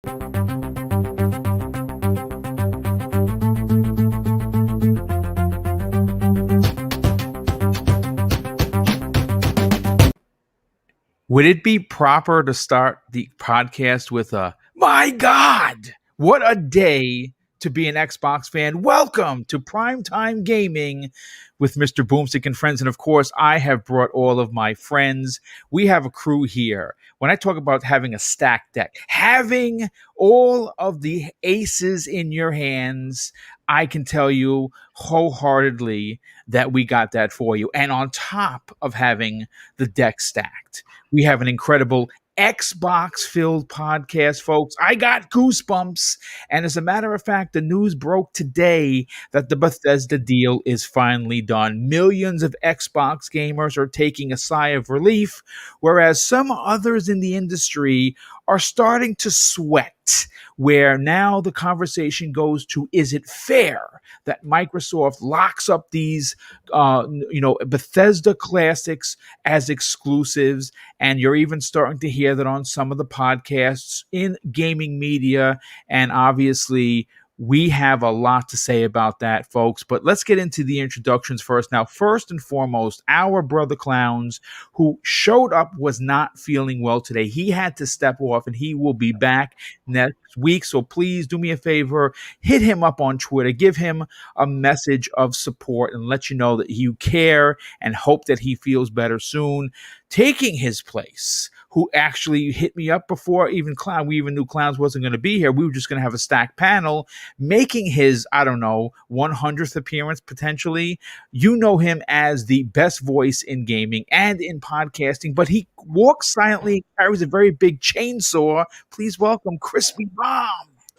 Would it be proper to start the podcast with a, my God, what a day to be an Xbox fan? Welcome to Primetime Gaming with Mr. Boomstick and friends. And of course, I have brought all of my friends. We have a crew here. When I talk about having a stacked deck, having all of the aces in your hands, I can tell you wholeheartedly that we got that for you. And on top of having the deck stacked, we have an incredible Xbox-filled podcast, folks. I got goosebumps. And as a matter of fact, the news broke today that the Bethesda deal is finally done. Millions of Xbox gamers are taking a sigh of relief, whereas some others in the industry are starting to sweat, where now the conversation goes to, is it fair that Microsoft locks up these Bethesda classics as exclusives? And you're even starting to hear that on some of the podcasts in gaming media. And obviously, we have a lot to say about that, folks. But let's get into the introductions first. Now, first and foremost, our brother Clowns, who showed up, was not feeling well today. He had to step off, and he will be back next week. So please do me a favor, hit him up on Twitter, give him a message of support, and let you know that you care and hope that he feels better soon. Taking his place, who actually hit me up before we even knew Clowns wasn't going to be here. We were just going to have a stacked panel, making his, 100th appearance potentially. You know him as the best voice in gaming and in podcasting, but he walks silently, carries a very big chainsaw. Please welcome Crispy Bomb.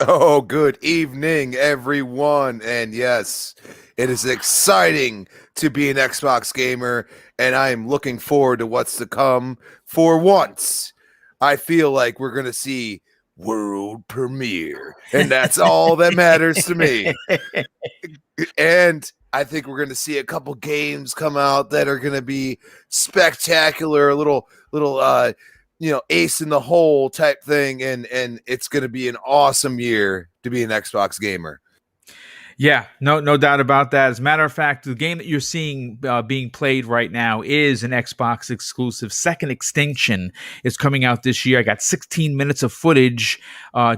Oh, good evening, everyone. And yes, it is exciting to be an Xbox gamer, and I am looking forward to what's to come. For once, I feel like we're going to see world premiere, and that's all that matters to me. And I think we're going to see a couple games come out that are going to be spectacular, a little ace in the hole type thing, and it's going to be an awesome year to be an Xbox gamer. Yeah, no doubt about that. As a matter of fact, the game that you're seeing being played right now is an Xbox exclusive. Second Extinction is coming out this year. I got 16 minutes of footage.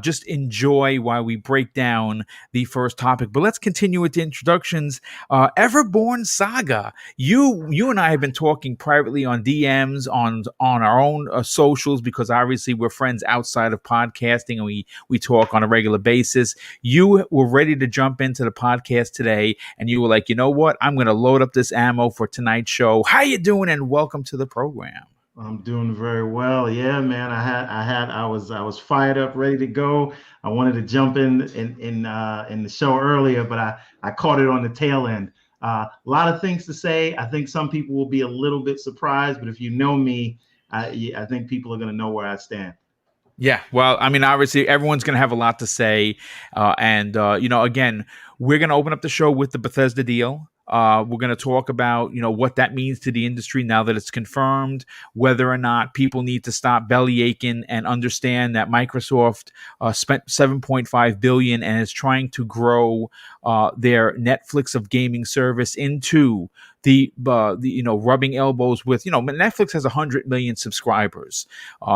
Just enjoy while we break down the first topic. But let's continue with the introductions. Everborn Saga. You and I have been talking privately on DMs, on our own socials, because obviously we're friends outside of podcasting, and we talk on a regular basis. You were ready to jump into the podcast today, and you were like, you know what, I'm going to load up this ammo for tonight's show. How you doing? And welcome to the program. I'm doing very well. Yeah, man. I was fired up, ready to go. I wanted to jump in the show earlier, but I caught it on the tail end. A lot of things to say. I think some people will be a little bit surprised, but if you know me, I think people are going to know where I stand. Yeah, well, I mean, obviously, everyone's going to have a lot to say. Again, we're going to open up the show with the Bethesda deal. We're going to talk about, what that means to the industry now that it's confirmed, whether or not people need to stop belly aching and understand that Microsoft spent $7.5 billion and is trying to grow their Netflix of gaming service into the rubbing elbows with, Netflix has 100 million subscribers.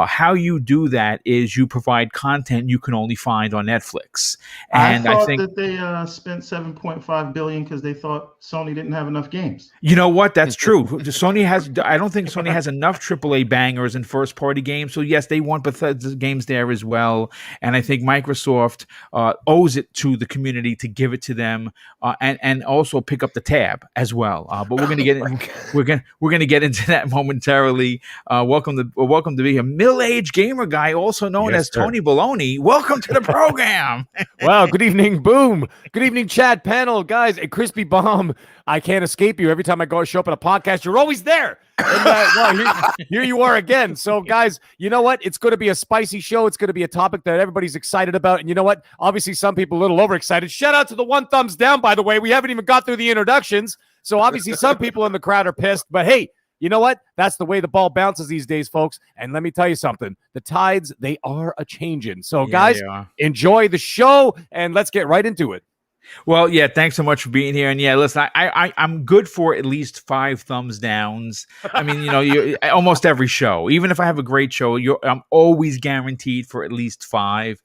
How you do that is you provide content you can only find on Netflix. And I think that they spent $7.5 billion because they thought Sony didn't have enough games. You know what? That's true. I don't think Sony has enough AAA bangers and first party games. So yes, they want Bethesda games there as well. And I think Microsoft owes it to the community to give it to them and also pick up the tab as well. But we're going to get we're going to get into that momentarily. Welcome to be a middle-aged gamer guy, also known as Tony Baloney. Welcome to the program. Wow. Good evening, Boom. Good evening, chat panel, guys. A Crispy Bomb. I can't escape you. Every time I show up at a podcast, you're always there. And, here you are again. So, guys, you know what? It's going to be a spicy show. It's going to be a topic that everybody's excited about. And you know what? Obviously, some people a little overexcited. Shout out to the one thumbs down, by the way. We haven't even got through the introductions. So, obviously, some people in the crowd are pissed. But, hey, you know what? That's the way the ball bounces these days, folks. And let me tell you something. The tides, they are a-changing. So, guys, enjoy the show, and let's get right into it. Well, yeah, thanks so much for being here. And yeah, listen, I'm good for at least 5 thumbs downs. I mean, you almost every show, even if I have a great show, I'm always guaranteed for at least 5.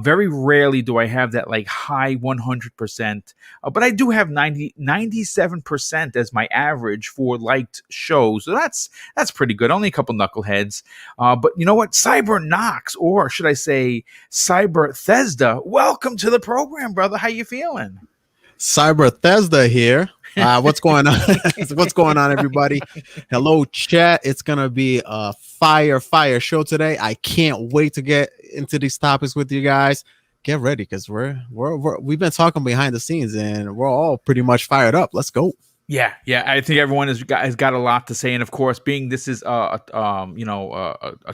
Very rarely do I have that like high 100%, but I do have 97% as my average for liked shows. So that's pretty good. Only a couple knuckleheads. But you know what? Cyber Knox, or should I say Cyber Bethesda, welcome to the program, brother. How you feeling? Cyber Bethesda here. What's going on? What's going on, everybody? Hello, chat. It's gonna be a fire show today. I can't wait to get into these topics with you guys. Get ready, because we've been talking behind the scenes, and we're all pretty much fired up. Let's go. Yeah. I think everyone has got a lot to say, and of course, being this is a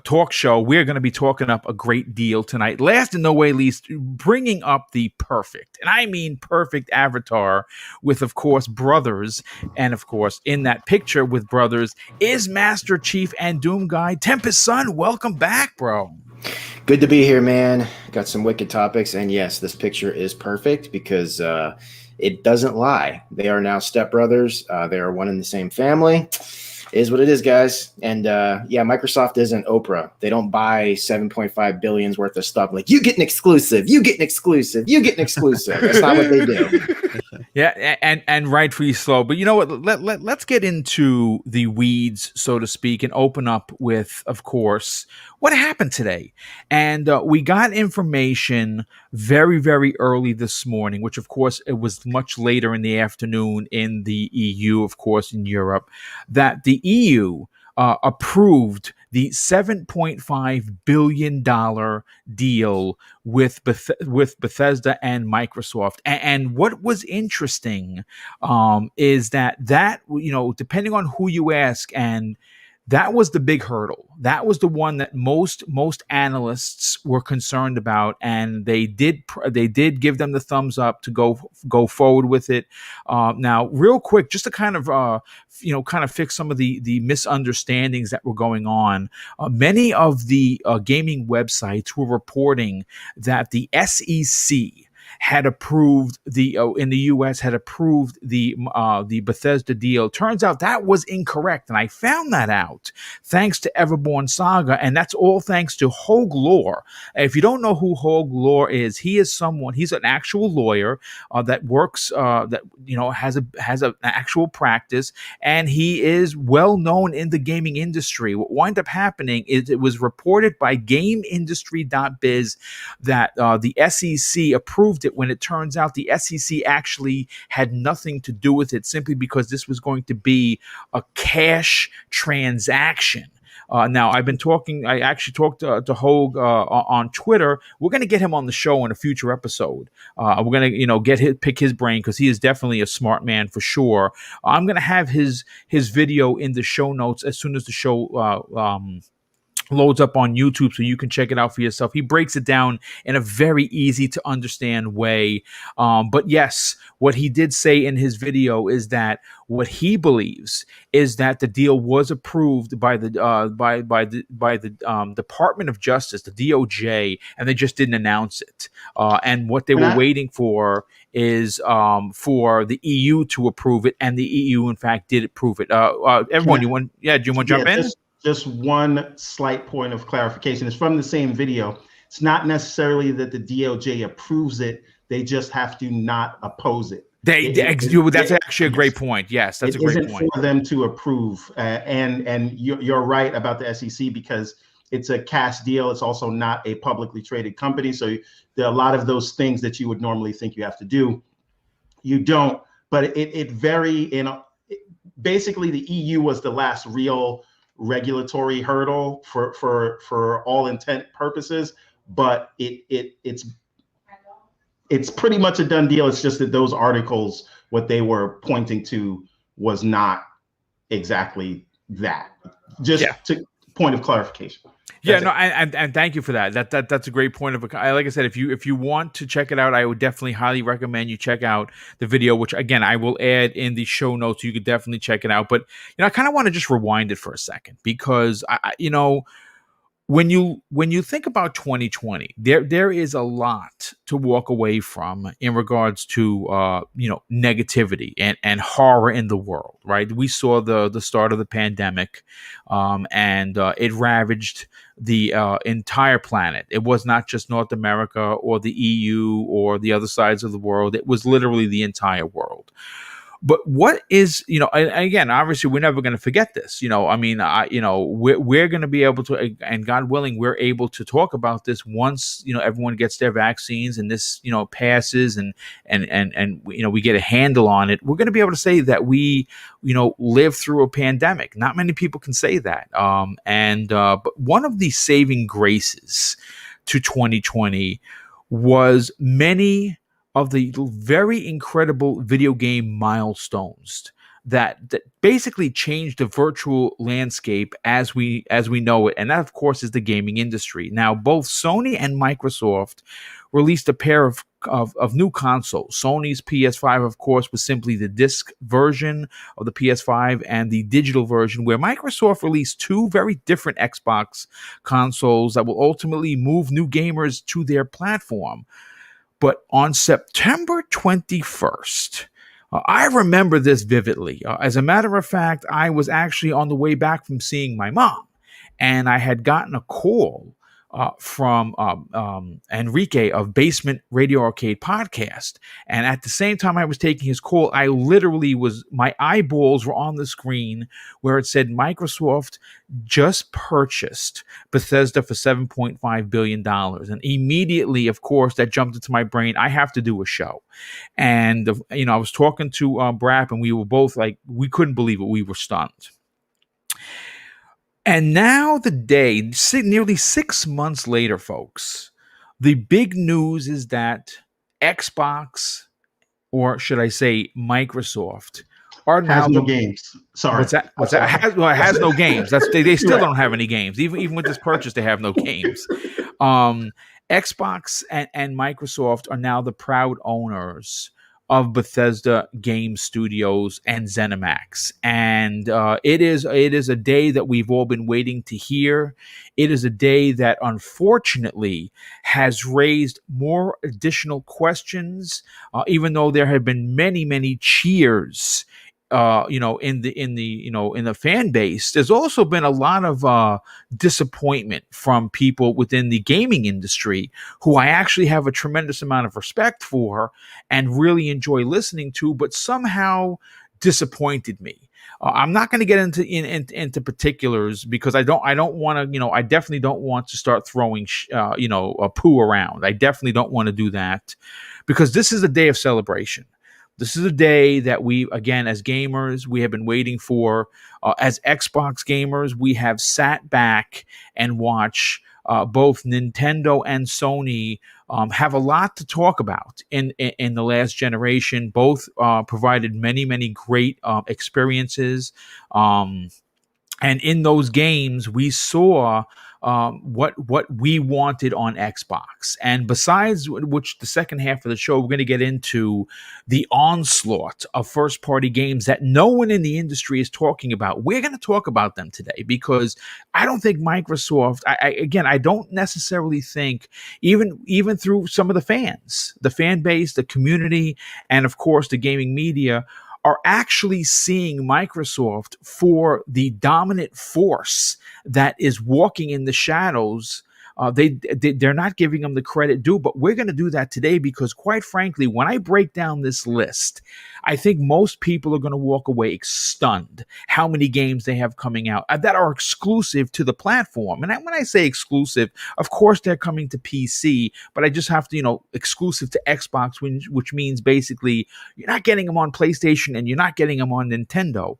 talk show, we're going to be talking up a great deal tonight. Last and no way least, bringing up the perfect, and I mean perfect avatar with, of course, brothers, and of course, in that picture with brothers is Master Chief and Doom Guy Tempest Son. Welcome back, bro. Good to be here, man. Got some wicked topics, and yes, this picture is perfect because it doesn't lie. They are now stepbrothers. They are one in the same family. It is what it is, guys. And yeah, Microsoft isn't Oprah. They don't buy 7.5 billions worth of stuff. Like, you get an exclusive. You get an exclusive. You get an exclusive. That's not what they do. Yeah, and rightfully so. But you know what? Let's get into the weeds, so to speak, and open up with, of course, what happened today. And we got information very, very early this morning, which, of course, it was much later in the afternoon in the EU, of course, in Europe, that the EU approved the $7.5 billion deal with Bethesda and Microsoft. And what was interesting is that, depending on who you ask, and that was the big hurdle. That was the one that most analysts were concerned about, and they did give them the thumbs up to go forward with it. Now, real quick, just to kind of fix some of the misunderstandings that were going on. Many of the gaming websites were reporting that the SEC had approved in the U.S. had approved the Bethesda deal. Turns out that was incorrect, and I found that out thanks to Everborn Saga, and that's all thanks to Hogue Lore. If you don't know who Hogue Lore is, he's an actual lawyer that works has an actual practice, and he is well known in the gaming industry. What wound up happening is it was reported by GameIndustry.biz that the SEC approved it, when it turns out the SEC actually had nothing to do with it, simply because this was going to be a cash transaction. Now, I actually talked to Hogue on Twitter. We're going to get him on the show in a future episode. We're going to pick his brain, because he is definitely a smart man for sure. I'm going to have his video in the show notes as soon as the show loads up on YouTube, so you can check it out for yourself. He breaks it down in a very easy to understand way. But yes, what he did say in his video is that what he believes is that the deal was approved by the Department of Justice, the DOJ, and they just didn't announce it. And what they were waiting for is for the EU to approve it, and the EU, in fact, did approve it. Everyone, do you want to jump in? Just one slight point of clarification. It's from the same video. It's not necessarily that the DOJ approves it. They just have to not oppose it. That's actually a great point. Yes, that's a great point. It isn't for them to approve. And you're right about the SEC, because it's a cash deal. It's also not a publicly traded company. So there are a lot of those things that you would normally think you have to do. You don't. But basically, the EU was the last real regulatory hurdle for all intent purposes, but it's pretty much a done deal. It's just that those articles, what they were pointing to was not exactly that. Just to point of clarification. Yeah, That's no, it. and thank you for that. That's a great point of like I said, if you want to check it out, I would definitely highly recommend you check out the video, which again I will add in the show notes. So you could definitely check it out. But I kind of want to just rewind it for a second because when you think about 2020, there is a lot to walk away from in regards to negativity and horror in the world, right? We saw the start of the pandemic, and it ravaged the entire planet. It was not just North America or the EU or the other sides of the world. It was literally the entire world. But what is, and again, obviously we're never going to forget this. We're going to be able to, and God willing, we're able to talk about this once, everyone gets their vaccines and this, passes and we get a handle on it. We're going to be able to say that we, lived through a pandemic. Not many people can say that. But one of the saving graces to 2020 was many of the very incredible video game milestones that basically changed the virtual landscape as we know it, and that of course is the gaming industry. Now, both Sony and Microsoft released a pair of new consoles. Sony's PS5, of course, was simply the disc version of the PS5 and the digital version, where Microsoft released two very different Xbox consoles that will ultimately move new gamers to their platform. But on September 21st, I remember this vividly. As a matter of fact, I was actually on the way back from seeing my mom, and I had gotten a call from Enrique of Basement Radio Arcade Podcast. And at the same time I was taking his call, I literally my eyeballs were on the screen where it said Microsoft just purchased Bethesda for $7.5 billion. And immediately, of course, that jumped into my brain. I have to do a show. And, I was talking to Brap, and we were both like, we couldn't believe it. We were stunned. And now nearly 6 months later, folks, the big news is that Xbox, or should I say Microsoft, are now has no games. Sorry. What's that? It has no games. They still don't have any games. Even with this purchase, they have no games. Xbox and Microsoft are now the proud owners of Bethesda Game Studios and ZeniMax. And it is a day that we've all been waiting to hear. It is a day that unfortunately has raised more additional questions, even though there have been many, many cheers in the fan base. There's also been a lot of disappointment from people within the gaming industry who I actually have a tremendous amount of respect for and really enjoy listening to, but somehow disappointed me. I'm not going to get into particulars because I don't want to, I definitely don't want to start throwing, a poo around. I definitely don't want to do that because this is a day of celebration. This is a day that we, again, as gamers, we have been waiting for. As Xbox gamers, we have sat back and watched both Nintendo and Sony have a lot to talk about in the last generation. Both provided many, many great experiences. And in those games, we saw what we wanted on Xbox. And besides which, the second half of the show, we're going to get into the onslaught of first-party games that no one in the industry is talking about. We're going to talk about them today because I don't think Microsoft, I don't necessarily think, even through some of the fans, the fan base, the community, and of course the gaming media, are actually seeing Microsoft for the dominant force that is walking in the shadows. They're not giving them the credit due, but we're going to do that today because, quite frankly, when I break down this list, I think most people are going to walk away stunned how many games they have coming out that are exclusive to the platform. And when I say exclusive, of course they're coming to PC, but I just have to, exclusive to Xbox, which means basically you're not getting them on PlayStation and you're not getting them on Nintendo.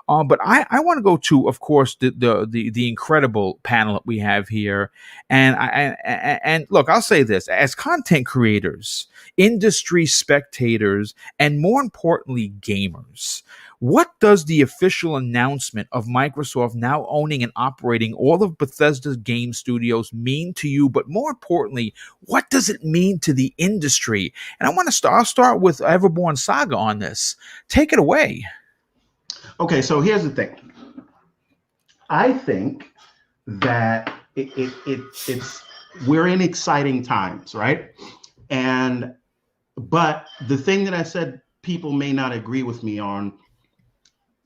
But I want to go to, of course, the incredible panel that we have here, and look, I'll say this: as content creators, industry spectators, and more importantly, gamers. What does the official announcement of Microsoft now owning and operating all of Bethesda's game studios mean to you? But more importantly, what does it mean to the industry? And I'll start with Everborn Saga on this. Take it away. Okay, so here's the thing. I think that it's we're in exciting times, right? But the thing that I said people may not agree with me on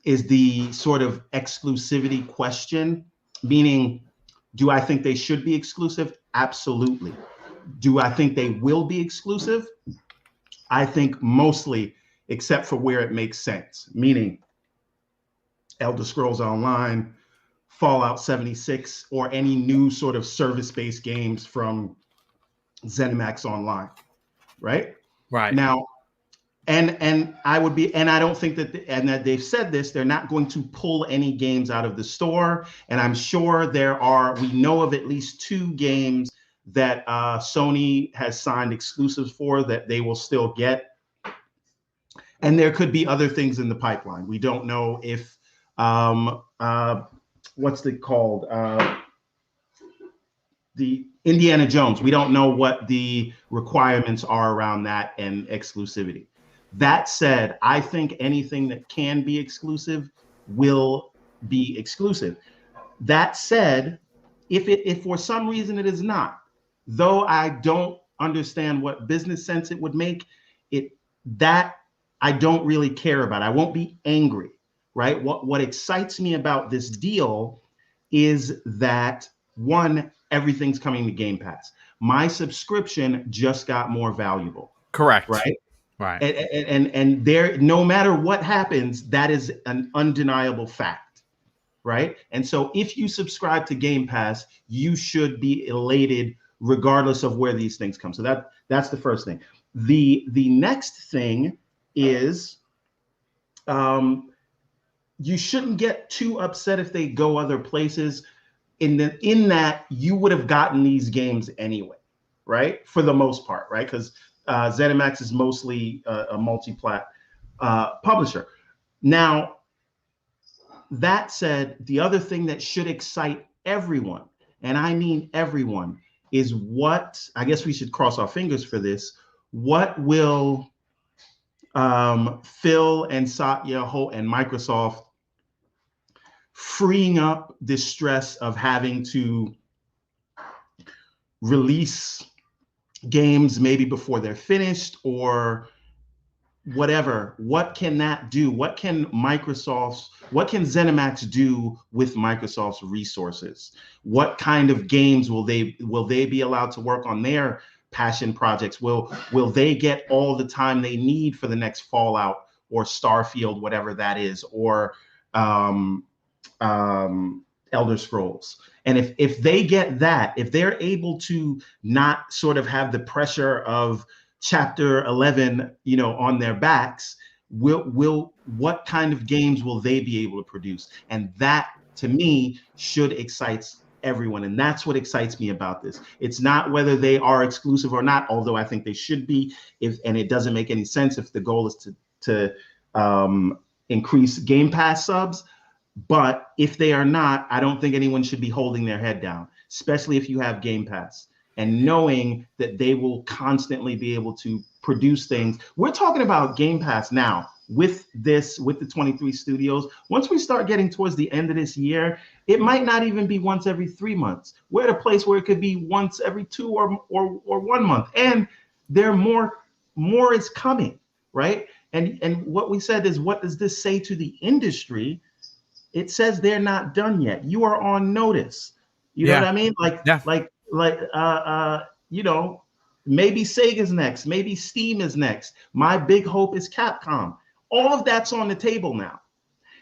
is the sort of exclusivity question, meaning, do I think they should be exclusive? Absolutely. Do I think they will be exclusive? I think mostly, except for where it makes sense, meaning Elder Scrolls Online, Fallout 76, or any new sort of service-based games from ZeniMax Online, right? Right. Now, and I would be, and I don't think that they've said this, they're not going to pull any games out of the store. And I'm sure we know of at least 2 games that Sony has signed exclusives for that they will still get. And there could be other things in the pipeline. We don't know if, what's it called? The Indiana Jones. We don't know what the requirements are around that and exclusivity. That said, I think anything that can be exclusive will be exclusive. That said, if for some reason it is not, though I don't understand what business sense it would make, that I don't really care about. I won't be angry, right? What excites me about this deal is that, one, everything's coming to Game Pass. My subscription just got more valuable. Correct. Right. Right. And there, no matter what happens, that is an undeniable fact, right? And so if you subscribe to Game Pass, you should be elated regardless of where these things come. So that's the first thing. The next thing is you shouldn't get too upset if they go other places, in that you would have gotten these games anyway, right? For the most part, right? Because ZeniMax is mostly a multi-plat publisher. Now, that said, the other thing that should excite everyone, and I mean everyone, is what, I guess we should cross our fingers for this, what will Phil and Satya and Microsoft freeing up the stress of having to release games maybe before they're finished or whatever. What can that do? What can ZeniMax do with Microsoft's resources? What kind of games will they be allowed to work on their passion projects? Will they get all the time they need for the next Fallout or Starfield, whatever that is, or Elder Scrolls? And if they get that, if they're able to not sort of have the pressure of Chapter 11, on their backs, what kind of games will they be able to produce? And that, to me, should excite everyone. And that's what excites me about this. It's not whether they are exclusive or not, although I think they should be. And it doesn't make any sense if the goal is to increase Game Pass subs. But if they are not, I don't think anyone should be holding their head down, especially if you have Game Pass and knowing that they will constantly be able to produce things. We're talking about Game Pass now with the 23 studios. Once we start getting towards the end of this year, it might not even be once every 3 months. We're at a place where it could be once every 2 or 1 month. And more is coming, right? And what we said is, what does this say to the industry? It says they're not done yet. You are on notice. You know what I mean? Maybe Sega's next, maybe Steam is next. My big hope is Capcom. All of that's on the table now.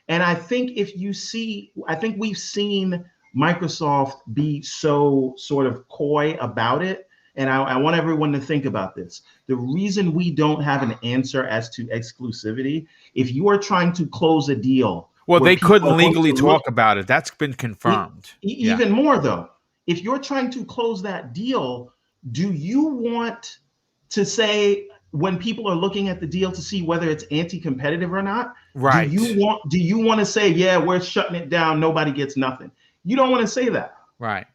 And I think we've seen Microsoft be so sort of coy about it. And I want everyone to think about this. The reason we don't have an answer as to exclusivity, if you are trying to close a deal Well, where they people couldn't are going legally to look- talk about it. That's been confirmed. Yeah. Even more though, if you're trying to close that deal, do you want to say when people are looking at the deal to see whether it's anti-competitive or not? Right. Do you want to say, yeah, we're shutting it down, nobody gets nothing? You don't want to say that. Right.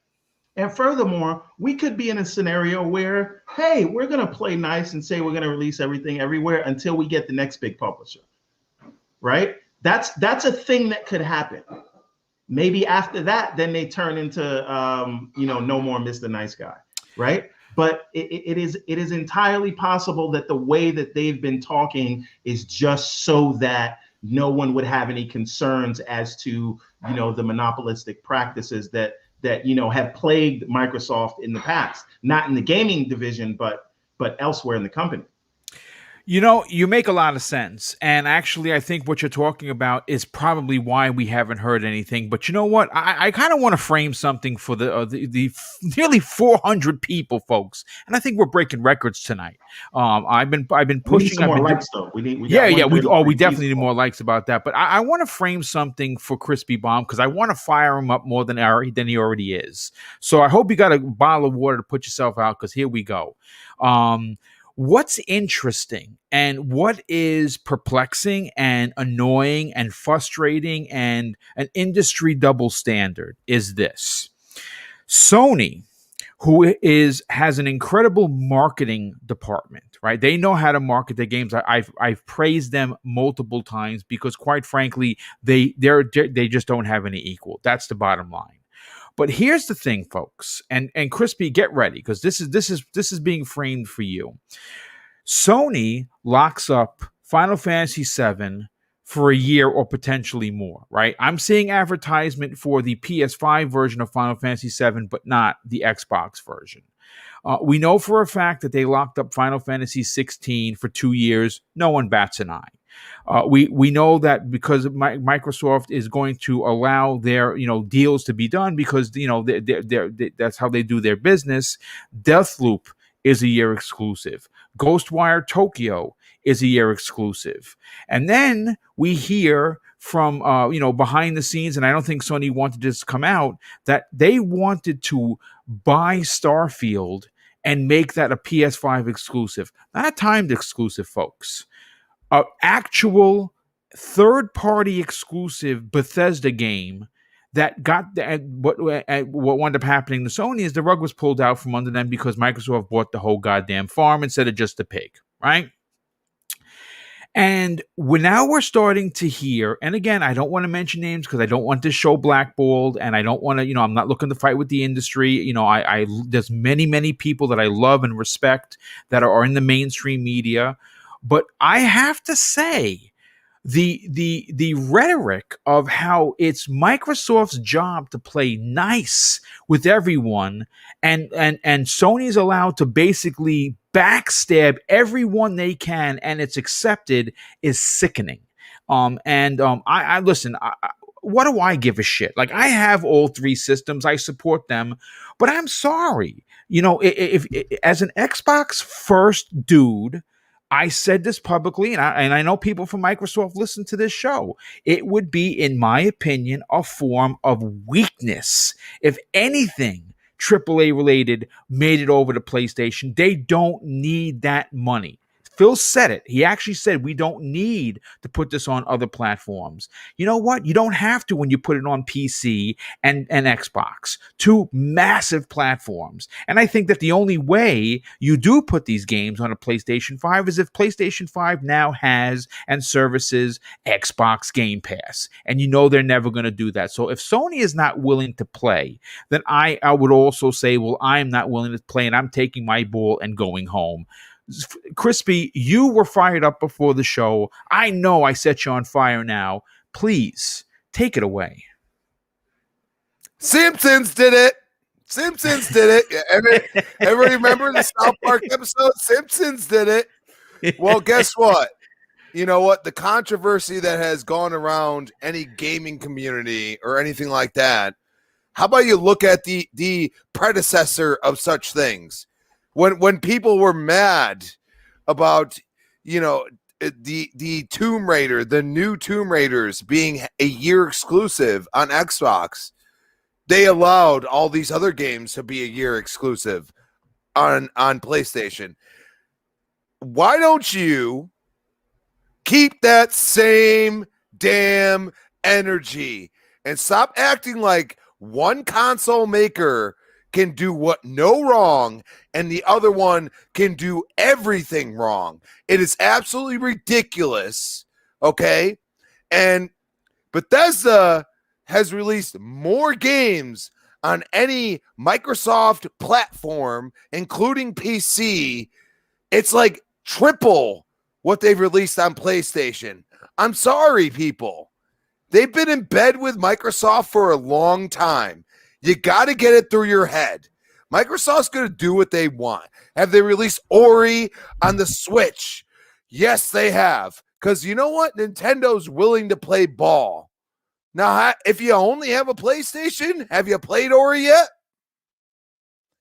And furthermore, we could be in a scenario where, hey, we're going to play nice and say we're going to release everything everywhere until we get the next big publisher. Right? That's a thing that could happen. Maybe after that, then they turn into, no more Mr. Nice Guy, right? But it is entirely possible that the way that they've been talking is just so that no one would have any concerns as to, the monopolistic practices that have plagued Microsoft in the past, not in the gaming division, but elsewhere in the company. You make a lot of sense. And actually, I think what you're talking about is probably why we haven't heard anything. But you know what? I kind of want to frame something for the nearly 400 people, folks. And I think we're breaking records tonight. I've been pushing. We need some more likes, though. We We definitely need more likes about that. But I want to frame something for Crispy Bomb because I want to fire him up more than he already is. So I hope you got a bottle of water to put yourself out because here we go. What's interesting and what is perplexing and annoying and frustrating and an industry double standard is this. Sony, who has an incredible marketing department, right? They know how to market their games. I've praised them multiple times because, quite frankly, they just don't have any equal. That's the bottom line. But here's the thing, folks, and Crispy, get ready because this is being framed for you. Sony locks up Final Fantasy VII for a year or potentially more, right? I'm seeing advertisement for the PS5 version of Final Fantasy VII, but not the Xbox version. We know for a fact that they locked up Final Fantasy 16 for 2 years. No one bats an eye. We know that because Microsoft is going to allow their deals to be done because that's how they do their business. Deathloop is a year exclusive. Ghostwire Tokyo is a year exclusive. And then we hear from behind the scenes, and I don't think Sony wanted this to come out, that they wanted to buy Starfield and make that a PS5 exclusive, not a timed exclusive, folks. Actual third-party exclusive Bethesda game that got what wound up happening to Sony is the rug was pulled out from under them because Microsoft bought the whole goddamn farm instead of just the pig, right? And we're starting to hear, and again, I don't want to mention names because I don't want this show blackballed, and I don't want to, I'm not looking to fight with the industry. There's many people that I love and respect that are in the mainstream media. But I have to say, the rhetoric of how it's Microsoft's job to play nice with everyone, and Sony is allowed to basically backstab everyone they can, and it's accepted, is sickening. I listen. What do I give a shit? Like, I have all three systems. I support them, but I'm sorry. If as an Xbox first dude, I said this publicly, and I know people from Microsoft listen to this show. It would be, in my opinion, a form of weakness. If anything AAA related made it over to PlayStation, they don't need that money. Phil said it. He actually said we don't need to put this on other platforms. You know what? You don't have to when you put it on PC and Xbox, two massive platforms. And I think that the only way you do put these games on a PlayStation 5 is if PlayStation 5 now has and services Xbox Game Pass. And they're never going to do that. So if Sony is not willing to play, then I would also say, well, I'm not willing to play and I'm taking my ball and going home. Crispy, you were fired up before the show. I know I set you on fire now. Please take it away. Simpsons did it. Everybody remember the South Park episode? Simpsons did it. Well, guess what? You know what? The controversy that has gone around any gaming community or anything like that. How about you look at the predecessor of such things? When people were mad about, the Tomb Raider, the new Tomb Raiders being a year exclusive on Xbox, they allowed all these other games to be a year exclusive on PlayStation. Why don't you keep that same damn energy and stop acting like one console maker can do what no wrong and the other one can do everything wrong? It is absolutely ridiculous, okay? And Bethesda has released more games on any Microsoft platform, including PC. It's like triple what they've released on PlayStation. I'm sorry, people. They've been in bed with Microsoft for a long time. You got to get it through your head. Microsoft's going to do what they want. Have they released Ori on the Switch? Yes, they have. Because you know what? Nintendo's willing to play ball. Now, if you only have a PlayStation, have you played Ori yet?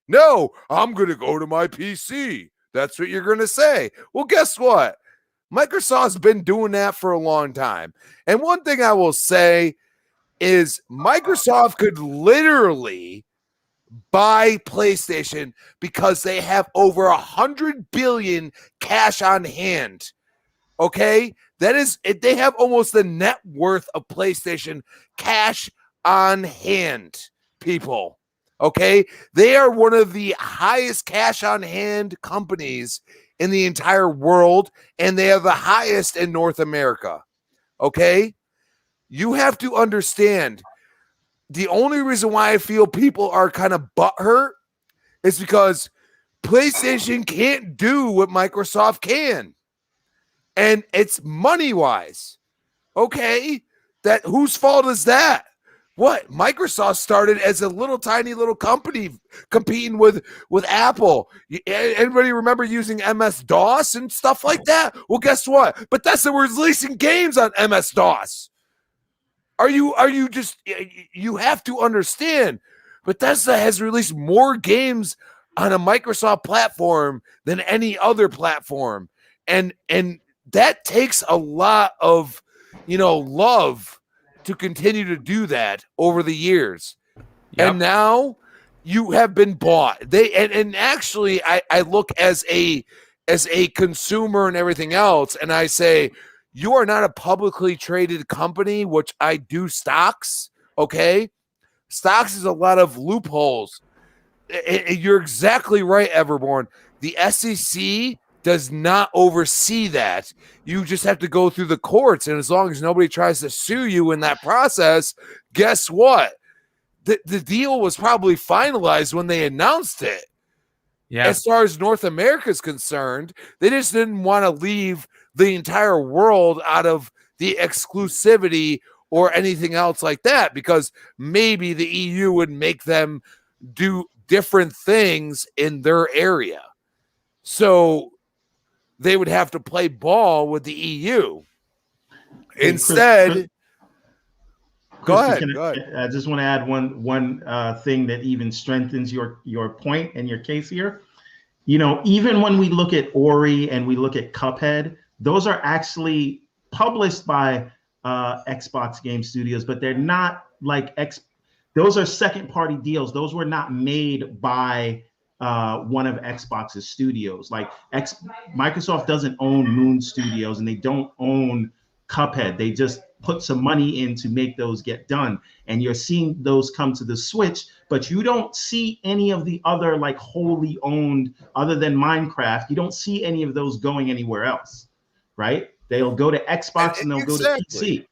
No, I'm going to go to my PC. That's what you're going to say. Well, guess what? Microsoft's been doing that for a long time. And one thing I will say is Microsoft could literally buy PlayStation because they have over 100 billion cash on hand. Okay? That is, they have almost the net worth of PlayStation cash on hand, people. Okay? They are one of the highest cash on hand companies in the entire world, and they are the highest in North America. Okay? You have to understand, the only reason why I feel people are kind of butthurt is because PlayStation can't do what Microsoft can. And it's money-wise. Okay? That whose fault is that? What? Microsoft started as a tiny little company competing with Apple. Anybody remember using MS-DOS and stuff like that? Well, guess what? Bethesda was releasing games on MS-DOS. You have to understand, Bethesda has released more games on a Microsoft platform than any other platform. And that takes a lot of, love to continue to do that over the years. Yep. And now you have been bought. And actually I look as a consumer and everything else, and I say, you are not a publicly traded company, which I do stocks, okay? Stocks is a lot of loopholes. You're exactly right, Everborn. The SEC does not oversee that. You just have to go through the courts, and as long as nobody tries to sue you in that process, guess what? The deal was probably finalized when they announced it. Yeah. As far as North America is concerned, they just didn't want to leave the entire world out of the exclusivity or anything else like that, because maybe the EU would make them do different things in their area. So they would have to play ball with the EU. Instead, go ahead. I just want to add one thing that even strengthens your point and your case here. Even when we look at Ori and we look at Cuphead, those are actually published by Xbox Game Studios, but they're not like those are second-party deals. Those were not made by one of Xbox's studios. Like Microsoft doesn't own Moon Studios, and they don't own Cuphead. They just put some money in to make those get done. And you're seeing those come to the Switch, but you don't see any of the other like wholly owned, other than Minecraft, you don't see any of those going anywhere else, right? They'll go to Xbox and they'll go to PC.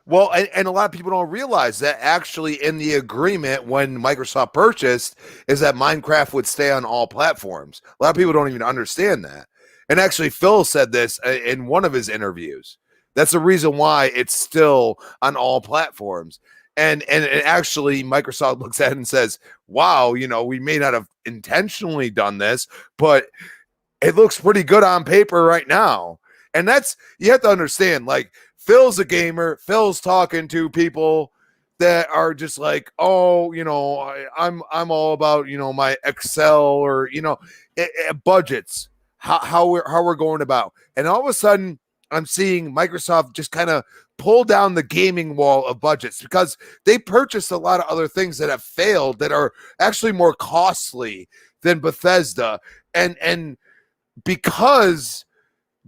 Well, and a lot of people don't realize that actually in the agreement when Microsoft purchased is that Minecraft would stay on all platforms. A lot of people don't even understand that. And actually, Phil said this in one of his interviews. That's the reason why it's still on all platforms. And actually, Microsoft looks at it and says, wow, we may not have intentionally done this, but it looks pretty good on paper right now. And you have to understand, like, Phil's a gamer. Phil's talking to people that are just like, oh, I'm all about, my Excel or, budgets. how we're going about. And all of a sudden, I'm seeing Microsoft just kind of pull down the gaming wall of budgets because they purchased a lot of other things that have failed that are actually more costly than Bethesda. And because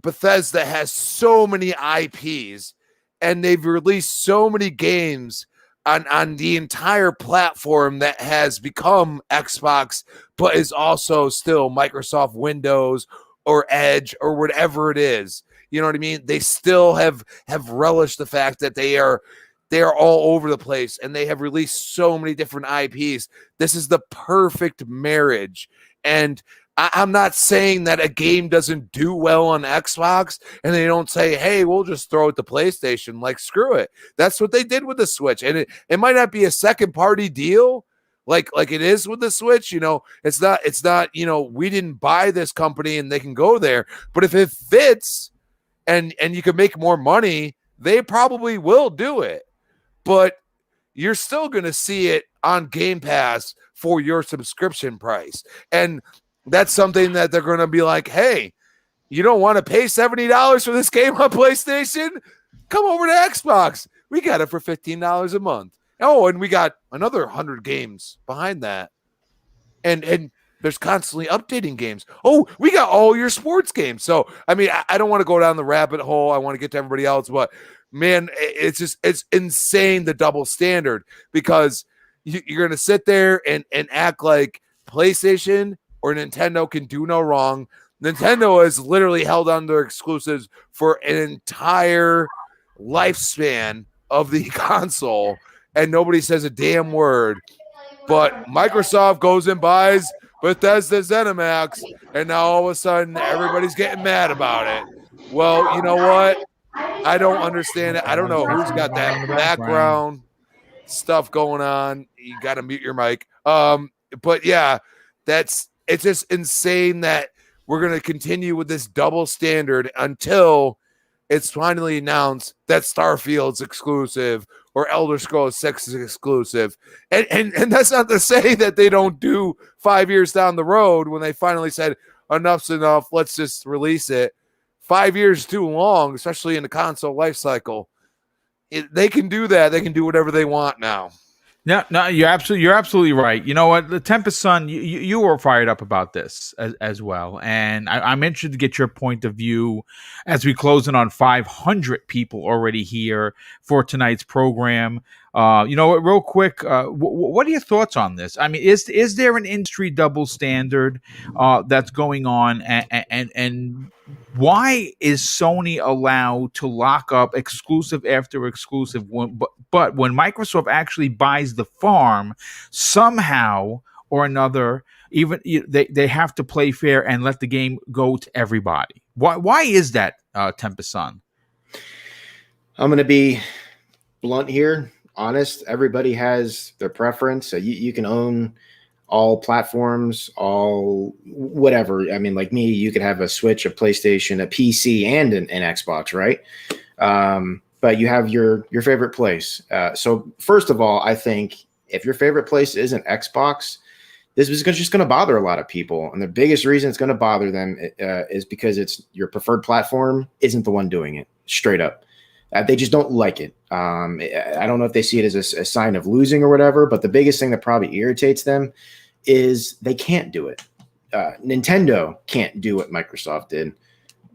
Bethesda has so many IPs and they've released so many games on the entire platform that has become Xbox, but is also still Microsoft Windows or Edge or whatever it is. You know what I mean? They still have relished the fact that they are all over the place and they have released so many different IPs. This is the perfect marriage. And I'm not saying that a game doesn't do well on Xbox and they don't say, hey, we'll just throw it to PlayStation. Like, screw it. That's what they did with the Switch. And it might not be a second party deal like it is with the Switch. You know, it's not, you know, we didn't buy this company and they can go there. But if it fits and you can make more money, they probably will do it. But you're still going to see it on Game Pass for your subscription price. And that's something that they're going to be like, hey, you don't want to pay $70 for this game on PlayStation? Come over to Xbox. We got it for $15 a month. Oh, and we got another 100 games behind that. And there's constantly updating games. Oh, we got all your sports games. So, I mean, I don't want to go down the rabbit hole. I want to get to everybody else. But, man, it's insane, the double standard, because you're going to sit there and act like PlayStation or Nintendo can do no wrong. Nintendo has literally held on their exclusives for an entire lifespan of the console, and nobody says a damn word. But Microsoft goes and buys Bethesda ZeniMax, and now all of a sudden everybody's getting mad about it. Well, you know what? I don't understand it. I don't know who's got that background stuff going on. You got to mute your mic. But yeah, it's just insane that we're going to continue with this double standard until it's finally announced that Starfield's exclusive or Elder Scrolls 6 is exclusive. And that's not to say that they don't do 5 years down the road when they finally said enough's enough, let's just release it. 5 years too long, especially in the console life cycle. They can do that. They can do whatever they want now. No, you're absolutely right. You know what, the Tempest Son, you were fired up about this as well, and I'm interested to get your point of view as we close in on 500 people already here for tonight's program. You know what, real quick, what are your thoughts on this? I mean, is there an industry double standard that's going on, and why is Sony allowed to lock up exclusive after exclusive? But when Microsoft actually buys the farm, somehow or another, even they have to play fair and let the game go to everybody. Why is that, Tempest Son? I'm going to be blunt here, honest. Everybody has their preference. So you can own all platforms, all whatever. I mean, like me, you could have a Switch, a PlayStation, a PC, and an Xbox, right? But you have your favorite place. So first of all, I think if your favorite place isn't Xbox, this is just going to bother a lot of people. And the biggest reason it's going to bother them is because it's your preferred platform isn't the one doing it, straight up. They just don't like it. I don't know if they see it as a sign of losing or whatever, but the biggest thing that probably irritates them is they can't do it. Nintendo can't do what Microsoft did.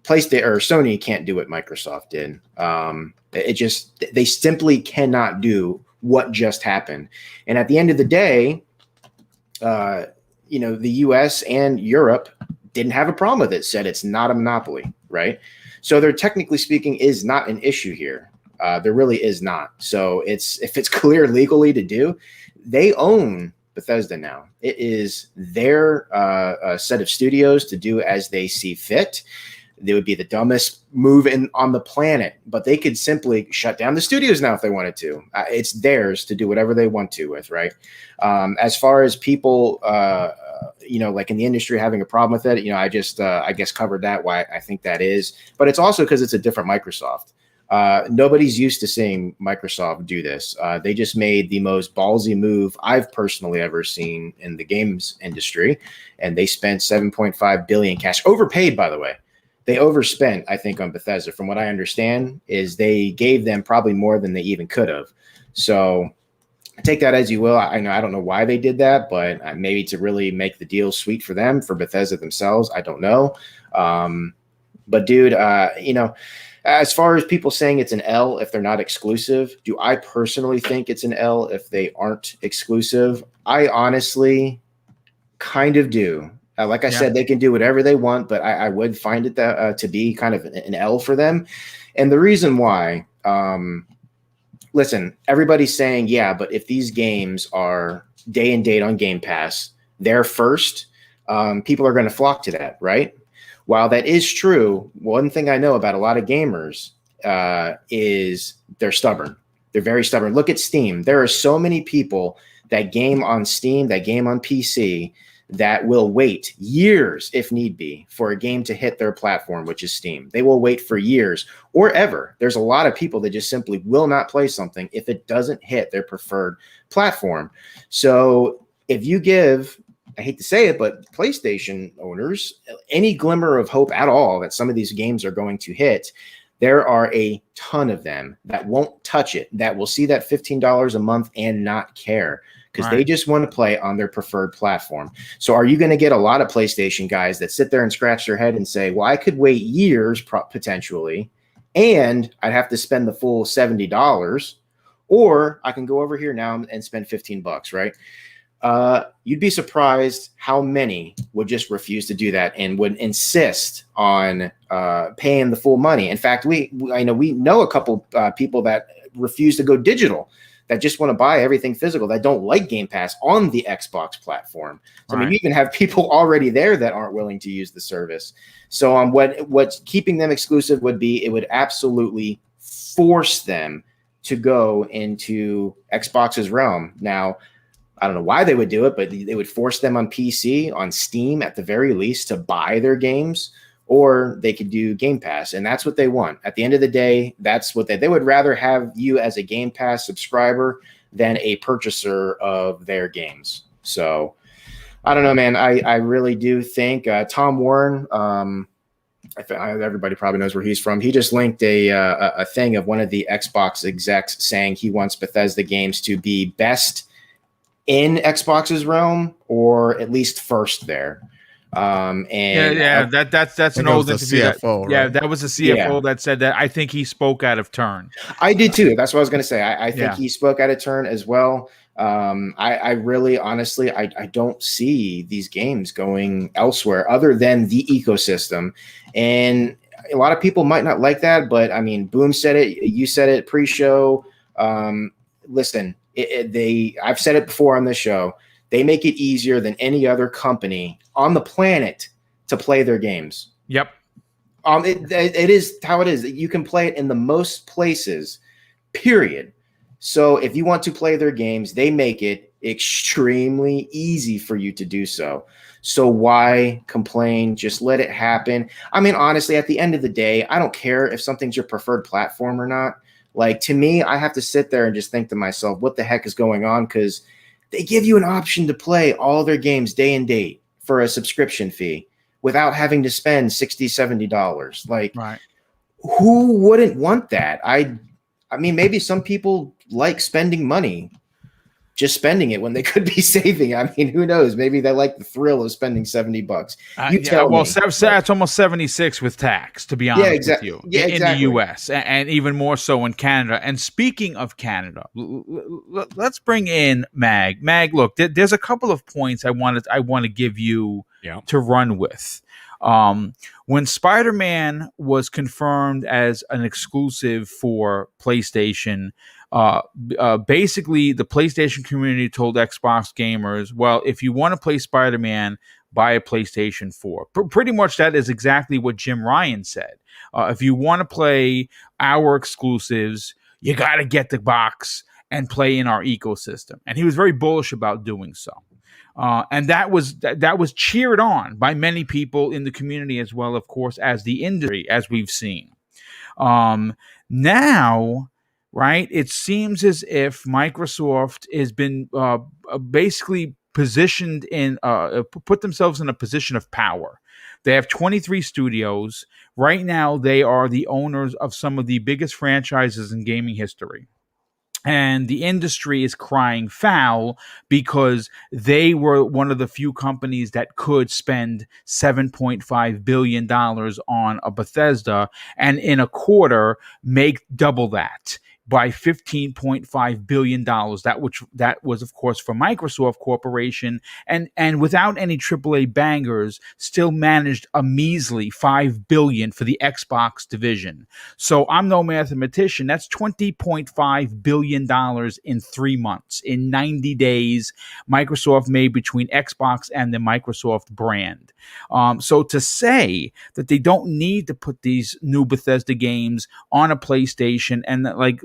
PlayStation or Sony can't do what Microsoft did. They simply cannot do what just happened. And at the end of the day, the US and Europe didn't have a problem with it, said it's not a monopoly, right? So there, technically speaking, is not an issue here. There really is not. So if it's clear legally to do, they own Bethesda now. It is their set of studios to do as they see fit. They would be the dumbest move on the planet, but they could simply shut down the studios now if they wanted to. It's theirs to do whatever they want to with, right? As far as people, like in the industry having a problem with it, I guess covered that, why I think that is. But it's also because it's a different Microsoft. Nobody's used to seeing Microsoft do this. They just made the most ballsy move I've personally ever seen in the games industry, and they spent 7.5 billion cash, overpaid, by the way. They overspent, I think, on Bethesda. From what I understand, is they gave them probably more than they even could have. So take that as you will. I don't know why they did that, but maybe to really make the deal sweet for them, for Bethesda themselves. I don't know. But dude, as far as people saying it's an L if they're not exclusive, do I personally think it's an L if they aren't exclusive? I honestly kind of do. Like I said, they can do whatever they want, but I would find it to be kind of an L for them. And the reason why, listen, everybody's saying, yeah, but if these games are day and date on Game Pass, they're first, people are going to flock to that, right? While that is true, one thing I know about a lot of gamers is they're stubborn. They're very stubborn. Look at Steam. There are so many people that game on Steam, that game on PC, that will wait years, if need be, for a game to hit their platform, which is Steam. They will wait for years or ever. There's a lot of people that just simply will not play something if it doesn't hit their preferred platform. So if you give, I hate to say it, but PlayStation owners, any glimmer of hope at all that some of these games are going to hit, there are a ton of them that won't touch it, that will see that $15 a month and not care, because they just want to play on their preferred platform. So are you going to get a lot of PlayStation guys that sit there and scratch their head and say, well, I could wait years potentially, and I'd have to spend the full $70, or I can go over here now and spend $15, right? You'd be surprised how many would just refuse to do that and would insist on paying the full money. In fact, I know a couple people that refuse to go digital, that just want to buy everything physical, that don't like Game Pass on the Xbox platform. So I mean, you even have people already there that aren't willing to use the service. So what's keeping them exclusive would be, it would absolutely force them to go into Xbox's realm. Now, I don't know why they would do it, but they would force them on PC, on Steam at the very least, to buy their games, or they could do Game Pass. And that's what they want. At the end of the day, that's what they would rather have you as a Game Pass subscriber than a purchaser of their games. So I don't know, man. I really do think Tom Warren, everybody probably knows where he's from. He just linked a thing of one of the Xbox execs saying he wants Bethesda games to be best in Xbox's realm, or at least first there. That's an old interview. CFO, right? That was a CFO that said that. I think he spoke out of turn. I did too. That's what I was going to say. I think he spoke out of turn as well. I really, honestly, I don't see these games going elsewhere other than the ecosystem. And a lot of people might not like that, but I mean, Boom said it. You said it pre-show. Listen, I've said it before on this show. They make it easier than any other company on the planet to play their games. Yep. It is how it is. You can play it in the most places, period. So if you want to play their games, they make it extremely easy for you to do so. So why complain? Just let it happen. I mean, honestly, at the end of the day, I don't care if something's your preferred platform or not. Like, to me, I have to sit there and just think to myself, what the heck is going on? Because they give you an option to play all their games day and date for a subscription fee without having to spend $60, $70. Like, who wouldn't want that? I mean, maybe some people like spending money, just spending it when they could be saving. I mean, who knows? Maybe they like the thrill of spending $70. You tell me. It's almost 76 with tax, to be honest with you, in the US, and even more so in Canada. And speaking of Canada, let's bring in Mag. Mag, look, there's a couple of points I want to give you to run with. When Spider-Man was confirmed as an exclusive for PlayStation, basically the PlayStation community told Xbox gamers, well, if you want to play Spider-Man, buy a PlayStation 4. Pretty much that is exactly what Jim Ryan said. If you want to play our exclusives, you got to get the box and play in our ecosystem. And he was very bullish about doing so. And that was cheered on by many people in the community, as well, of course, as the industry, as we've seen. Now, right, it seems as if Microsoft has been basically positioned in put themselves in a position of power. They have 23 studios. Right now, they are the owners of some of the biggest franchises in gaming history. And the industry is crying foul because they were one of the few companies that could spend $7.5 billion on a Bethesda and in a quarter make double that by $15.5 billion. That was, of course, for Microsoft Corporation, and without any AAA bangers, still managed a measly $5 billion for the Xbox division. So I'm no mathematician. That's $20.5 billion in 3 months. In 90 days, Microsoft made between Xbox and the Microsoft brand. So to say that they don't need to put these new Bethesda games on a PlayStation, and like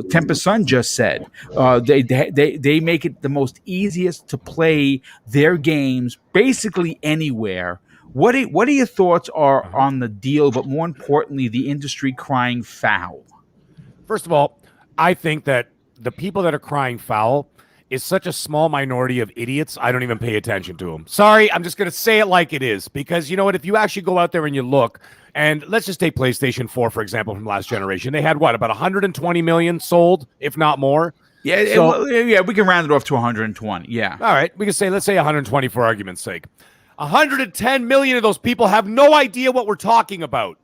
Tempest Sun just said, they make it the most easiest to play their games basically anywhere. What are your thoughts are on the deal, but more importantly, the industry crying foul? First of all, I think that the people that are crying foul is such a small minority of idiots, I don't even pay attention to them. Sorry, I'm just going to say it like it is, because you know what? If you actually go out there and you look, and let's just take PlayStation 4, for example, from last generation. They had, what, about 120 million sold, if not more? Yeah, So, we can round it off to 120. Yeah. all right, we can say, let's say 120 for argument's sake. 110 million of those people have no idea what we're talking about.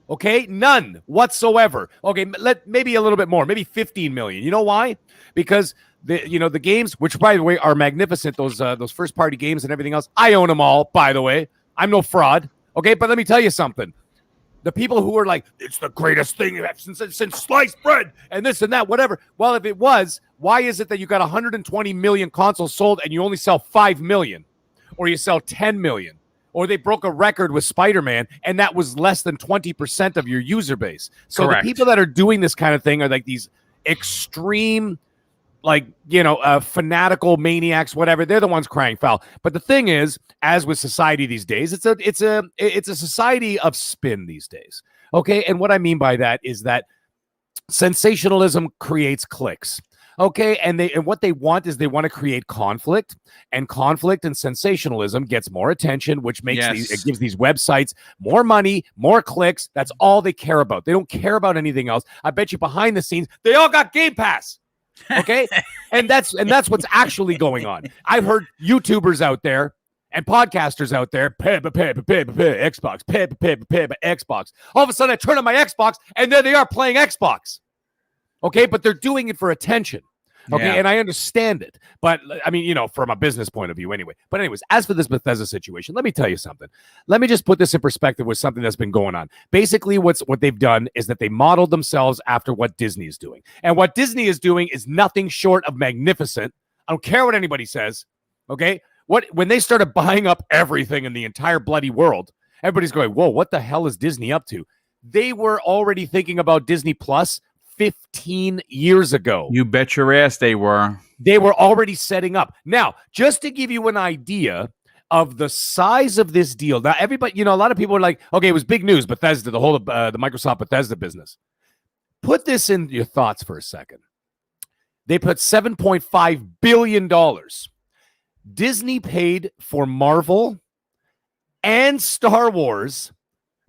Okay, none whatsoever. Okay, maybe a little bit more, maybe 15 million. You know why? Because the games, which by the way are magnificent, those first party games and everything else. I own them all, by the way. I'm no fraud. Okay, but let me tell you something. The people who are like, it's the greatest thing since sliced bread and this and that, whatever. Well, if it was, why is it that you got 120 million consoles sold and you only sell 5 million, or you sell 10 million? Or they broke a record with Spider-Man, and that was less than 20% of your user base. So Correct. The people that are doing this kind of thing are like these extreme, fanatical maniacs, whatever. They're the ones crying foul. But the thing is, as with society these days, it's a society of spin these days. Okay, and what I mean by that is that sensationalism creates clicks. Okay, and what they want is they want to create conflict, and conflict and sensationalism gets more attention, which makes it gives these websites more money, more clicks. That's all they care about. They don't care about anything else. I bet you behind the scenes they all got Game Pass. Okay, and that's what's actually going on. I've heard YouTubers out there and podcasters out there, Xbox, Xbox. All of a sudden, I turn on my Xbox, and there they are playing Xbox. Okay, but they're doing it for attention. Okay, yeah. And I understand it. But, I mean, from a business point of view anyway. But anyways, as for this Bethesda situation, let me tell you something. Let me just put this in perspective with something that's been going on. Basically, what they've done is that they modeled themselves after what Disney is doing. And what Disney is doing is nothing short of magnificent. I don't care what anybody says. Okay? When they started buying up everything in the entire bloody world, everybody's going, whoa, what the hell is Disney up to? They were already thinking about Disney Plus 15 years ago. You bet your ass they were. They were already setting up. Now, just to give you an idea of the size of this deal. Now, everybody, a lot of people are like, okay, it was big news, Bethesda, the whole of the Microsoft Bethesda business. Put this in your thoughts for a second. They put $7.5 billion. Disney paid for Marvel and Star Wars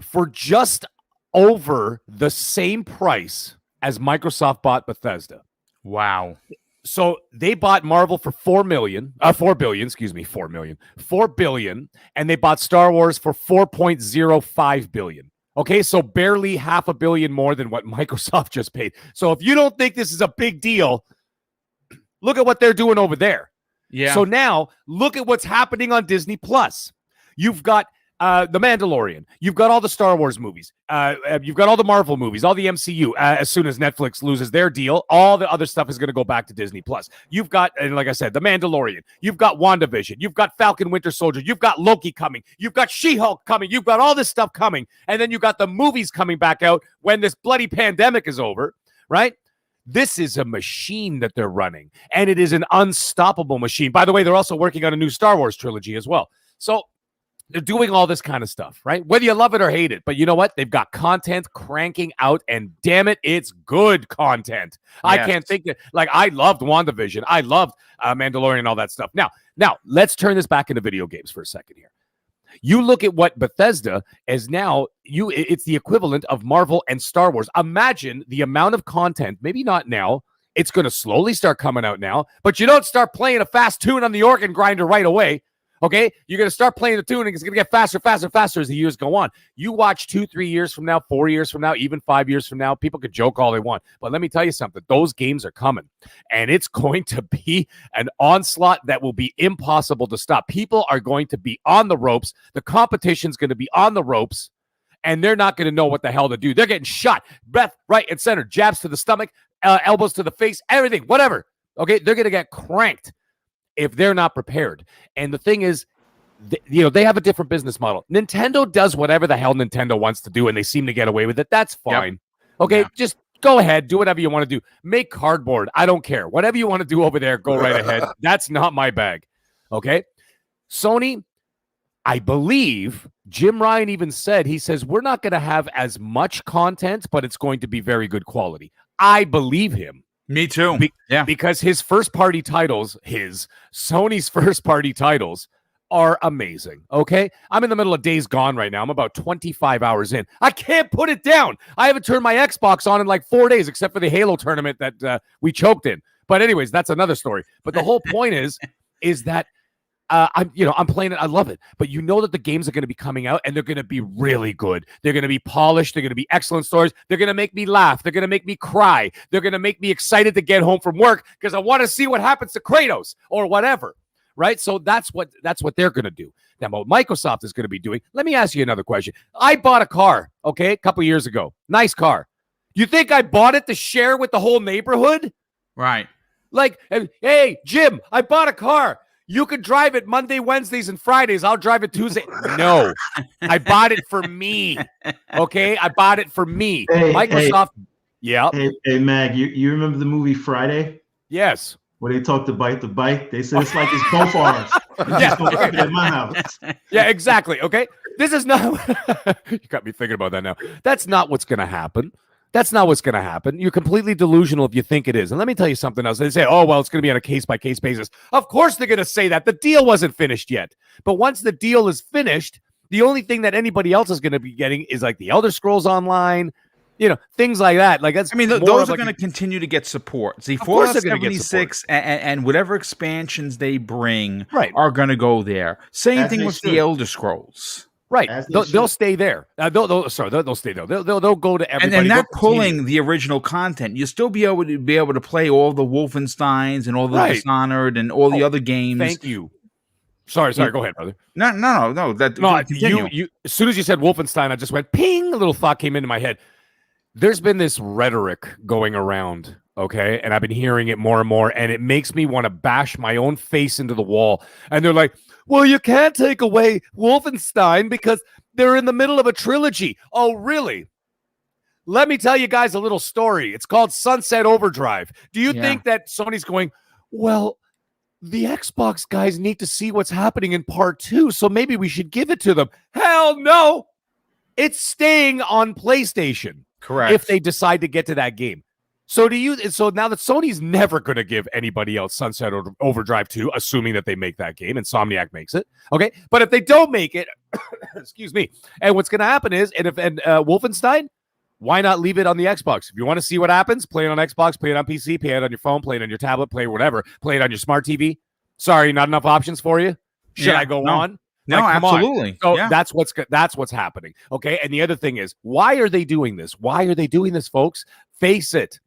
for just over the same price as Microsoft bought Bethesda. Wow. So they bought Marvel for $4 billion, and they bought Star Wars for $4.05 billion. Okay, so barely $500 million more than what Microsoft just paid. So if you don't think this is a big deal, look at what they're doing over there. Yeah. So now look at what's happening on Disney Plus. You've got The Mandalorian. You've got all the Star Wars movies. You've got all the Marvel movies, all the MCU. As soon as Netflix loses their deal, all the other stuff is going to go back to Disney Plus. You've got, and like I said, The Mandalorian. You've got WandaVision. You've got Falcon Winter Soldier. You've got Loki coming. You've got She-Hulk coming. You've got all this stuff coming. And then you've got the movies coming back out when this bloody pandemic is over, right? This is a machine that they're running, and it is an unstoppable machine. By the way, they're also working on a new Star Wars trilogy as well. So They're doing all this kind of stuff, right? Whether you love it or hate it. But you know what? They've got content cranking out, and damn it, it's good content. I can't think that. Like, I loved WandaVision. I loved Mandalorian and all that stuff. Now, let's turn this back into video games for a second here. You look at what Bethesda is now, it's the equivalent of Marvel and Star Wars. Imagine the amount of content, maybe not now. It's going to slowly start coming out now, but you don't start playing a fast tune on the organ grinder right away. Okay, you're going to start playing the tune, and it's going to get faster, faster, faster as the years go on. You watch 2, 3 years from now, 4 years from now, even 5 years from now, people could joke all they want. But let me tell you something. Those games are coming, and it's going to be an onslaught that will be impossible to stop. People are going to be on the ropes. The competition's going to be on the ropes, and they're not going to know what the hell to do. They're getting shot, left, right, and center, jabs to the stomach, elbows to the face, everything, whatever. Okay, they're going to get cranked if they're not prepared. And the thing is, they have a different business model. Nintendo does whatever the hell Nintendo wants to do, and they seem to get away with it. That's fine. Yep. Okay, just go ahead, do whatever you want to do. Make cardboard. I don't care. Whatever you want to do over there, go right ahead. That's not my bag. Okay? Sony, I believe Jim Ryan even said, he says, we're not going to have as much content, but it's going to be very good quality. I believe him. Me too. Because his first-party titles, Sony's first-party titles are amazing, okay? I'm in the middle of Days Gone right now. I'm about 25 hours in. I can't put it down. I haven't turned my Xbox on in like 4 days, except for the Halo tournament that we choked in. But anyways, that's another story. But the whole point is that I'm playing it. I love it. But you know that the games are going to be coming out, and they're going to be really good. They're going to be polished. They're going to be excellent stories. They're going to make me laugh. They're going to make me cry. They're going to make me excited to get home from work because I want to see what happens to Kratos or whatever, right? So that's what they're going to do. Now, what Microsoft is going to be doing, let me ask you another question. I bought a car, okay, a couple of years ago. Nice car. You think I bought it to share with the whole neighborhood? Right. Like, hey, Jim, I bought a car. You could drive it Monday, Wednesdays, and Fridays. I'll drive it Tuesday. No, I bought it for me. Okay, I bought it for me. Microsoft. Yeah. Hey, Mag, you remember the movie Friday? Yes. Where they talked about the bike. They said it's like it's both ours. Yeah. At my house. Yeah, exactly. Okay, this is not. You got me thinking about that now. That's not what's going to happen. That's not what's going to happen. You're completely delusional if you think it is. And let me tell you something else. They say, oh, well, it's going to be on a case-by-case basis. Of course they're going to say that. The deal wasn't finished yet. But once the deal is finished, the only thing that anybody else is going to be getting is like the Elder Scrolls Online, things like that. Like that's. I mean, those are going to continue to get support. See, Fallout 76 and whatever expansions they bring are going to go there. Same thing with the Elder Scrolls. Right, they'll stay there. They'll stay there. They'll go to everybody. And they're not pulling the original content. You'll still be able to play all the Wolfensteins and all the Dishonored and all the other games. Thank you. Sorry. Go ahead, brother. No. You. As soon as you said Wolfenstein, I just went ping. A little thought came into my head. There's been this rhetoric going around, okay, and I've been hearing it more and more, and it makes me want to bash my own face into the wall. And they're like, well, you can't take away Wolfenstein because they're in the middle of a trilogy. Oh, really? Let me tell you guys a little story. It's called Sunset Overdrive. Do you think that Sony's going, well, the Xbox guys need to see what's happening in part 2, so maybe we should give it to them? Hell no. It's staying on PlayStation. Correct. If they decide to get to that game. So now that Sony's never going to give anybody else Sunset Overdrive 2, assuming that they make that game, Insomniac makes it, okay? But if they don't make it, excuse me, and what's going to happen is, and Wolfenstein, why not leave it on the Xbox? If you want to see what happens, play it on Xbox, play it on PC, play it on your phone, play it on your tablet, play whatever, play it on your smart TV. Sorry, not enough options for you? Should I go on? No, absolutely. So that's what's happening, okay? And the other thing is, why are they doing this? Why are they doing this, folks? Face it.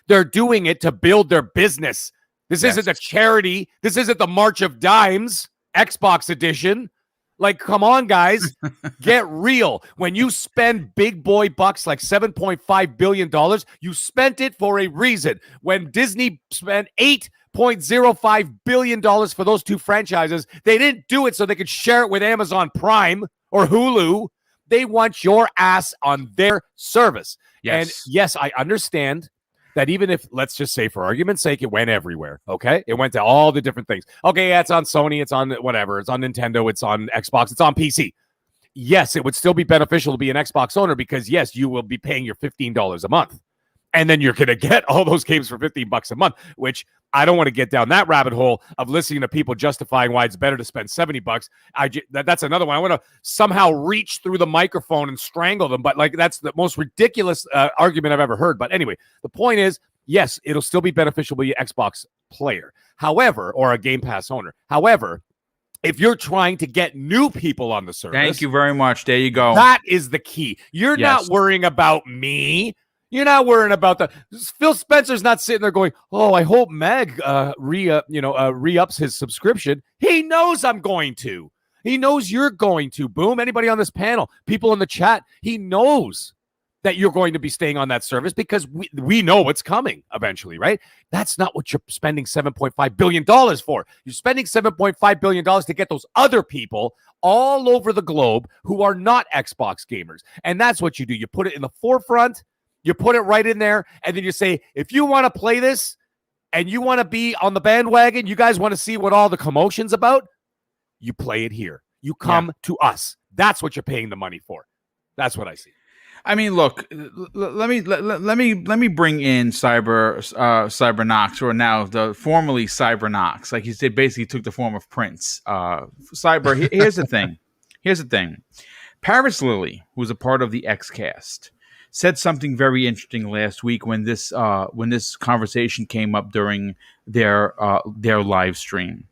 They're doing it to build their business. This isn't a charity. This isn't the March of Dimes Xbox edition. Like, come on, guys. Get real. When you spend big boy bucks like $7.5 billion, you spent it for a reason. When Disney spent $8.05 billion for those 2 franchises, they didn't do it so they could share it with Amazon Prime or Hulu. They want your ass on their service. Yes. And yes, I understand that even if, let's just say for argument's sake, it went everywhere, okay? It went to all the different things. Okay, yeah, it's on Sony, it's on whatever, it's on Nintendo, it's on Xbox, it's on PC. Yes, it would still be beneficial to be an Xbox owner because, yes, you will be paying your $15 a month. And then you're going to get all those games for $15 a month, which I don't want to get down that rabbit hole of listening to people justifying why it's better to spend $70. That's another one. I want to somehow reach through the microphone and strangle them. But like, that's the most ridiculous argument I've ever heard. But anyway, the point is, yes, it'll still be beneficial to be an Xbox player. However, or a Game Pass owner. However, if you're trying to get new people on the service. Thank you very much. There you go. That is the key. You're not worrying about me. You're not worrying about the Phil Spencer's not sitting there going, "Oh, I hope Meg re-ups his subscription." He knows I'm going to. He knows you're going to. Boom. Anybody on this panel, people in the chat, he knows that you're going to be staying on that service because we know what's coming eventually, right? That's not what you're spending $7.5 billion for. You're spending $7.5 billion to get those other people all over the globe who are not Xbox gamers. And that's what you do. You put it in the forefront. You put it right in there, and then you say, if you want to play this and you want to be on the bandwagon, you guys want to see what all the commotion's about, you play it here. You come to us. That's what you're paying the money for. That's what I see. I mean, look, let me bring in Cybernox, or now the formerly Cybernox. Like you said, basically took the form of Prince. Cyber, here's the thing. Here's the thing. Paris Lily, who's a part of the Xcast, said something very interesting last week when this conversation came up during their live stream,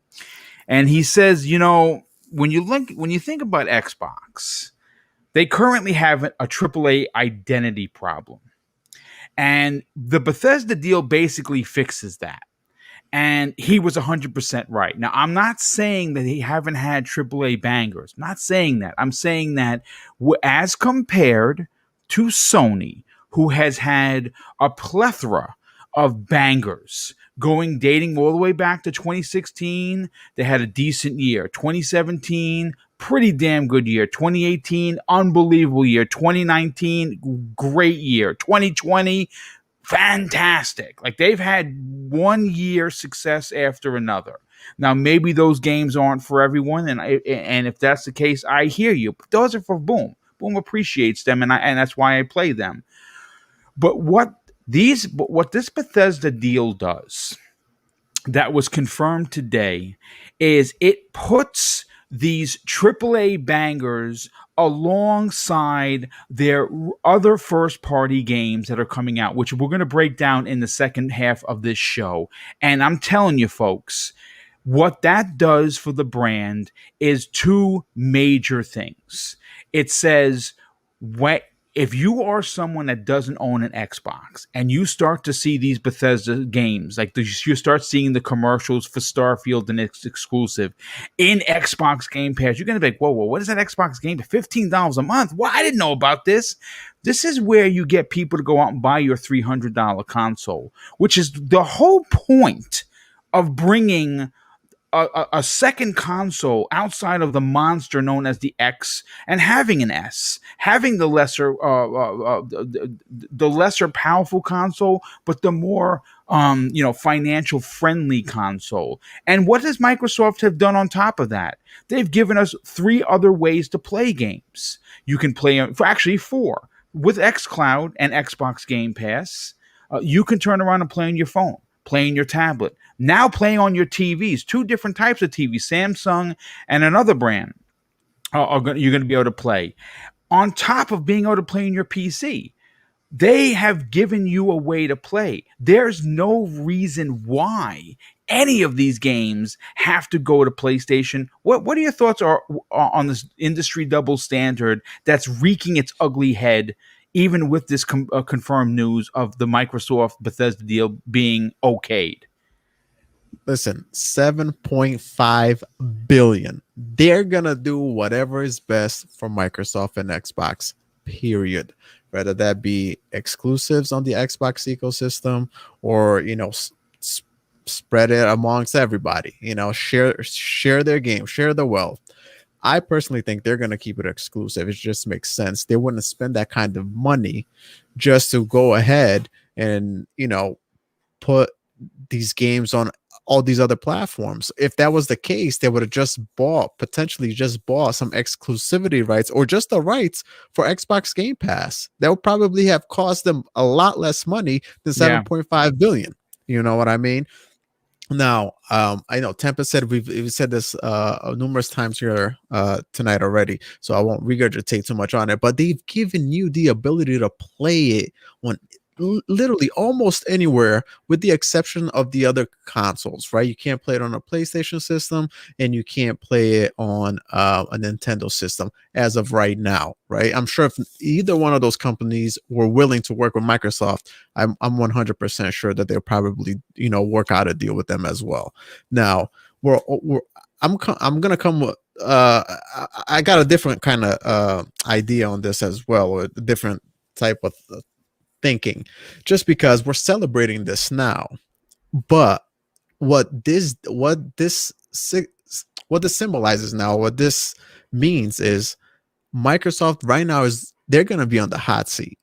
and he says, when you think about Xbox, they currently have a AAA identity problem, and the Bethesda deal basically fixes that. And he was 100% right. Now, I'm not saying that he haven't had AAA bangers. I'm not saying that. I'm saying that as compared to Sony, who has had a plethora of bangers dating all the way back to 2016. They had a decent year. 2017, pretty damn good year. 2018, unbelievable year. 2019, great year. 2020, fantastic. Like, they've had 1 year success after another. Now, maybe those games aren't for everyone, and if that's the case, I hear you. But those are for Boom. Boom appreciates them, and that's why I play them. But what this Bethesda deal does, that was confirmed today, is it puts these AAA bangers alongside their other first-party games that are coming out, which we're going to break down in the second half of this show. And I'm telling you, folks, what that does for the brand is two major things. It says, if you are someone that doesn't own an Xbox and you start to see these Bethesda games, like you start seeing the commercials for Starfield and its exclusive in Xbox Game Pass, you're going to be like, whoa, what is that Xbox Game Pass? $15 a month? Well, I didn't know about this. This is where you get people to go out and buy your $300 console, which is the whole point of bringing a second console outside of the monster known as the X, and having an S, having the lesser powerful console, but the more financial friendly console. And what does Microsoft have done on top of that? They've given us 3 other ways to play games. You can play actually 4 with xCloud and Xbox Game Pass. You can turn around and play on your phone, play on your tablet. Now playing on your TVs, 2 different types of TVs, Samsung and another brand, you're going to be able to play. On top of being able to play on your PC, they have given you a way to play. There's no reason why any of these games have to go to PlayStation. What are your thoughts on this industry double standard that's wreaking its ugly head, even with this confirmed news of the Microsoft Bethesda deal being okayed? Listen, 7.5 billion. They're gonna do whatever is best for Microsoft and Xbox, period. Whether that be exclusives on the Xbox ecosystem or spread it amongst everybody. Share their game, share the wealth. I personally think they're gonna keep it exclusive. It just makes sense. They wouldn't spend that kind of money just to go ahead and put these games on all these other platforms. If that was the case, they would have potentially just bought some exclusivity rights or just the rights for Xbox Game Pass. That would probably have cost them a lot less money than 7.5 billion. You know what I mean? Now, I know Tempest said we've said this numerous times here tonight already, so I won't regurgitate too much on it. But they've given you the ability to play it on literally almost anywhere, with the exception of the other consoles, right? You can't play it on a PlayStation system, and you can't play it on a Nintendo system as of right now, right? I'm sure if either one of those companies were willing to work with Microsoft, I'm 100% sure that they'll probably work out a deal with them as well. Now I'm gonna come with I got a different kind of idea on this as well, or a different type of thinking, just because we're celebrating this now. But what this symbolizes now, what this means is Microsoft right now they're going to be on the hot seat,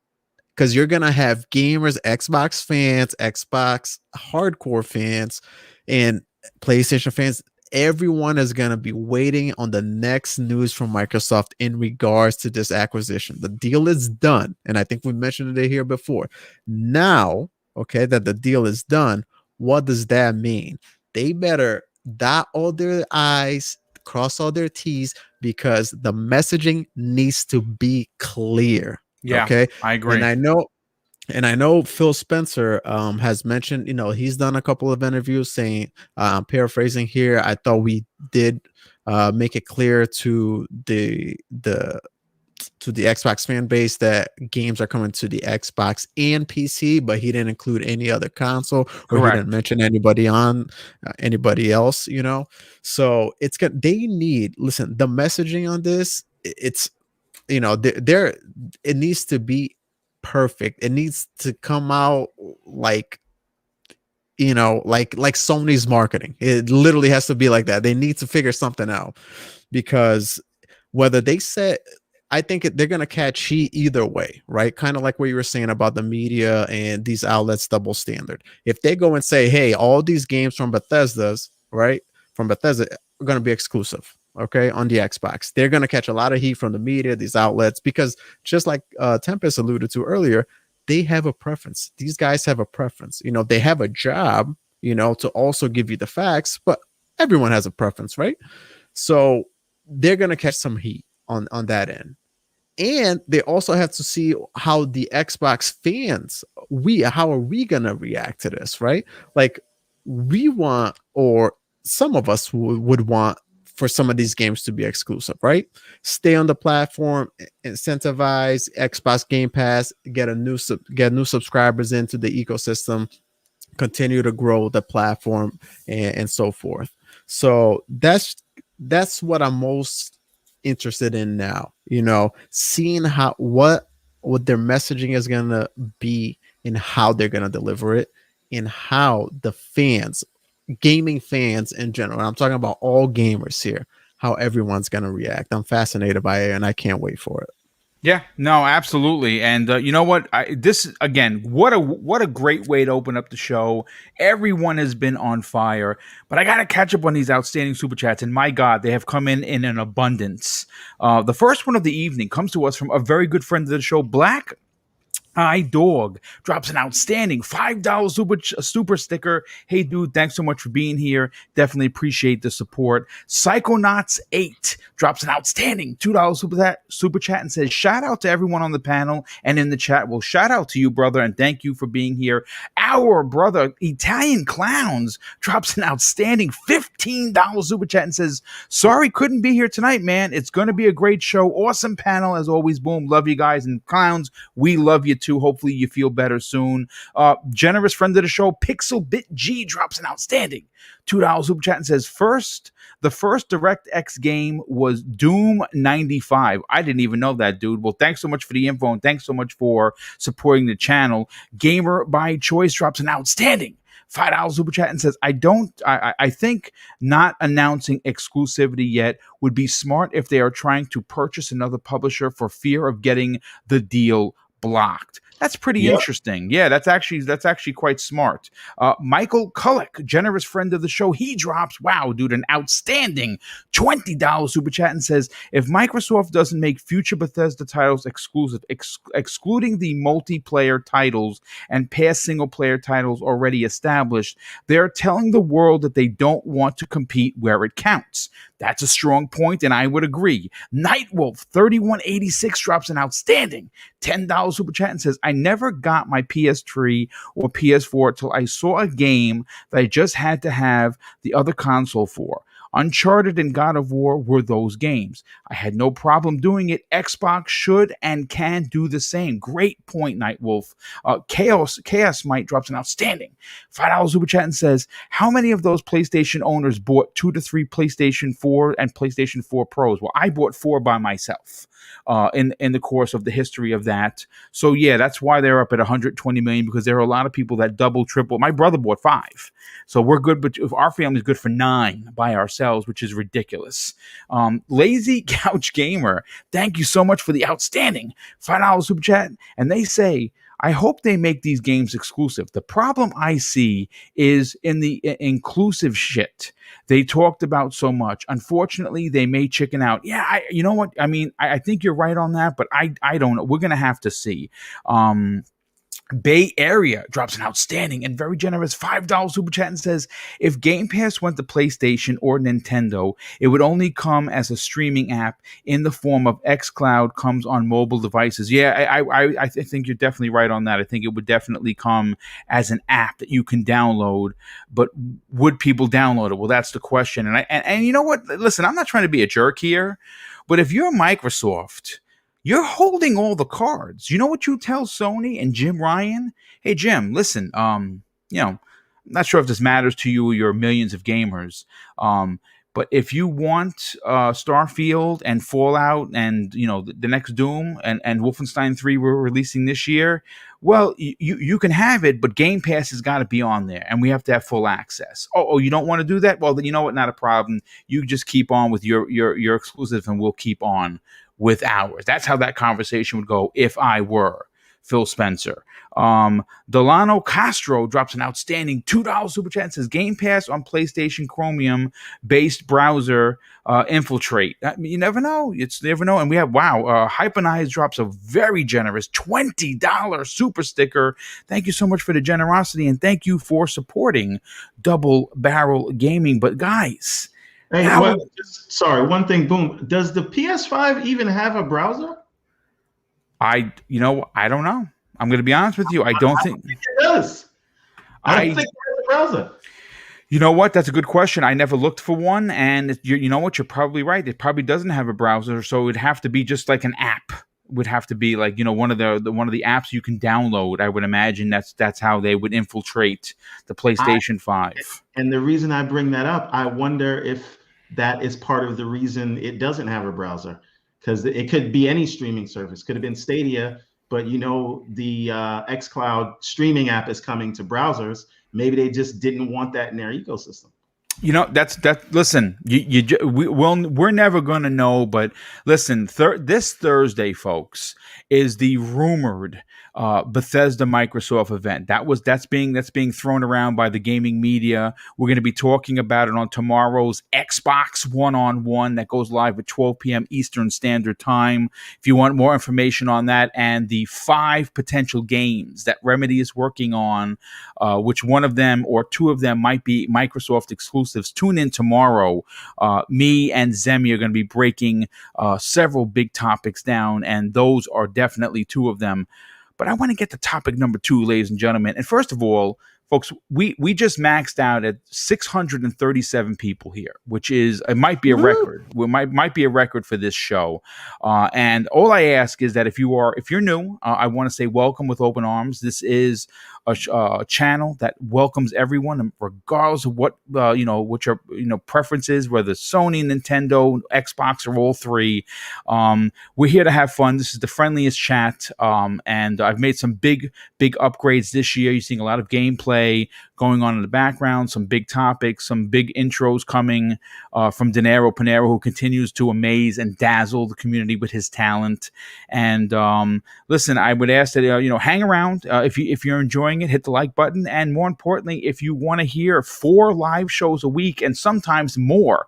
because you're going to have gamers, Xbox fans, Xbox hardcore fans, and PlayStation fans. Everyone is going to be waiting on the next news from Microsoft in regards to this acquisition. The deal is done, and I think we mentioned it here before. Now, okay, that the deal is done, what does that mean? They better dot all their I's, cross all their T's, because the messaging needs to be clear. Yeah, okay, I agree. And I know Phil Spencer has mentioned, he's done a couple of interviews saying, I'm paraphrasing here, I thought we did make it clear to the Xbox fan base that games are coming to the Xbox and PC, but he didn't include any other console, or Correct. He didn't mention anybody else, So it's good. They need, listen, the messaging on this, it's, it needs to be perfect. It needs to come out like Sony's marketing. It literally has to be like that. They need to figure something out, because whether they said, I think they're going to catch heat either way, right? Kind of like what you were saying about the media and these outlets double standard. If they go and say, hey, all these games from Bethesda are going to be exclusive, okay, on the Xbox, they're going to catch a lot of heat from the media, these outlets, because just like Tempest alluded to earlier, they have a preference. These guys have a preference. They have a job, to also give you the facts, but everyone has a preference, right? So they're going to catch some heat on that end. And they also have to see how the Xbox fans, how are we going to react to this, right? Like, we want, or some of us would want, for some of these games to be exclusive, right? Stay on the platform, incentivize Xbox Game Pass, get new subscribers into the ecosystem, continue to grow the platform, and so forth. So that's what I'm most interested in now, seeing what their messaging is going to be, and how they're going to deliver it, and how the fans, gaming fans in general, I'm talking about all gamers here, how everyone's going to react. I'm fascinated by it, and I can't wait for it. Yeah, no, absolutely. And you know what? This again, what a great way to open up the show. Everyone has been on fire, but I got to catch up on these outstanding super chats. And my God, they have come in an abundance. The first one of the evening comes to us from a very good friend of the show, Black Dog, drops an outstanding $5 super sticker. Hey, dude, thanks so much for being here. Definitely appreciate the support. Psychonauts8 drops an outstanding $2 super chat and says, shout out to everyone on the panel and in the chat. Well, shout out to you, brother, and thank you for being here. Our brother, Italian Clowns, drops an outstanding $15 super chat and says, sorry, couldn't be here tonight, man. It's going to be a great show. Awesome panel, as always. Boom. Love you guys. And Clowns, we love you too. Hopefully you feel better soon. Generous friend of the show, Pixel Bit G, drops an outstanding $2 super chat and says, the first DirectX game was Doom 95. I didn't even know that, dude. Well, thanks so much for the info, and thanks so much for supporting the channel. Gamer by Choice drops an outstanding $5 super chat and says, I think not announcing exclusivity yet would be smart if they are trying to purchase another publisher for fear of getting the deal blocked. That's pretty Yep. interesting. Yeah, that's actually quite smart. Michael Kullick, generous friend of the show, he drops, wow, dude, an outstanding $20 super chat and says, if Microsoft doesn't make future Bethesda titles exclusive, excluding the multiplayer titles and past single player titles already established, they're telling the world that they don't want to compete where it counts. That's a strong point, and I would agree. Nightwolf 3186 drops an outstanding $10 super chat and says, I never got my PS3 or PS4 till I saw a game that I just had to have the other console for. Uncharted and God of War were those games. I had no problem doing it. Xbox should and can do the same. Great point, Nightwolf. Chaos Might drops an outstanding $5 super chat and says, how many of those PlayStation owners bought 2 to 3 PlayStation 4 and PlayStation 4 Pros? Well, I bought 4 by myself in the course of the history of that. So yeah, that's why they're up at 120 million, because there are a lot of people that double, triple. My brother bought 5. So we're good, but if our family's good for 9 by ourselves, which is ridiculous. Lazy Couch Gamer, thank you so much for the outstanding $5 super chat. And they say, I hope they make these games exclusive. The problem I see is in the inclusive shit they talked about so much. Unfortunately, they may chicken out. Yeah, you know what? I mean, I think you're right on that, but I don't know. We're going to have to see. Bay Area drops an outstanding and very generous $5 super chat and says, if Game Pass went to PlayStation or Nintendo, it would only come as a streaming app in the form of xCloud comes on mobile devices. Yeah, I think you're definitely right on that. I think it would definitely come as an app that you can download, but would people download it? Well, that's the question. And you know what? Listen, I'm not trying to be a jerk here, but if you're Microsoft, you're holding all the cards. You know what you tell Sony and Jim Ryan? Hey, Jim, listen, I'm not sure if this matters to you or your millions of gamers, but if you want Starfield and Fallout and, the next Doom and Wolfenstein 3 we're releasing this year, well, you can have it, but Game Pass has got to be on there, and we have to have full access. Oh, you don't want to do that? Well, then you know what? Not a problem. You just keep on with your exclusive, and we'll keep on with ours. That's how that conversation would go if I were Phil Spencer. Delano Castro drops an outstanding $2 super chat and says, Game Pass on PlayStation Chromium based browser infiltrate. You never know. And we have, Hypenize drops a very generous $20 super sticker. Thank you so much for the generosity, and thank you for supporting Double Barrel Gaming. But guys, hey, one thing, Boom. Does the PS5 even have a browser? I don't know. I'm going to be honest with you. I don't think it does. I don't think it has a browser. You know what? That's a good question. I never looked for one, and you know what? You're probably right. It probably doesn't have a browser, so it would have to be just like an app. It would have to be like one of the apps you can download. I would imagine that's how they would infiltrate the PlayStation 5. And the reason I bring that up, I wonder if that is part of the reason it doesn't have a browser, because it could be any streaming service. Could have been Stadia, but the xCloud streaming app is coming to browsers. Maybe they just didn't want that in their ecosystem. Listen, we're never going to know, but listen, this Thursday, folks, is the rumored Bethesda Microsoft event. That's being thrown around by the gaming media. We're going to be talking about it on tomorrow's Xbox One-on-One that goes live at 12 p.m. Eastern Standard Time. If you want more information on that and the 5 potential games that Remedy is working on, which one of them or 2 of them might be Microsoft exclusives, tune in tomorrow. Me and Zemi are going to be breaking several big topics down, and those are definitely 2 of them. But I want to get to topic number 2, ladies and gentlemen. And first of all, folks, we just maxed out at 637 people here, which it might be a record. It might be a record for this show. And all I ask is that if you're new, I want to say welcome with open arms. This is a channel that welcomes everyone, regardless of what what your preference is, whether Sony, Nintendo, Xbox, or all 3. We're here to have fun. This is the friendliest chat, and I've made some big upgrades this year. You're seeing a lot of gameplay. AAA going on in the background, some big topics, some big intros coming from Dinero Panero, who continues to amaze and dazzle the community with his talent. And listen, I would ask that hang around. If you're enjoying it, hit the like button, and more importantly, if you want to hear 4 live shows a week and sometimes more.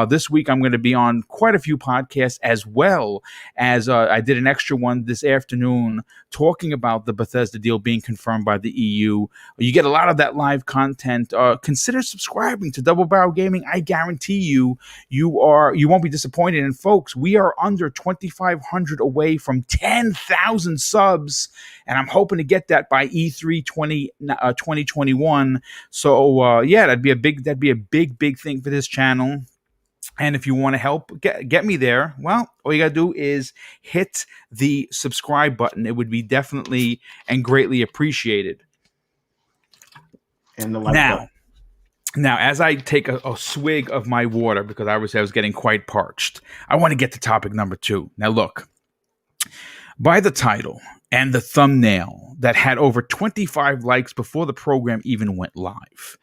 This week I'm going to be on quite a few podcasts, as well as I did an extra one this afternoon talking about the Bethesda deal being confirmed by the EU. You get a lot of that live content. Consider subscribing to Double Barrel Gaming. I guarantee you won't be disappointed. And folks, we are under 2,500 away from 10,000 subs, and I'm hoping to get that by E3 2021. So that'd be a big thing for this channel. And if you want to help get me there, well, all you got to do is hit the subscribe button. It would be definitely and greatly appreciated. And the like button. Now, as I take a swig of my water, because I was getting quite parched, I want to get to topic number 2. Now, look, by the title and the thumbnail that had over 25 likes before the program even went live,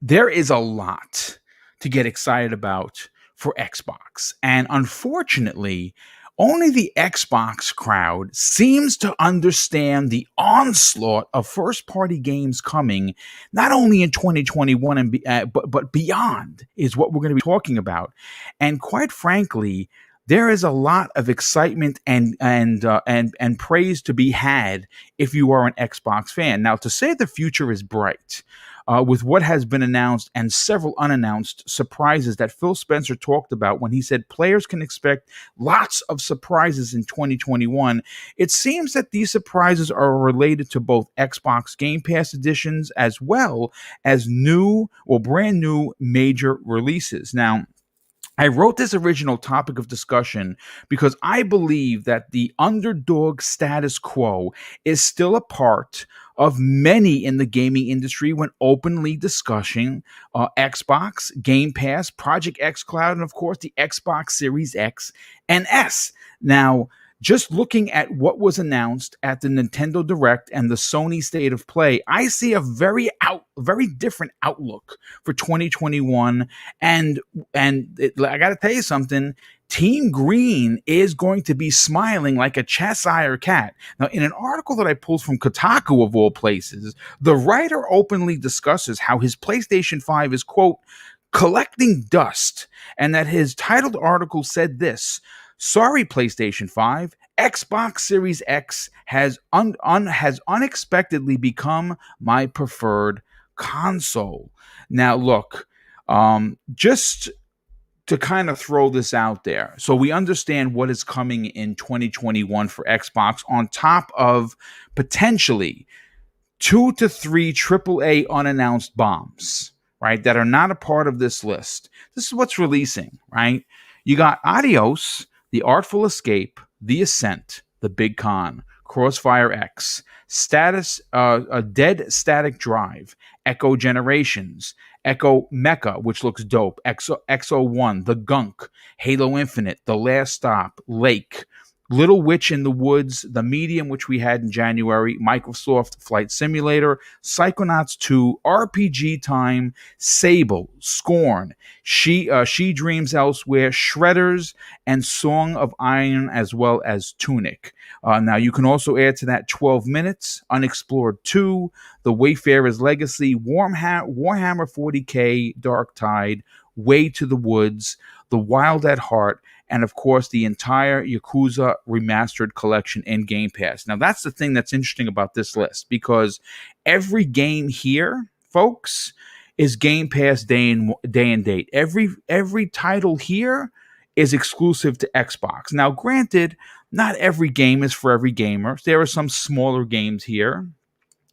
there is a lot to get excited about for Xbox. And unfortunately, only the Xbox crowd seems to understand the onslaught of first-party games coming, not only in 2021 but beyond, is what we're going to be talking about. And quite frankly, there is a lot of excitement and praise to be had if you are an Xbox fan. Now, to say the future is bright, with what has been announced and several unannounced surprises that Phil Spencer talked about when he said players can expect lots of surprises in 2021, it seems that these surprises are related to both Xbox Game Pass editions as well as new or brand new major releases. Now, I wrote this original topic of discussion because I believe that the underdog status quo is still a part of many in the gaming industry when openly discussing Xbox, Game Pass, Project xCloud, and of course the Xbox Series X and S. Now, just looking at what was announced at the Nintendo Direct and the Sony State of Play, I see a very different outlook for 2021. And I got to tell you something. Team Green is going to be smiling like a Cheshire cat. Now, in an article that I pulled from Kotaku, of all places, the writer openly discusses how his PlayStation 5 is, quote, collecting dust, and that his titled article said this: sorry, PlayStation 5, Xbox Series X has unexpectedly become my preferred console. Now, look, just to kind of throw this out there, so we understand what is coming in 2021 for Xbox, on top of potentially 2 to 3 AAA unannounced bombs, right, that are not a part of this list. This is what's releasing, right? You got Adios, The Artful Escape, The Ascent, The Big Con, Crossfire X, a Dead Static Drive, Echo Generations, Echo Mecha, which looks dope, XO1, The Gunk, Halo Infinite, The Last Stop, Lake, Little Witch in the Woods, The Medium, which we had in January, Microsoft Flight Simulator, Psychonauts 2, RPG Time, Sable, Scorn, She Dreams Elsewhere, Shredders, and Song of Iron, as well as Tunic. Now, you can also add to that 12 Minutes, Unexplored 2, The Wayfarer's Legacy, Warhammer 40K, Dark Tide, Way to the Woods, The Wild at Heart, and of course the entire Yakuza Remastered collection in Game Pass. Now, that's the thing that's interesting about this list, because every game here, folks, is Game Pass day and date. Every title here is exclusive to Xbox. Now, granted, not every game is for every gamer. There are some smaller games here,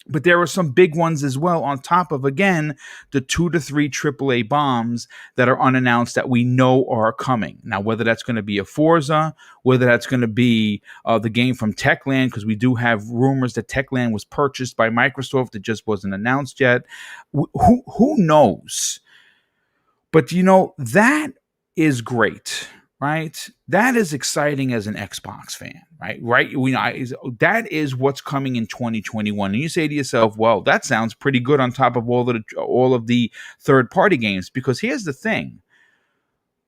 but there are some big ones as well, on top of, again, the 2 to 3 AAA bombs that are unannounced that we know are coming. Now, whether that's going to be a Forza, whether that's going to be the game from Techland, because we do have rumors that Techland was purchased by Microsoft. It just wasn't announced yet. Who knows? But, that is great. right? That is exciting as an Xbox fan, right? Right? That is what's coming in 2021. And you say to yourself, well, that sounds pretty good on top of all of the third-party games. Because here's the thing.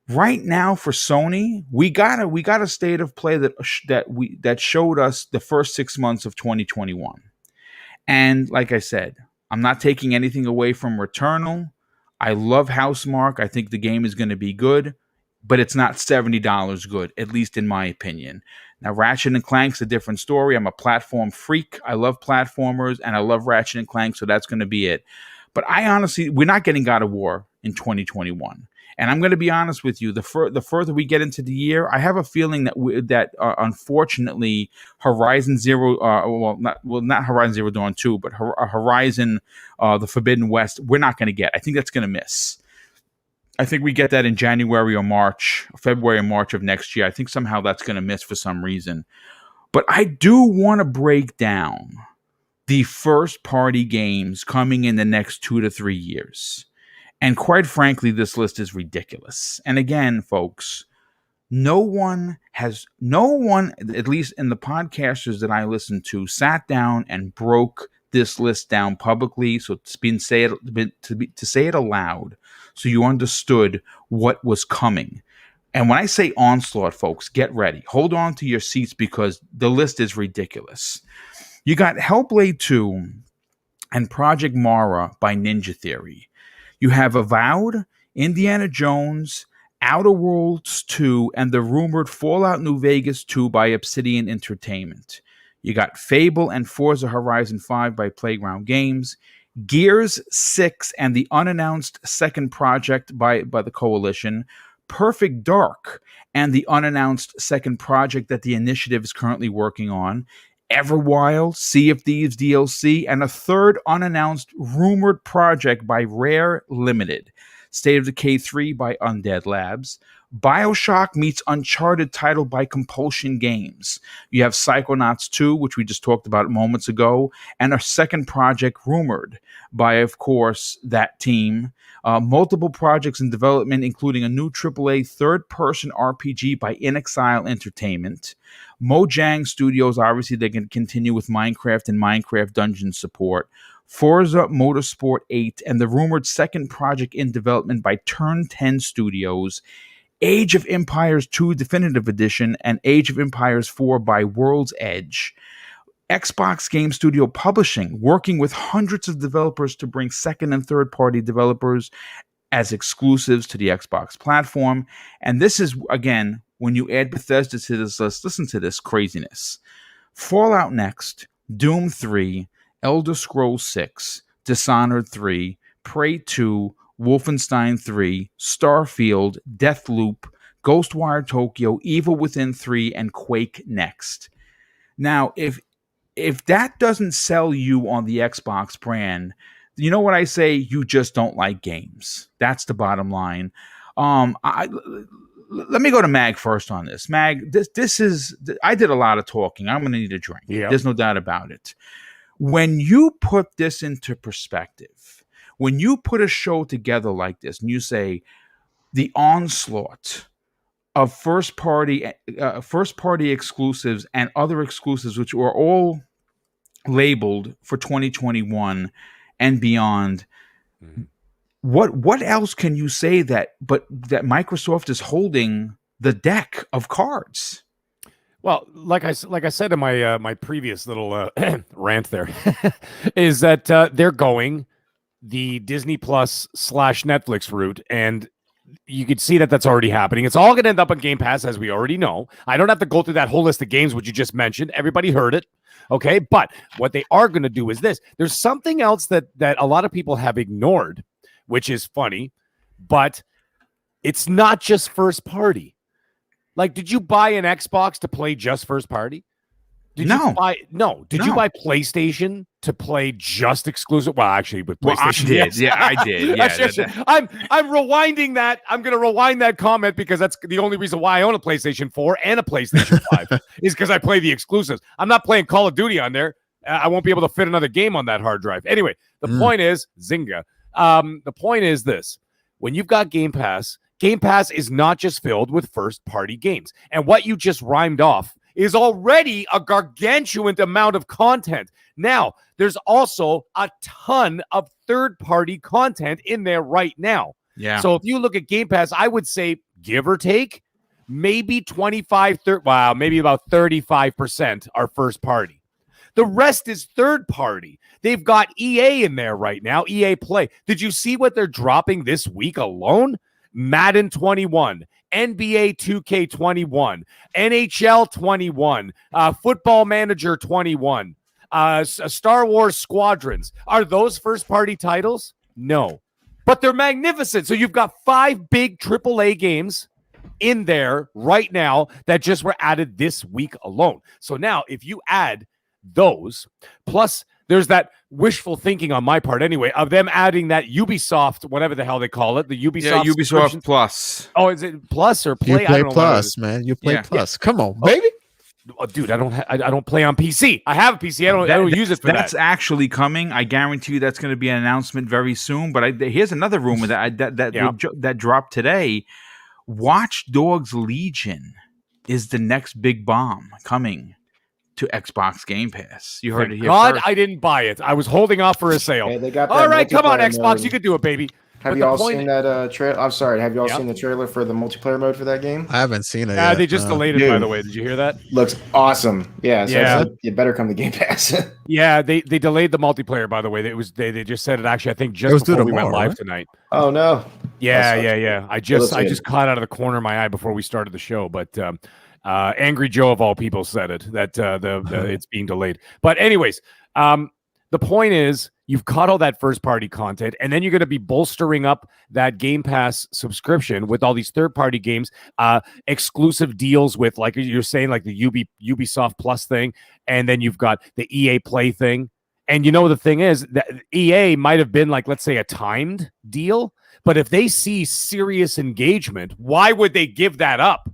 Right now for Sony, we got a state of play that showed us the first 6 months of 2021. And like I said, I'm not taking anything away from Returnal. I love Housemarque. I think the game is going to be good, but it's not $70 good, at least in my opinion. Now, Ratchet and Clank's a different story. I'm a platform freak. I love platformers, and I love Ratchet and Clank, so that's going to be it. But we're not getting God of War in 2021. And I'm going to be honest with you, the further we get into the year, I have a feeling that unfortunately Horizon Zero, not Horizon Zero Dawn 2, but Horizon the Forbidden West, we're not going to get. I think that's going to miss. I think we get that in February or March of next year. I think somehow that's going to miss for some reason. But I do want to break down the first party games coming in the next 2 to 3 years. And quite frankly, this list is ridiculous. And again, folks, no one, at least in the podcasters that I listen to, sat down and broke this list down publicly. So to say it aloud, so you understood what was coming. And when I say Onslaught, folks, get ready. Hold on to your seats because the list is ridiculous. You got Hellblade 2 and Project Mara by Ninja Theory. You have Avowed, Indiana Jones, Outer Worlds 2, and the rumored Fallout New Vegas 2 by Obsidian Entertainment. You got Fable and Forza Horizon 5 by Playground Games, Gears 6 and the unannounced second project by the Coalition, Perfect Dark and the unannounced second project that the Initiative is currently working on, Everwild, Sea of Thieves DLC, and a third unannounced rumored project by Rare Limited, State of Decay 3 by Undead Labs, BioShock meets Uncharted title by Compulsion Games. You have Psychonauts 2, which we just talked about moments ago, and a second project rumored by, of course, that team. Multiple projects in development, including a new AAA third-person RPG by InXile Entertainment. Mojang Studios, obviously, they can continue with Minecraft and Minecraft Dungeon support. Forza Motorsport 8, and the rumored second project in development by Turn 10 Studios. Age of Empires 2 Definitive Edition and Age of Empires 4 by World's Edge. Xbox Game Studio Publishing, working with hundreds of developers to bring second and third party developers as exclusives to the Xbox platform. And this is, again, when you add Bethesda to this list, listen to this craziness. Fallout Next, Doom 3, Elder Scrolls 6, Dishonored 3, Prey 2, Wolfenstein 3, Starfield, Deathloop, Ghostwire Tokyo, Evil Within 3, and Quake Next. Now, if that doesn't sell you on the Xbox brand, you know what I say? You just don't like games. That's the bottom line. Let me go to Mag first on this. Mag, this is, I did a lot of talking. I'm going to need a drink. Yeah. There's no doubt about it. When you put this into perspective, when you put a show together like this and you say the onslaught of first party exclusives and other exclusives, which were all labeled for 2021 and beyond, what else can you say that Microsoft is holding the deck of cards? Well, like I said in my my previous little rant there, is that they're going the Disney Plus / Netflix route, and you could see that that's already happening. It's all going to end up on Game Pass, as we already know. I don't have to go through that whole list of games which you just mentioned. Everybody heard it, okay? But what they are going to do is this. There's something else that a lot of people have ignored, which is funny, but it's not just first party. Like, did you buy an Xbox to play just first party? Did you buy PlayStation to play just exclusive? Well, actually, with PlayStation, I did. Yeah, I did. Yeah, I'm rewinding that. I'm going to rewind that comment because that's the only reason why I own a PlayStation 4 and a PlayStation 5 is because I play the exclusives. I'm not playing Call of Duty on there. I won't be able to fit another game on that hard drive. Anyway, the point is, Zynga. The point is this: when you've got Game Pass Game Pass is not just filled with first-party games. And what you just rhymed off is already a gargantuan amount of content. Now, there's also a ton of third-party content in there right now. Yeah. So if you look at Game Pass, I would say, give or take, maybe 25, 30, wow, maybe about 35% are first party. The rest is third party. They've got EA in there right now, EA Play. Did you see what they're dropping this week alone? Madden 21, NBA 2K21, NHL 21, Football Manager 21, Star Wars Squadrons. Are those first-party titles? No. But they're magnificent. So you've got 5 big AAA games in there right now that just were added this week alone. So now if you add those, plus there's that wishful thinking on my part anyway of them adding that Ubisoft, whatever the hell they call it, the Ubisoft Plus. Oh, is it Plus or Play? You play I don't know Plus, man. You play Plus. Come on, baby. Oh, dude, I don't play on PC. I have a PC. I don't use it for that's actually coming. I guarantee you that's going to be an announcement very soon. But here's another rumor that dropped today. Watch Dogs Legion is the next big bomb coming to Xbox Game Pass. You heard it here God, first. I didn't buy it. I was holding off for a sale. Hey, they got all right, come on, multiplayer Xbox. mode. You can do it, baby. Have you all seen that trailer? I'm sorry. Have you all seen the trailer for the multiplayer mode for that game? I haven't seen it. Yeah, yet. they just delayed it, by the way. Did you hear that? Looks awesome. Yeah. So Yeah. you better come to Game Pass. Yeah, they delayed the multiplayer, by the way. They just said it actually, I think, just before we went live tonight. Oh no. Yeah. I just caught out of the corner of my eye before we started the show, but Angry Joe of all people said it that it's being delayed. But anyways, the point is you've got all that first party content, and then you're going to be bolstering up that Game Pass subscription with all these third party games, exclusive deals with, like you're saying, like the Ubisoft Plus thing, and then you've got the EA Play thing. And you know the thing is that EA might have been like, let's say, a timed deal, but if they see serious engagement, why would they give that up?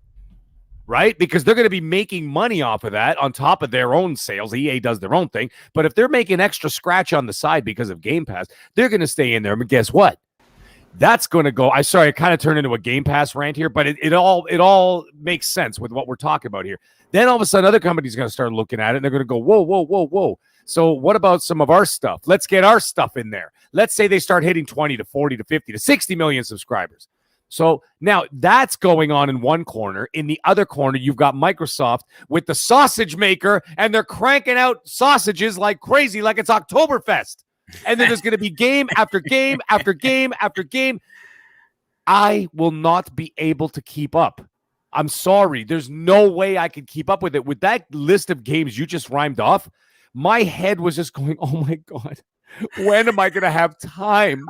Right? Because they're going to be making money off of that on top of their own sales. EA does their own thing. But if they're making extra scratch on the side because of Game Pass, they're going to stay in there. But guess what? That's going to go. I kind of turned into a Game Pass rant here, but it all makes sense with what we're talking about here. Then all of a sudden, other companies are going to start looking at it, and they're going to go, whoa. So what about some of our stuff? Let's get our stuff in there. Let's say they start hitting 20 to 40 to 50 to 60 million subscribers. So now that's going on in one corner. In the other corner, you've got Microsoft with the sausage maker, and they're cranking out sausages like crazy, like it's Oktoberfest. And then there's going to be game after game after game after game. I will not be able to keep up. I'm sorry. There's no way I could keep up with it. With that list of games you just rhymed off, my head was just going, oh my God. When am I going to have time?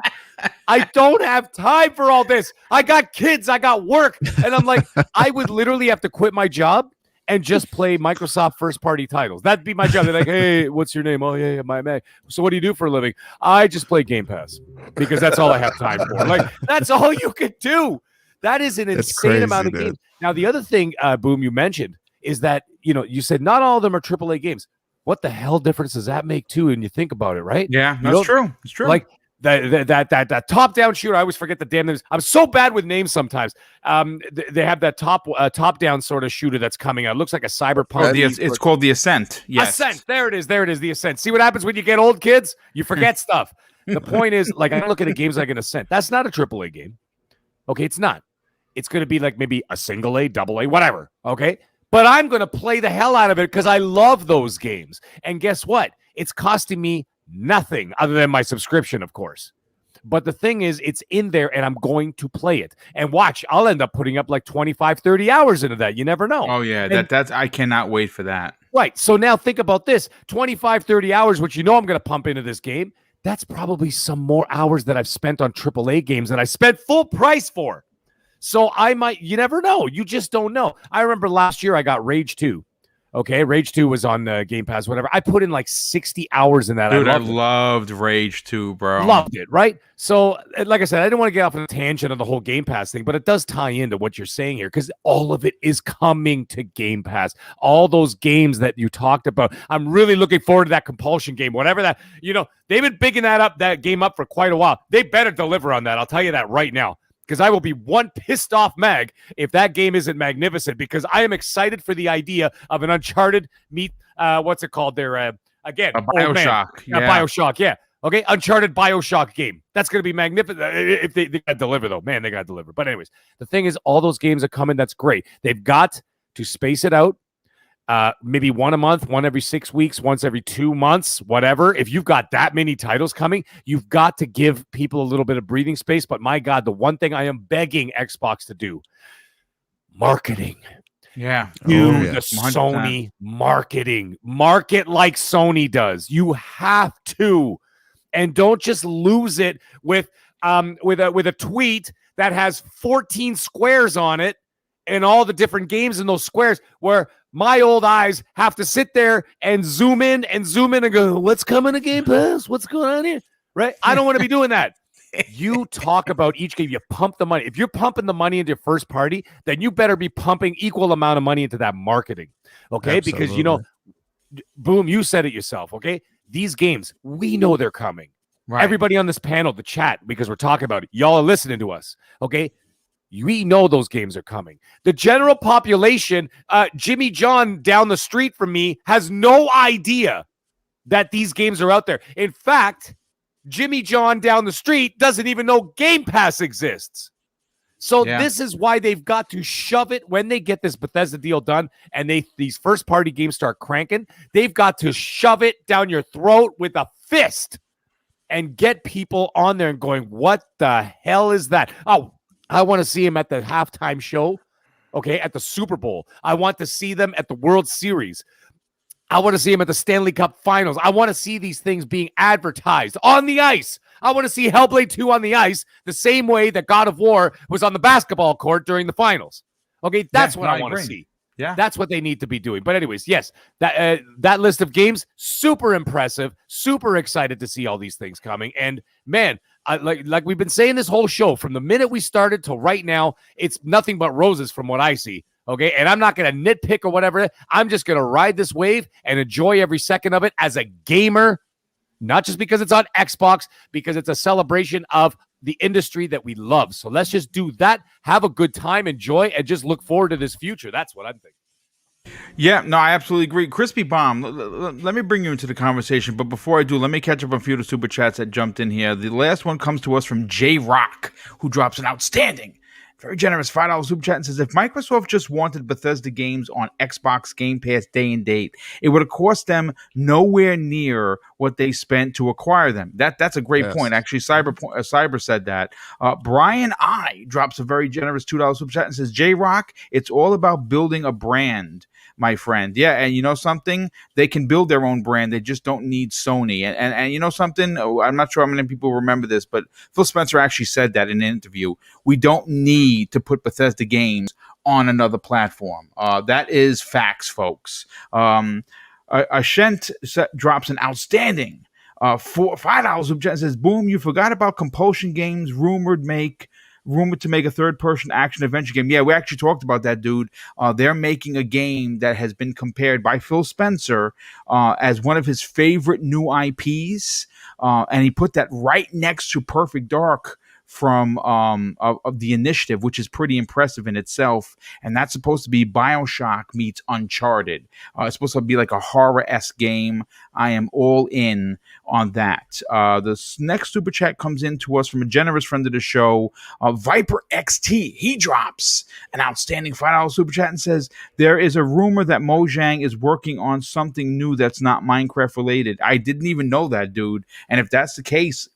I don't have time for all this. I got kids. I got work. And I'm like, I would literally have to quit my job and just play Microsoft first-party titles. That'd be my job. They're like, hey, what's your name? Oh, yeah, my. So what do you do for a living? I just play Game Pass because that's all I have time for. Like, that's all you could do. That is an insane amount of games. Now, the other thing, Boom, you mentioned is that, you said not all of them are AAA games. What the hell difference does that make too? And you think about it, right? Yeah, that's true. It's true. Like that top-down shooter. I always forget the damn names. I'm so bad with names sometimes. They have that top-down sort of shooter that's coming out. It looks like a cyberpunk. It's called The Ascent. Yes. Ascent. There it is. The Ascent. See what happens when you get old, kids? You forget stuff. The point is, like, I'm looking at games like an Ascent. That's not a AAA game. Okay, it's not. It's going to be like maybe a single A, double A, whatever. Okay. But I'm going to play the hell out of it because I love those games. And guess what? It's costing me nothing other than my subscription, of course. But the thing is, it's in there and I'm going to play it. And watch, I'll end up putting up like 25, 30 hours into that. You never know. Oh, yeah. That's I cannot wait for that. Right. So now think about this. 25, 30 hours, which I'm going to pump into this game. That's probably some more hours that I've spent on AAA games that I spent full price for. So you never know. You just don't know. I remember last year I got Rage 2. Okay, Rage 2 was on Game Pass, whatever. I put in like 60 hours in that. Dude, I loved Rage 2, bro. Loved it, right? So, like I said, I didn't want to get off on a tangent of the whole Game Pass thing, but it does tie into what you're saying here because all of it is coming to Game Pass. All those games that you talked about. I'm really looking forward to that Compulsion game, whatever that, they've been bigging that game up for quite a while. They better deliver on that. I'll tell you that right now. because I will be one pissed off mag if that game isn't magnificent, because I am excited for the idea of an Uncharted meet, what's it called there? Again, A BioShock. Yeah, BioShock, yeah. Okay, Uncharted BioShock game. That's going to be magnificent. If they got to deliver, though. Man, they got to deliver. But anyways, the thing is, all those games are coming. That's great. They've got to space it out. Maybe one a month, one every 6 weeks, once every 2 months, whatever. If you've got that many titles coming, you've got to give people a little bit of breathing space. But my God, the one thing I am begging Xbox to do, marketing. Yeah. Do Oh, yeah. the 100%. Sony marketing. Market like Sony does. You have to. And don't just lose it with a tweet that has 14 squares on it and all the different games in those squares, where my old eyes have to sit there and zoom in and go, what's coming to Game Pass? What's going on here? Right? I don't want to be doing that. You talk about each game. You pump the money. If you're pumping the money into your first party, then you better be pumping equal amount of money into that marketing. Okay? Absolutely. Because, you know, boom, you said it yourself. Okay? These games, we know they're coming. Right. Everybody on this panel, the chat, because we're talking about it, y'all are listening to us. Okay? We know those games are coming. The general population, Jimmy John down the street from me, has no idea that these games are out there. In fact, Jimmy John down the street doesn't even know Game Pass exists. So this is why they've got to shove it when they get this Bethesda deal done and these first-party games start cranking. They've got to shove it down your throat with a fist and get people on there and going, what the hell is that? Oh, I want to see him at the halftime show, okay, at the Super Bowl. I want to see them at the World Series. I want to see him at the Stanley Cup Finals. I want to see these things being advertised on the ice. I want to see Hellblade 2 on the ice the same way that God of War was on the basketball court during the finals. Okay, that's what I want to see. Yeah. That's what they need to be doing. But anyways, yes, that list of games, super impressive, super excited to see all these things coming. And man, like we've been saying this whole show, from the minute we started till right now, it's nothing but roses from what I see. Okay, and I'm not going to nitpick or whatever. I'm just going to ride this wave and enjoy every second of it as a gamer, not just because it's on Xbox, because it's a celebration of the industry that we love. So let's just do that, have a good time, enjoy, and just look forward to this future. That's what I'm thinking. Yeah, no, I absolutely agree. Crispy Bomb, let me bring you into the conversation. But before I do, let me catch up on a few of the super chats that jumped in here. The last one comes to us from J Rock, who drops an outstanding, very generous $5 super chat and says, if Microsoft just wanted Bethesda games on Xbox Game Pass day and date, it would have cost them nowhere near what they spent to acquire them. That's a great point. Actually, Cyber said that. Brian I drops a very generous $2 super chat and says, J-Rock, it's all about building a brand, my friend. Yeah, and you know something? They can build their own brand. They just don't need Sony. And you know something? I'm not sure how many people remember this, but Phil Spencer actually said that in an interview. We don't need to put Bethesda games on another platform. That is facts, folks. Ashent drops an outstanding $5 super chat and says, boom, you forgot about Compulsion Games rumored to make a third-person action adventure game. Yeah, we actually talked about that, dude. They're making a game that has been compared by Phil Spencer as one of his favorite new IPs, and he put that right next to Perfect Dark from of the Initiative, which is pretty impressive in itself. And that's supposed to be BioShock meets Uncharted. It's supposed to be like a horror-esque game. I am all in on that. This next super chat comes in to us from a generous friend of the show, Viper XT. He drops an outstanding $5 super chat and says, there is a rumor that Mojang is working on something new that's not Minecraft related. I didn't even know that, dude. And if that's the case,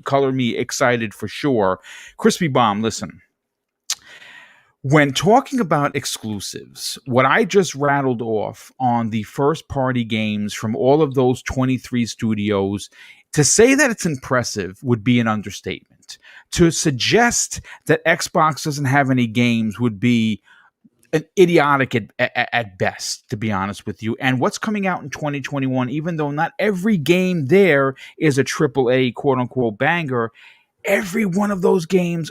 color me excited for sure. Crispy Bomb, listen. When talking about exclusives, what I just rattled off on the first-party games from all of those 23 studios, to say that it's impressive would be an understatement. To suggest that Xbox doesn't have any games would be an idiotic at best, to be honest with you. And what's coming out in 2021, even though not every game there is a AAA quote-unquote banger, every one of those games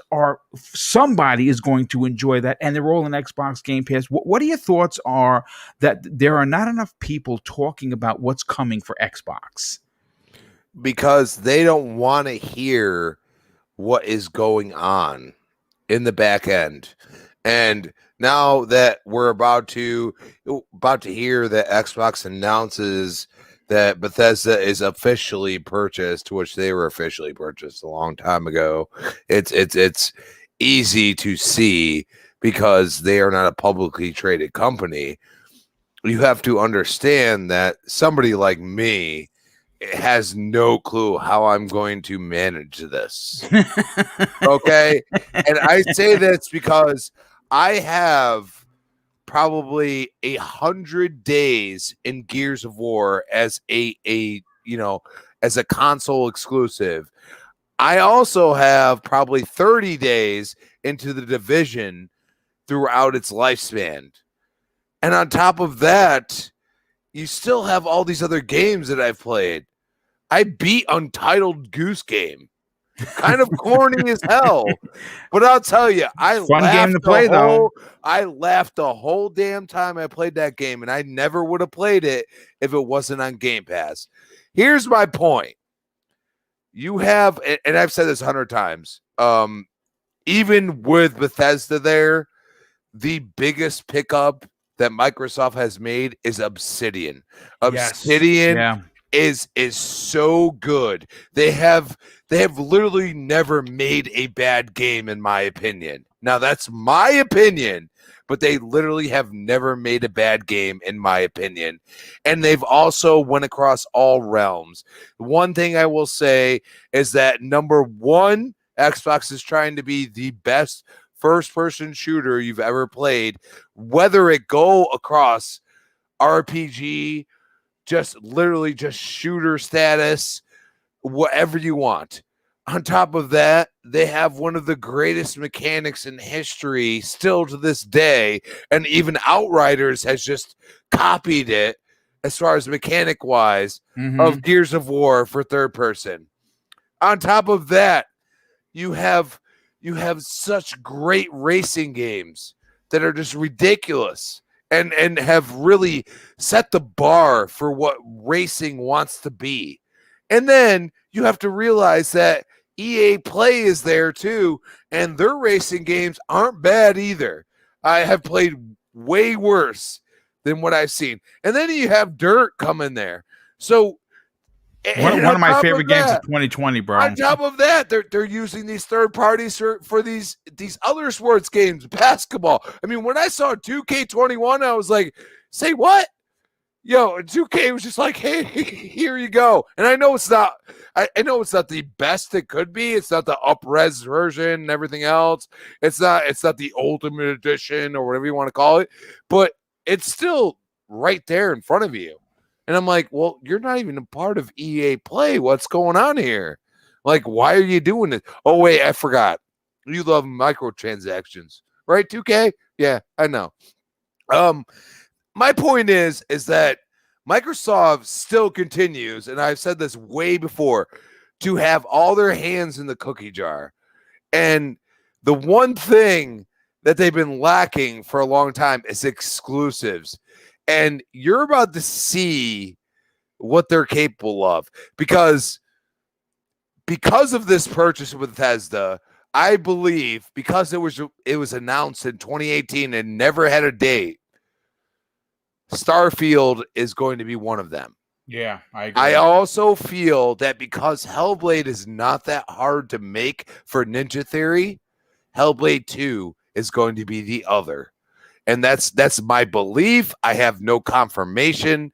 somebody is going to enjoy that, and they're all in Xbox Game Pass. What are your thoughts are that there are not enough people talking about what's coming for Xbox? Because they don't want to hear what is going on in the back end. And now that we're about to hear that Xbox announces that Bethesda is officially purchased, which they were officially purchased a long time ago, it's easy to see because they are not a publicly traded company. You have to understand that somebody like me has no clue how I'm going to manage this. Okay. And I say this because I have probably 100 days in Gears of War as as a console exclusive. I also have probably 30 days into the Division throughout its lifespan. And on top of that, you still have all these other games that I've played. I beat Untitled Goose Game. Kind of corny as hell. But I'll tell you, Fun game to play, though. I laughed the whole damn time I played that game, and I never would have played it if it wasn't on Game Pass. Here's my point. You have, and I've said this 100 times, even with Bethesda there, the biggest pickup that Microsoft has made is Obsidian. Obsidian is so good. They have literally never made a bad game, in my opinion. Now, that's my opinion, but they literally have never made a bad game, in my opinion. And they've also went across all realms. One thing I will say is that, number one, Xbox is trying to be the best first-person shooter you've ever played, whether it go across RPG, just shooter status, whatever you want. On top of that, they have one of the greatest mechanics in history still to this day, and even Outriders has just copied it as far as mechanic-wise of Gears of War for third person. On top of that, you have such great racing games that are just ridiculous and have really set the bar for what racing wants to be. And then you have to realize that EA Play is there too, and their racing games aren't bad either. I have played way worse than what I've seen. And then you have Dirt come in there. So one of my favorite games of 2020, bro. On top of that, they're using these third parties for these other sports games, basketball. I mean, when I saw 2K21, I was like, say what? Yo, 2K was just like, hey, here you go. And I know it's not the best it could be. It's not the up-res version and everything else. It's not the ultimate edition or whatever you want to call it, but it's still right there in front of you. And I'm like, well, you're not even a part of EA Play. What's going on here? Like, why are you doing this? Oh, wait, I forgot. You love microtransactions, right, 2K? Yeah, I know. My point is that Microsoft still continues, and I've said this way before, to have all their hands in the cookie jar. And the one thing that they've been lacking for a long time is exclusives. And you're about to see what they're capable of because of this purchase with Bethesda. I believe because it was announced in 2018 and never had a date, Starfield is going to be one of them. Yeah, I agree. I also feel that because Hellblade is not that hard to make for Ninja Theory, Hellblade 2 is going to be the other. And that's my belief. I have no confirmation.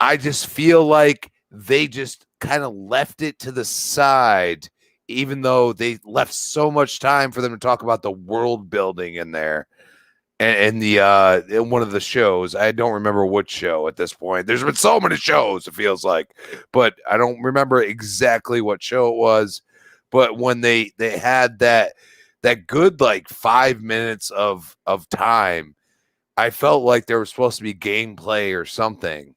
I just feel like they just kind of left it to the side, even though they left so much time for them to talk about the world building in there. And in one of the shows, I don't remember which show at this point. There's been so many shows, it feels like, but I don't remember exactly what show it was. But when they had that good like 5 minutes of time, I felt like there was supposed to be gameplay or something.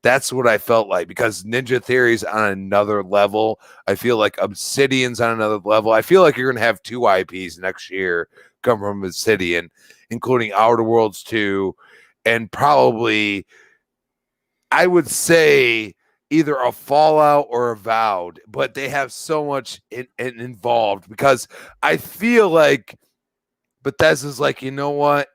That's what I felt like, because Ninja Theory's on another level. I feel like Obsidian's on another level. I feel like you're going to have 2 IPs next year come from Obsidian, including Outer Worlds 2, and probably, I would say, either a Fallout or Avowed, but they have so much involved because I feel like Bethesda's like, you know what?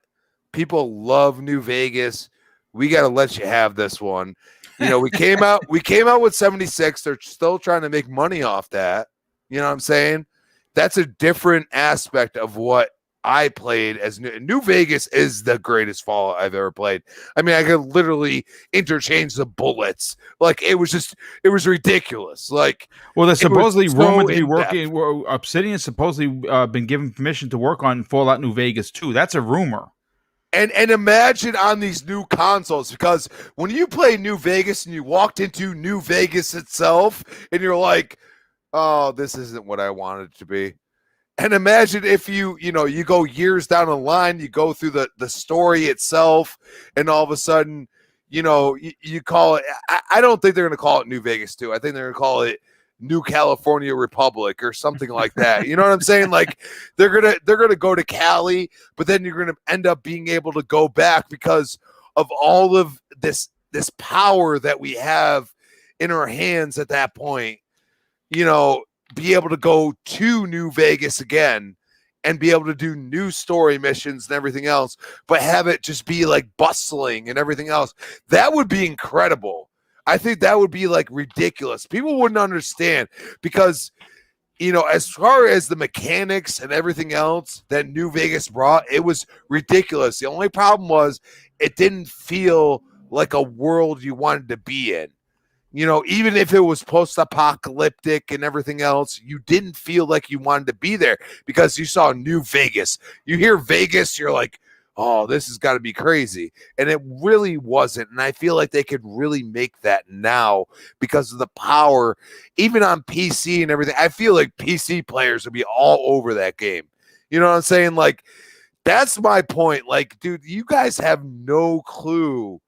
People love New Vegas. We got to let you have this one. You know, we came out with 76. They're still trying to make money off that. You know what I'm saying? That's a different aspect of what I played as New Vegas is the greatest Fallout I've ever played. I mean, I could literally interchange the bullets. Like it was ridiculous. Like, well, they're supposedly rumored to be in-depth. working. Obsidian supposedly been given permission to work on Fallout New Vegas too. That's a rumor. And imagine on these new consoles, because when you play New Vegas and you walked into New Vegas itself and you're like, oh, this isn't what I wanted it to be. And imagine if you go years down the line, you go through the story itself, and all of a sudden, you call it. I don't think they're going to call it New Vegas 2. I think they're going to call it New California Republic or something like that. You know what I'm saying? Like they're gonna go to Cali, but then you're gonna end up being able to go back because of all of this power that we have in our hands at that point. Be able to go to New Vegas again and be able to do new story missions and everything else, but have it just be like bustling and everything else. That would be incredible. I think that would be like ridiculous. People wouldn't understand because, as far as the mechanics and everything else that New Vegas brought, it was ridiculous. The only problem was it didn't feel like a world you wanted to be in. Even if it was post-apocalyptic and everything else, you didn't feel like you wanted to be there because you saw New Vegas. You hear Vegas, you're like, oh, this has got to be crazy. And it really wasn't. And I feel like they could really make that now because of the power, even on PC and everything. I feel like PC players would be all over that game. You know what I'm saying? Like, that's my point. Like, dude, you guys have no clue,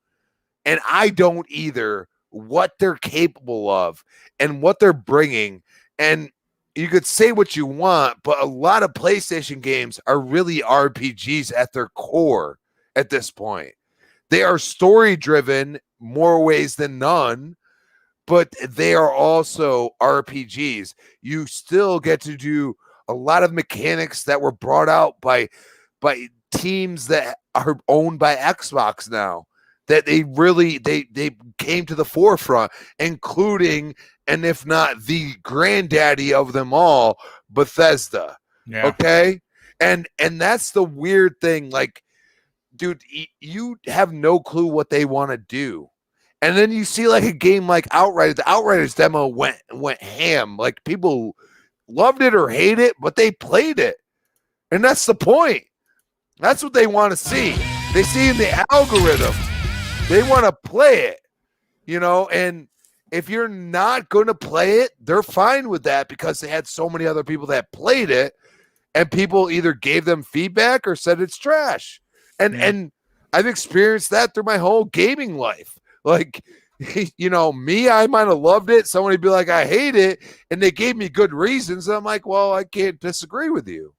and I don't either, what they're capable of and what they're bringing. And you could say what you want, but a lot of PlayStation games are really RPGs at their core at this point. They are story driven more ways than none, but they are also RPGs. You still get to do a lot of mechanics that were brought out by teams that are owned by Xbox now, that they came to the forefront, including, and if not the granddaddy of them all, Bethesda. Yeah. Okay? And that's the weird thing. Like, dude, you have no clue what they want to do. And then you see like a game like Outriders. The Outriders demo went ham. Like, people loved it or hate it, but they played it. And that's the point. That's what they want to see. They see in the algorithm. They want to play it, and if you're not going to play it, they're fine with that because they had so many other people that played it, and people either gave them feedback or said it's trash. And I've experienced that through my whole gaming life. Like, me, I might have loved it. Somebody would be like, I hate it. And they gave me good reasons. And I'm like, well, I can't disagree with you.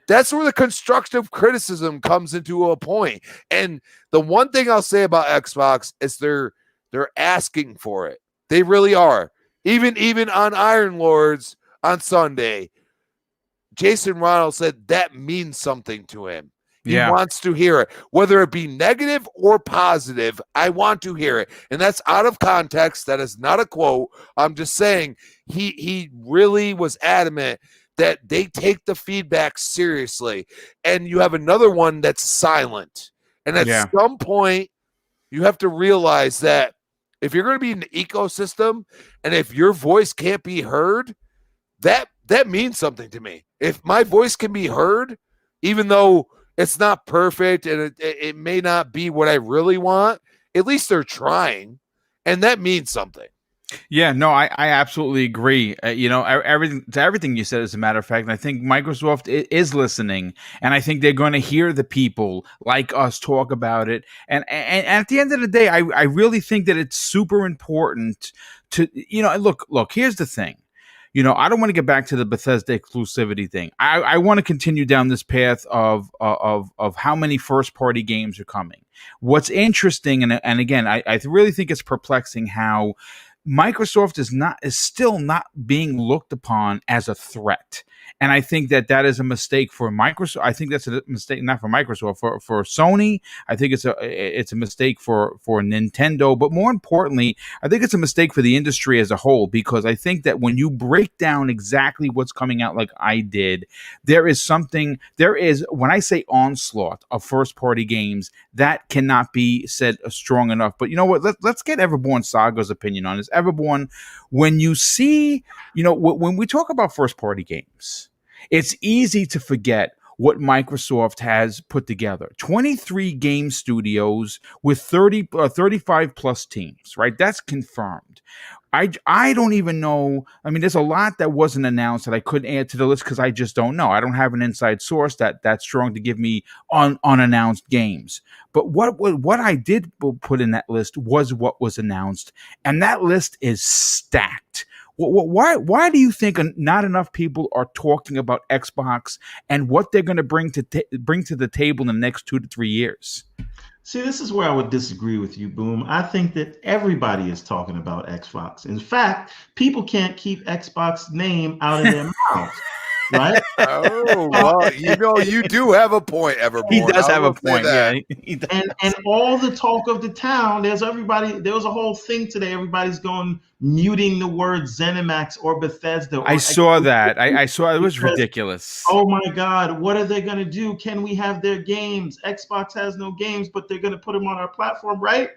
That's where the constructive criticism comes into a point. And the one thing I'll say about Xbox is they're asking for it. They really are. Even on Iron Lords on Sunday, Jason Ronald said that means something to him. He wants to hear it. Whether it be negative or positive, I want to hear it. And that's out of context. That is not a quote. I'm just saying he really was adamant that they take the feedback seriously. And you have another one that's silent. And at some point, you have to realize that if you're going to be in the ecosystem and if your voice can't be heard, that means something to me. If my voice can be heard, even though it's not perfect and it may not be what I really want, at least they're trying. And that means something. Yeah, no, I absolutely agree. Everything you said, as a matter of fact, and I think Microsoft is listening, and I think they're going to hear the people like us talk about it. And at the end of the day, I really think that it's super important to, look, here's the thing. I don't want to get back to the Bethesda exclusivity thing. I want to continue down this path of how many first party games are coming. What's interesting, and again, I really think it's perplexing how Microsoft is still not being looked upon as a threat. And I think that is a mistake for Microsoft. I think that's a mistake not for Microsoft, for Sony. I think it's a mistake for Nintendo, but more importantly, I think it's a mistake for the industry as a whole, because I think that when you break down exactly what's coming out like I did, there is when I say onslaught of first party games, that cannot be said strong enough. But you know what? Let's get Everborn Saga's opinion on this. Everborn, when you see, when we talk about first party games, it's easy to forget what Microsoft has put together. 23 game studios with 35 plus teams, right? That's confirmed. I don't even know. I mean, there's a lot that wasn't announced that I couldn't add to the list because I just don't know. I don't have an inside source that's strong to give me unannounced games. But what I did put in that list was what was announced, and that list is stacked. Why do you think not enough people are talking about Xbox and what they're going to bring to the table in the next 2 to 3 years? See, this is where I would disagree with you, Boom. I think that everybody is talking about Xbox. In fact, people can't keep Xbox name out of their mouths, right? Oh, well, you do have a point, Everborn. He does have a point, yeah. And all the talk of the town, there was a whole thing today. Everybody's going muting the word ZeniMax or Bethesda. I saw that. I saw it was ridiculous. Oh my God, what are they going to do? Can we have their games? Xbox has no games, but they're going to put them on our platform, right?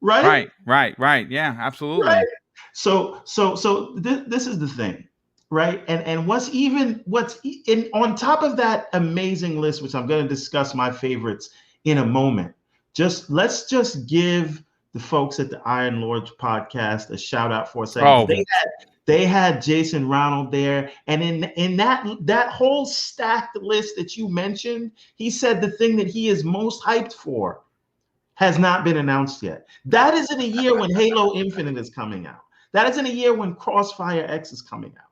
Right. Yeah, absolutely. Right? So this is the thing. Right. And what's on top of that amazing list, which I'm going to discuss my favorites in a moment. Let's just give the folks at the Iron Lords podcast a shout out for a second. Oh. They had Jason Ronald there. And in that whole stacked list that you mentioned, he said the thing that he is most hyped for has not been announced yet. That is in a year when Halo Infinite is coming out. That is in a year when Crossfire X is coming out.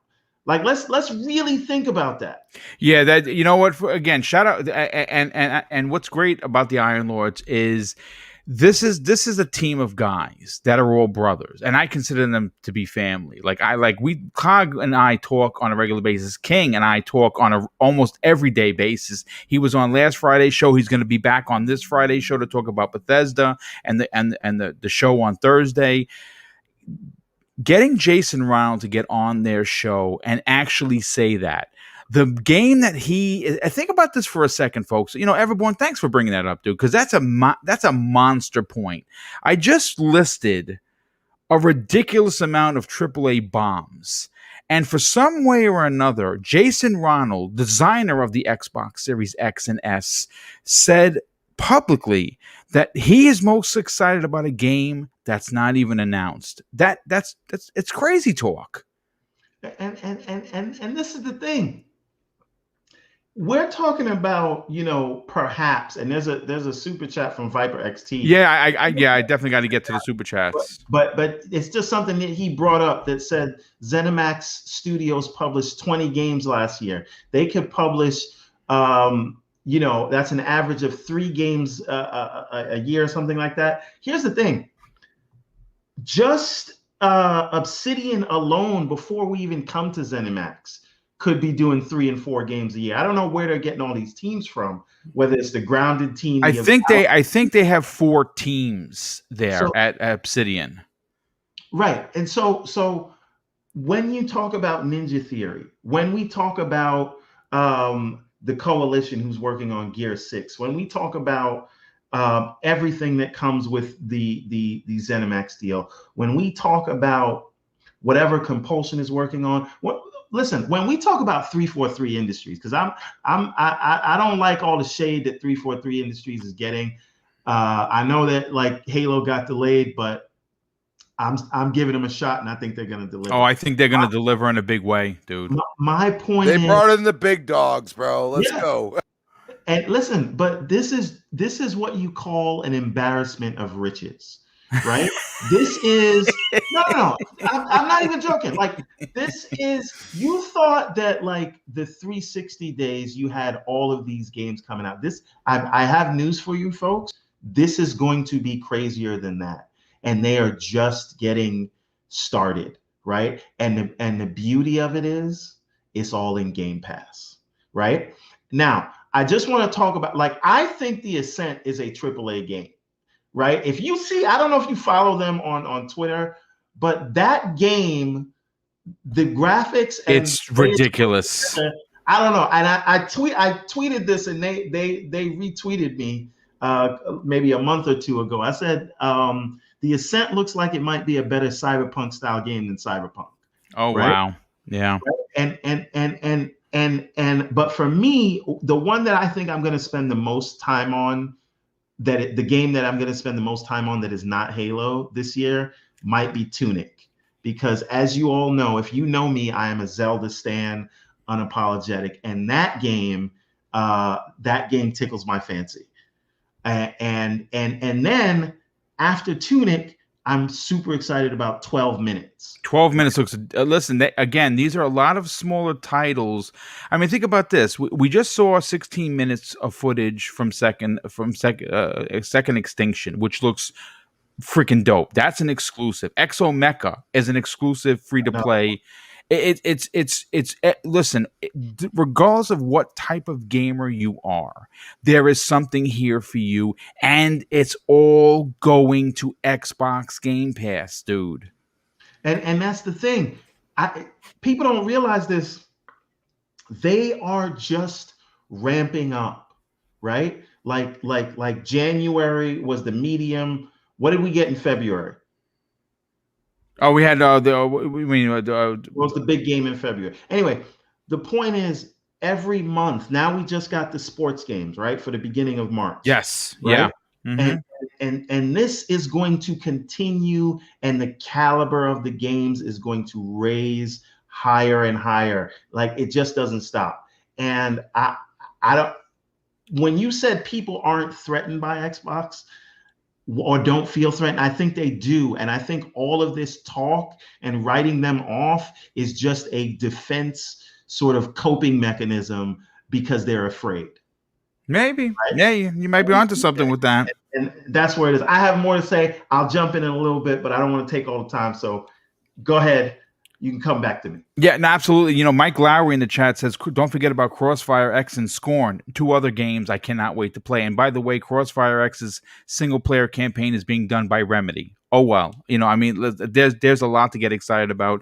Like, let's really think about that. Yeah, that again, shout out and what's great about the Iron Lords is this is a team of guys that are all brothers, and I consider them to be family. Cog and I talk on a regular basis. King and I talk on a almost everyday basis. He was on last Friday's show. He's going to be back on this Friday's show to talk about Bethesda and the show on Thursday. Getting Jason Ronald to get on their show and actually say that the game that think about this for a second, folks. Everborn, thanks for bringing that up, dude, because that's a monster point. I just listed a ridiculous amount of AAA bombs, and for some way or another, Jason Ronald, designer of the Xbox Series X and S, said publicly that he is most excited about a game that's not even announced. That's it's crazy talk. And this is the thing. We're talking about, perhaps, and there's a super chat from Viper XT. Yeah, I definitely got to get to the super chats. But it's just something that he brought up that said ZeniMax Studios published 20 games last year. They could publish that's an average of 3 games a year or something like that. Here's the thing. Just Obsidian alone, before we even come to ZeniMax, could be doing 3 and 4 games a year. I don't know where they're getting all these teams from, whether it's the grounded team. I think they have 4 teams there at Obsidian. Right. And so when you talk about Ninja Theory, when we talk about the Coalition who's working on Gear 6, when we talk about everything that comes with the ZeniMax deal, when we talk about whatever Compulsion is working on, listen, when we talk about 343 Industries, because I don't like all the shade that 343 Industries is getting. I know that Halo got delayed, but I'm giving them a shot, and I think they're going to deliver. Oh, I think they're going to deliver in a big way, dude. My point is, they brought in the big dogs, bro. Let's go. And listen, but this is what you call an embarrassment of riches, right? This is no. I'm not even joking. Like this is. You thought that like the 360 days you had all of these games coming out. I have news for you folks. This is going to be crazier than that, and they are just getting started, right? And the beauty of it is, it's all in Game Pass, right? Now, I just want to talk about like I think The Ascent is a AAA game. Right? If you see, I don't know if you follow them on Twitter, but that game, the graphics, and It's ridiculous. I don't know. And I tweeted this, and they retweeted me maybe a month or two ago. I said The Ascent looks like it might be a better Cyberpunk style game than Cyberpunk. Oh right? wow, yeah. But for me, the one that I think I'm going to spend the most time on, the game that I'm going to spend the most time on that is not Halo this year might be Tunic, because as you all know, if you know me, I am a Zelda stan, unapologetic, and that game tickles my fancy. And then after Tunic, I'm super excited about 12 Minutes. 12 Minutes looks. Listen, again, these are a lot of smaller titles. I mean, think about this. We just saw 16 minutes of footage from Second Extinction, which looks freaking dope. That's an exclusive. Exo Mecha is an exclusive free to play. Listen, regardless of what type of gamer you are, there is something here for you, and it's all going to Xbox Game Pass, dude. And that's the thing. People don't realize this. They are just ramping up, right? Like January was the medium. What did we get in February? Oh, we had what was the big game in February? Anyway, the point is, every month now we just got the sports games, right, for the beginning of March. Yes, right? yeah. Mm-hmm. And this is going to continue, and the caliber of the games is going to raise higher and higher. Like it just doesn't stop. And I don't. When you said people aren't threatened by Xbox, or don't feel threatened, I think they do. And I think all of this talk and writing them off is just a defense sort of coping mechanism because they're afraid. Maybe. Right? Yeah, you might be onto something with that. And that's where it is. I have more to say. I'll jump in a little bit, but I don't want to take all the time. So go ahead. You can come back to me. Yeah, no, absolutely. You know, Mike Lowry in the chat says, don't forget about Crossfire X and Scorn, two other games I cannot wait to play. And by the way, Crossfire X's single-player campaign is being done by Remedy. Oh, well. You know, I mean, there's a lot to get excited about.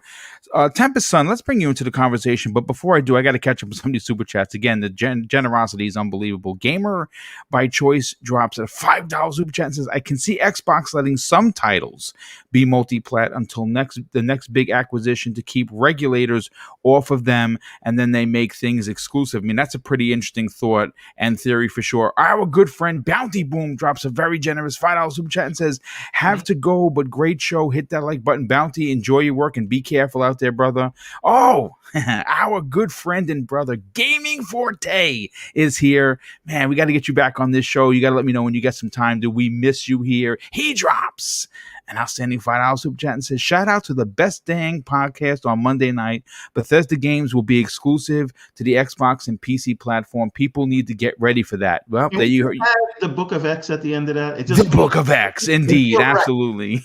Tempest Sun, let's bring you into the conversation. But before I do, I got to catch up with some of these super chats. Again, the generosity is unbelievable. Gamer by Choice drops a $5 super chat and says, I can see Xbox letting some titles be multi-plat until the next big acquisition to keep regulators off of them, and then they make things exclusive. I mean, that's a pretty interesting thought and theory for sure. Our good friend Bounty Boom drops a very generous $5 super chat and says, have to go, but great show. Hit that like button. Bounty, enjoy your work and be careful out there, brother. Oh, our good friend and brother Gaming Forte is here. Man, we got to get you back on this show. You got to let me know when you get some time. Do we miss you here? He drops an outstanding $5 super chat and says, shout out to the best dang podcast on Monday night. Bethesda games will be exclusive to the Xbox and PC platform. People need to get ready for that. Well, there you heard the Book of X at the end of that. The Book of X, indeed, absolutely.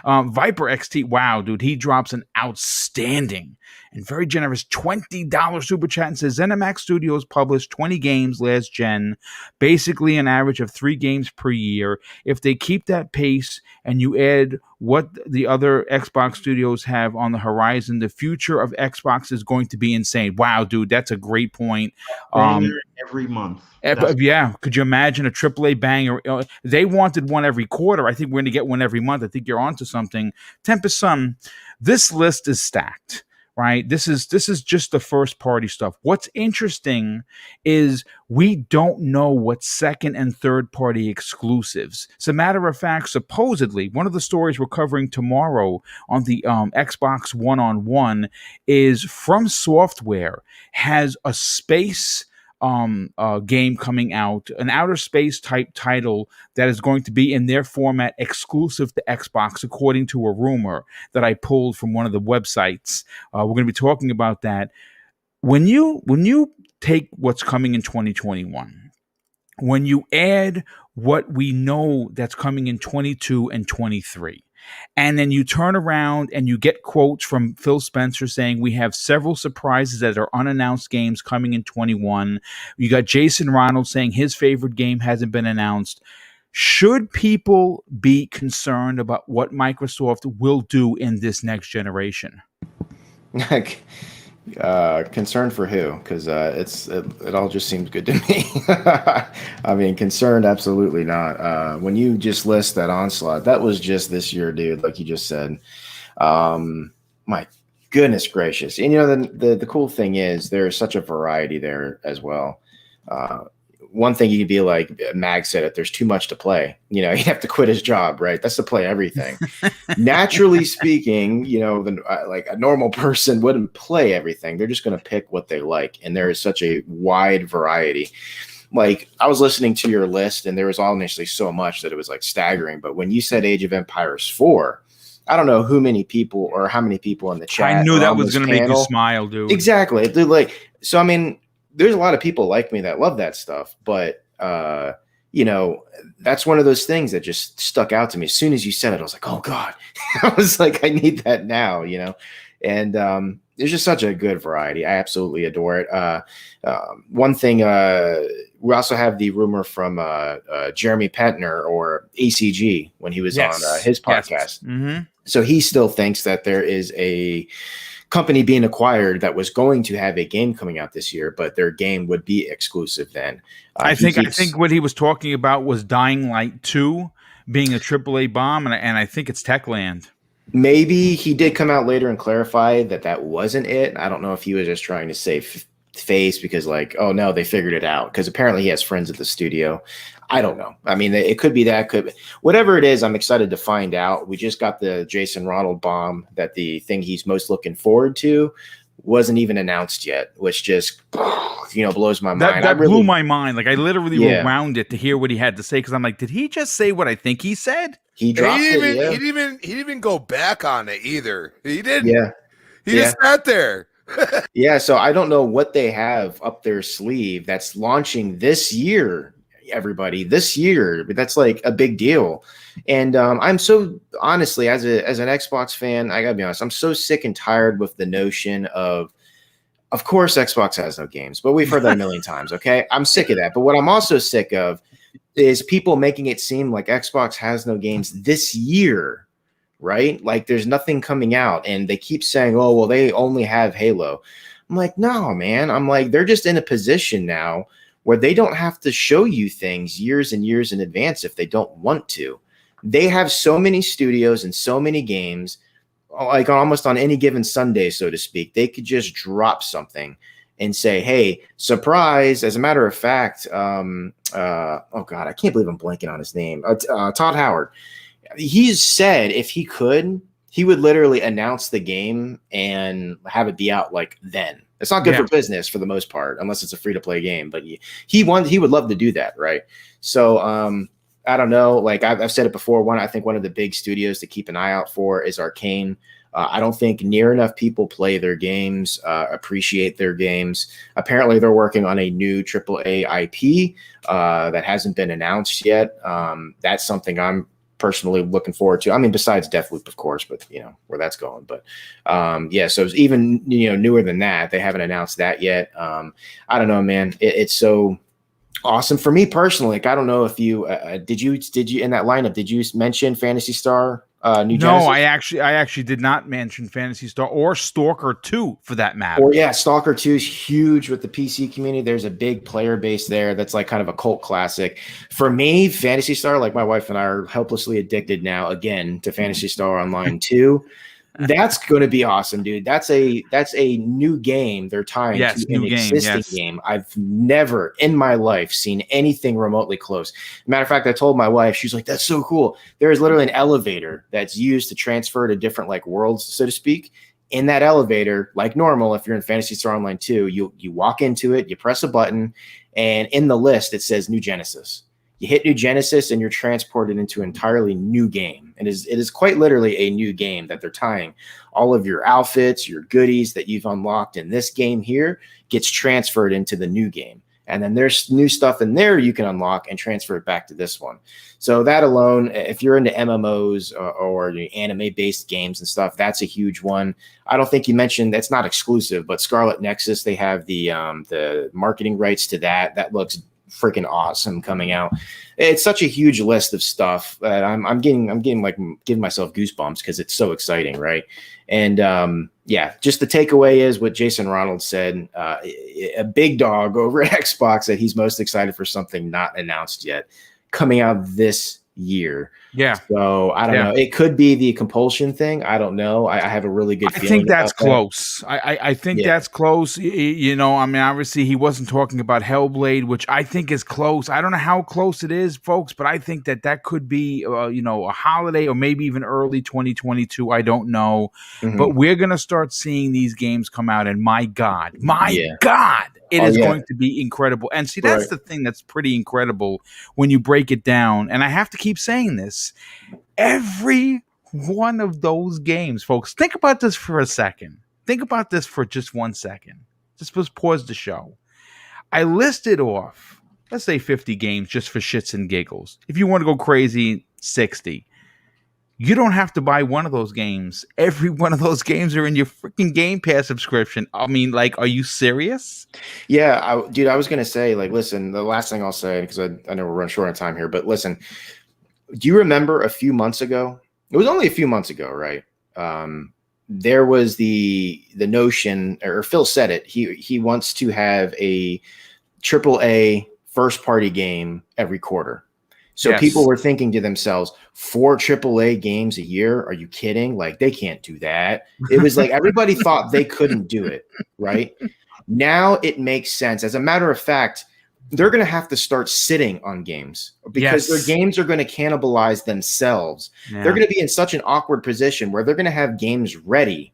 Viper XT, wow, dude, he drops an outstanding and very generous $20 super chat and says ZeniMax Studios published 20 games last gen, basically an average of 3 games per year. If they keep that pace and you add what the other Xbox studios have on the horizon, the future of Xbox is going to be insane. Wow, dude, that's a great point. Every month. Yeah, could you imagine a AAA banger? They wanted one every quarter. I think we're going to get one every month. I think you're onto something. Tempest Sun, this list is stacked. Right. This is just the first party stuff. What's interesting is we don't know what second and third party exclusives. As a matter of fact, supposedly one of the stories we're covering tomorrow on the Xbox One-on-One is From Software has a space game coming out, an outer space type title that is going to be in their format exclusive to Xbox, according to a rumor that I pulled from one of the websites. We're going to be talking about that. When you take what's coming in 2021, when you add what we know that's coming in 22 and 23, and then you turn around and you get quotes from Phil Spencer saying we have several surprises that are unannounced games coming in 21. You got Jason Ronald saying his favorite game hasn't been announced. Should people be concerned about what Microsoft will do in this next generation? Concerned for who? Because it all just seems good to me. I mean, concerned, absolutely not. When you just list that Onslaught, that was just this year, dude. Like you just said, my goodness gracious. And you know, the cool thing is there's such a variety there as well. One thing you could be like Mag said, if there's too much to play, you know, you have to quit his job, right? That's to play everything. Naturally speaking, you know, like a normal person wouldn't play everything. They're just going to pick what they like. And there is such a wide variety. Like I was listening to your list and there was honestly so much that it was like staggering. But when you said Age of Empires 4, I don't know who many people or how many people in the chat. I knew that was going to make you smile, dude. Exactly. Like, so, I mean, there's a lot of people like me that love that stuff, but you know, that's one of those things that just stuck out to me. As soon as you said it, I was like, oh God, I was like, I need that now, you know? And there's just such a good variety. I absolutely adore it. One thing, we also have the rumor from Jeremy Pentner or ACG when he was on his podcast. Yes. Mm-hmm. So he still thinks that there is a company being acquired that was going to have a game coming out this year, but their game would be exclusive then. I think what he was talking about was Dying Light 2 being a AAA bomb, and I think it's Techland. Maybe he did come out later and clarify that wasn't it. I don't know if he was just trying to save face because like, oh no, they figured it out, because apparently he has friends at the studio. I don't know. I mean, it could be that, could be whatever it is. I'm excited to find out. We just got the Jason Ronald bomb that the thing he's most looking forward to wasn't even announced yet, which just, you know, blows my mind. That blew my mind. Like I literally rewound it to hear what he had to say, because I'm like, did he just say what I think he said? He didn't even go back on it either. He didn't. Yeah. He just sat there. Yeah. So I don't know what they have up their sleeve that's launching this year. Everybody this year, but that's like a big deal. And I'm so honestly, as an Xbox fan, I gotta be honest, I'm so sick and tired with the notion of course Xbox has no games, but we've heard that a million times. Okay, I'm sick of that. But what I'm also sick of is people making it seem like Xbox has no games this year, right? Like there's nothing coming out, and they keep saying, oh well, they only have Halo. I'm like, no, man. I'm like, they're just in a position now where they don't have to show you things years and years in advance if they don't want to. They have so many studios and so many games, like almost on any given Sunday, so to speak. They could just drop something and say, hey, surprise. As a matter of fact, oh God, I can't believe I'm blanking on his name. Todd Howard. He's said if he could, he would literally announce the game and have it be out like then. It's not good for business for the most part, unless it's a free-to-play game. But he would love to do that, right? So I don't know. Like I've said it before. I think one of the big studios to keep an eye out for is Arcane. I don't think near enough people play their games, appreciate their games. Apparently, they're working on a new AAA IP that hasn't been announced yet. That's something I'm personally looking forward to. I mean, besides Deathloop, of course, but you know where that's going. But so it's even newer than that. They haven't announced that yet. I don't know, man. It's so awesome for me personally. Like I don't know if you did you in that lineup? Did you mention Phantasy Star? New Genesis? No, I actually did not mention Phantasy Star or Stalker 2 for that matter. Or yeah, Stalker 2 is huge with the PC community. There's a big player base there that's like kind of a cult classic. For me, Phantasy Star, like my wife and I are helplessly addicted now again to Phantasy Star Online 2. That's going to be awesome, dude. That's a new game they're tying to an existing game. I've never in my life seen anything remotely close. Matter of fact, I told my wife, she's like, that's so cool. There is literally an elevator that's used to transfer to different like worlds, so to speak, in that elevator, like normal, if you're in Phantasy Star Online 2, you walk into it, you press a button, and in the list it says New Genesis. You hit New Genesis and you're transported into an entirely new game. And it is quite literally a new game that they're tying all of your outfits, your goodies that you've unlocked in this game here gets transferred into the new game. And then there's new stuff in there you can unlock and transfer it back to this one. So that alone, if you're into MMOs or anime-based games and stuff, that's a huge one. I don't think you mentioned that's not exclusive, but Scarlet Nexus, they have the marketing rights to that. That looks freaking awesome coming out. It's such a huge list of stuff that I'm getting myself goosebumps because it's so exciting, right? And yeah, just the takeaway is what Jason Ronald said, a big dog over at Xbox, that he's most excited for something not announced yet coming out this year. Yeah. So I don't know. It could be the compulsion thing. I don't know. I have a really good feeling. I think that's close. I think that's close. You know, I mean, obviously he wasn't talking about Hellblade, which I think is close. I don't know how close it is, folks, but I think that could be, you know, a holiday or maybe even early 2022. I don't know. Mm-hmm. But we're going to start seeing these games come out. And my God, it is going to be incredible. And see, that's the thing that's pretty incredible when you break it down. And I have to keep saying this. Every one of those games, folks, think about this for a second. Think about this for just 1 second. Just pause the show. I listed off, let's say 50 games just for shits and giggles. If you want to go crazy, 60. You don't have to buy one of those games. Every one of those games are in your freaking Game Pass subscription. I mean, like, are you serious? Yeah, dude, I was going to say, like, listen, the last thing I'll say, because I know we're running short on time here, but listen, do you remember a few months ago? It was only a few months ago, right? There was the notion, or Phil said it, he wants to have a AAA first-party game every quarter. So people were thinking to themselves, 4 AAA games a year? Are you kidding? Like, they can't do that. It was like everybody thought they couldn't do it, right? Now it makes sense. As a matter of fact, they're going to have to start sitting on games because their games are going to cannibalize themselves. Yeah. They're going to be in such an awkward position where they're going to have games ready.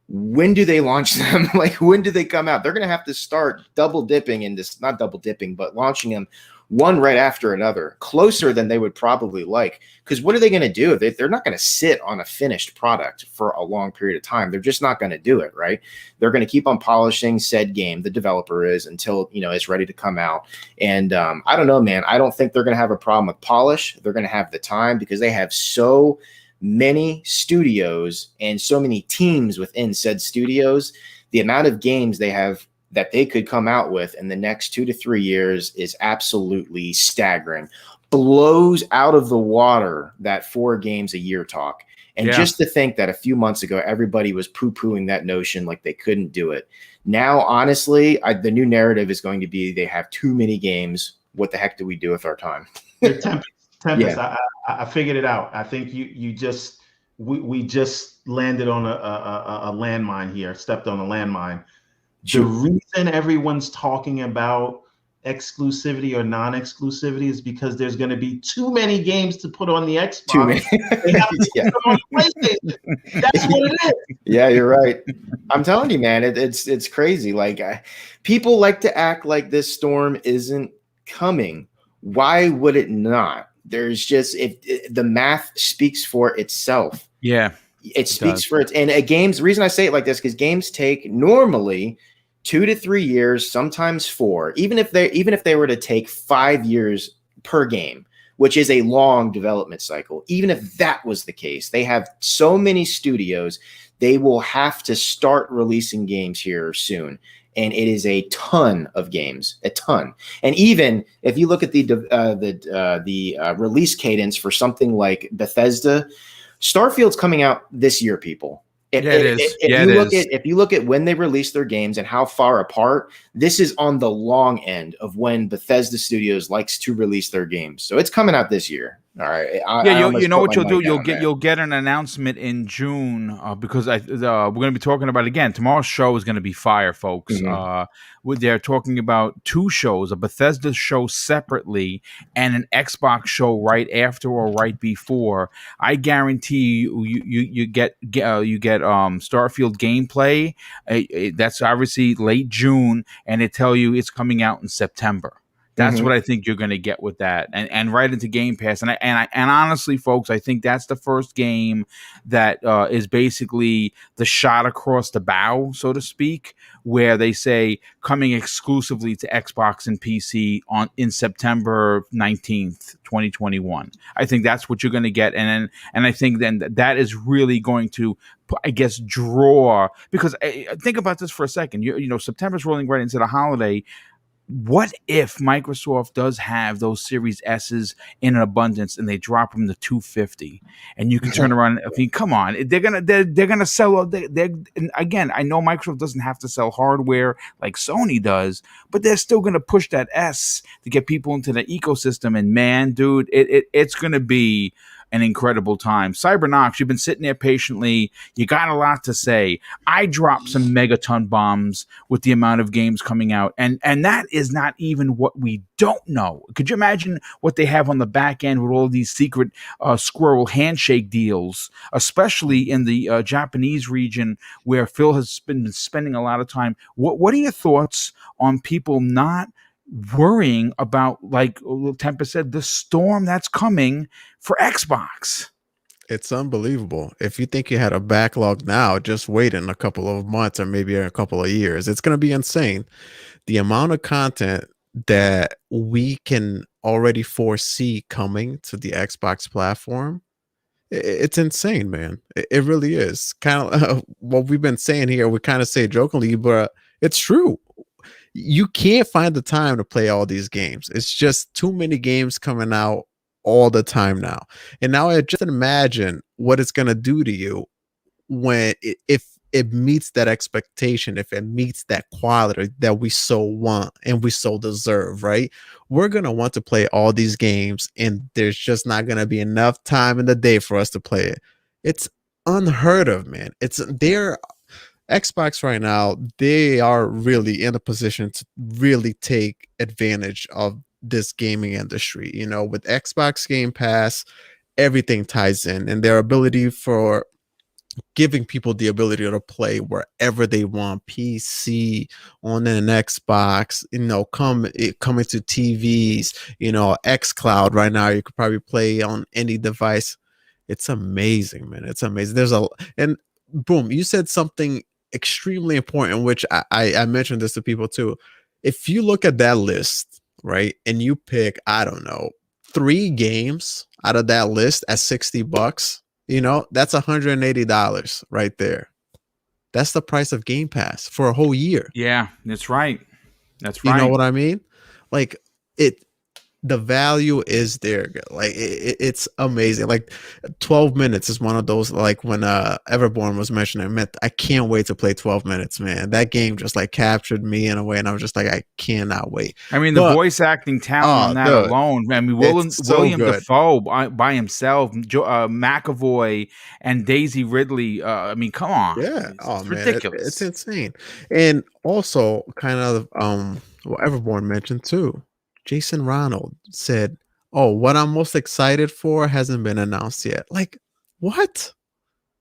When do they launch them? Like, when do they come out? They're going to have to start double dipping in this, not double dipping, but launching them one right after another, closer than they would probably like. Because what are they going to do? They're not going to sit on a finished product for a long period of time. They're just not going to do it, right? They're going to keep on polishing said game, the developer is, until, you know, it's ready to come out. And I don't know, man. I don't think they're going to have a problem with polish. They're going to have the time because they have so many studios and so many teams within said studios. The amount of games they have that they could come out with in the next 2 to 3 years is absolutely staggering. Blows out of the water that 4 games a year talk. And just to think that a few months ago, everybody was poo-pooing that notion like they couldn't do it. Now, honestly, the new narrative is going to be they have too many games. What the heck do we do with our time? Tempest, I figured it out. I think we just landed on a landmine here, stepped on a landmine. The reason everyone's talking about exclusivity or non-exclusivity is because there's going to be too many games to put on the Xbox. Too many. They have to put them on the PlayStation. That's what it is. Yeah, you're right. I'm telling you, man, it's crazy. Like, people like to act like this storm isn't coming. Why would it not? There's just the math speaks for itself. Yeah, it speaks for it. And games. The reason I say it like this because games take normally 2 to 3 years, sometimes 4. Even if they were to take 5 years per game, which is a long development cycle. Even if that was the case, they have so many studios. They will have to start releasing games here soon. And it is a ton of games, a ton. And even if you look at the release cadence for something like Bethesda, Starfield's coming out this year, people. If you look at when they release their games and how far apart, this is on the long end of when Bethesda Studios likes to release their games. So it's coming out this year. All right. Yeah, I you almost know put what my you'll do. money down, man. You'll get an announcement in June because we're going to be talking about again. Tomorrow's show is going to be fire, folks. Mhm. They're talking about two shows: a Bethesda show separately and an Xbox show right after or right before. I guarantee you get Starfield gameplay. That's obviously late June, and they tell you it's coming out in September. That's Mhm. what I think you're going to get with that, and right into Game Pass. And honestly, folks, I think that's the first game that is basically the shot across the bow, so to speak, where they say coming exclusively to Xbox and PC in September 19th, 2021. I think that's what you're going to get, and I think then that is really going to, I guess, draw, because think about this for a second. You know, September's rolling right into the holiday. What if Microsoft does have those Series S's in an abundance and they drop them to 250, and you can turn around? I mean, come on, they're gonna sell. And again, I know Microsoft doesn't have to sell hardware like Sony does, but they're still gonna push that S to get people into the ecosystem. And man, dude, it's gonna be an incredible time. Cybernox, you've been sitting there patiently. You got a lot to say. I dropped some megaton bombs with the amount of games coming out, and that is not even what we don't know. Could you imagine what they have on the back end with all these secret squirrel handshake deals, especially in the Japanese region where Phil has been spending a lot of time? What are your thoughts on people not worrying about, like Tempa said, the storm that's coming for Xbox? It's unbelievable. If you think you had a backlog now, just wait in a couple of months or maybe a couple of years. It's going to be insane. The amount of content that we can already foresee coming to the Xbox platform, it's insane, man. It really is. Kind of what we've been saying here, we kind of say jokingly, but it's true. You can't find the time to play all these games. It's just too many games coming out all the time now. And now I just imagine what it's going to do to you when if it meets that expectation, if it meets that quality that we so want and we so deserve, right? We're going to want to play all these games, and there's just not going to be enough time in the day for us to play it. It's unheard of, man. It's there. Xbox right now, they are really in a position to really take advantage of this gaming industry. You know, with Xbox Game Pass, everything ties in, and their ability for giving people the ability to play wherever they want, PC, on an Xbox, you know, coming to TVs, you know, xCloud right now, you could probably play on any device. It's amazing, man. It's amazing. And boom, you said something extremely important, which I mentioned this to people too. If you look at that list, right, and you pick, I don't know, 3 games out of that list at $60, you know, that's $180 right there. That's the price of Game Pass for a whole year. Yeah, that's right. That's You right. know what I mean? Like the value is there. Like it's amazing. Like 12 minutes is one of those, like when Everborn was mentioning it, I can't wait to play 12 minutes, man. That game just like captured me in a way, and I was just like, I cannot wait. I mean, the voice acting talent on that dude, alone. I mean, it's so William good. Dafoe by himself, McAvoy and Daisy Ridley. I mean, come on. Yeah. It's ridiculous. It's insane. And also kind of what Everborn mentioned too. Jason Ronald said, "Oh, what I'm most excited for hasn't been announced yet." Like, what?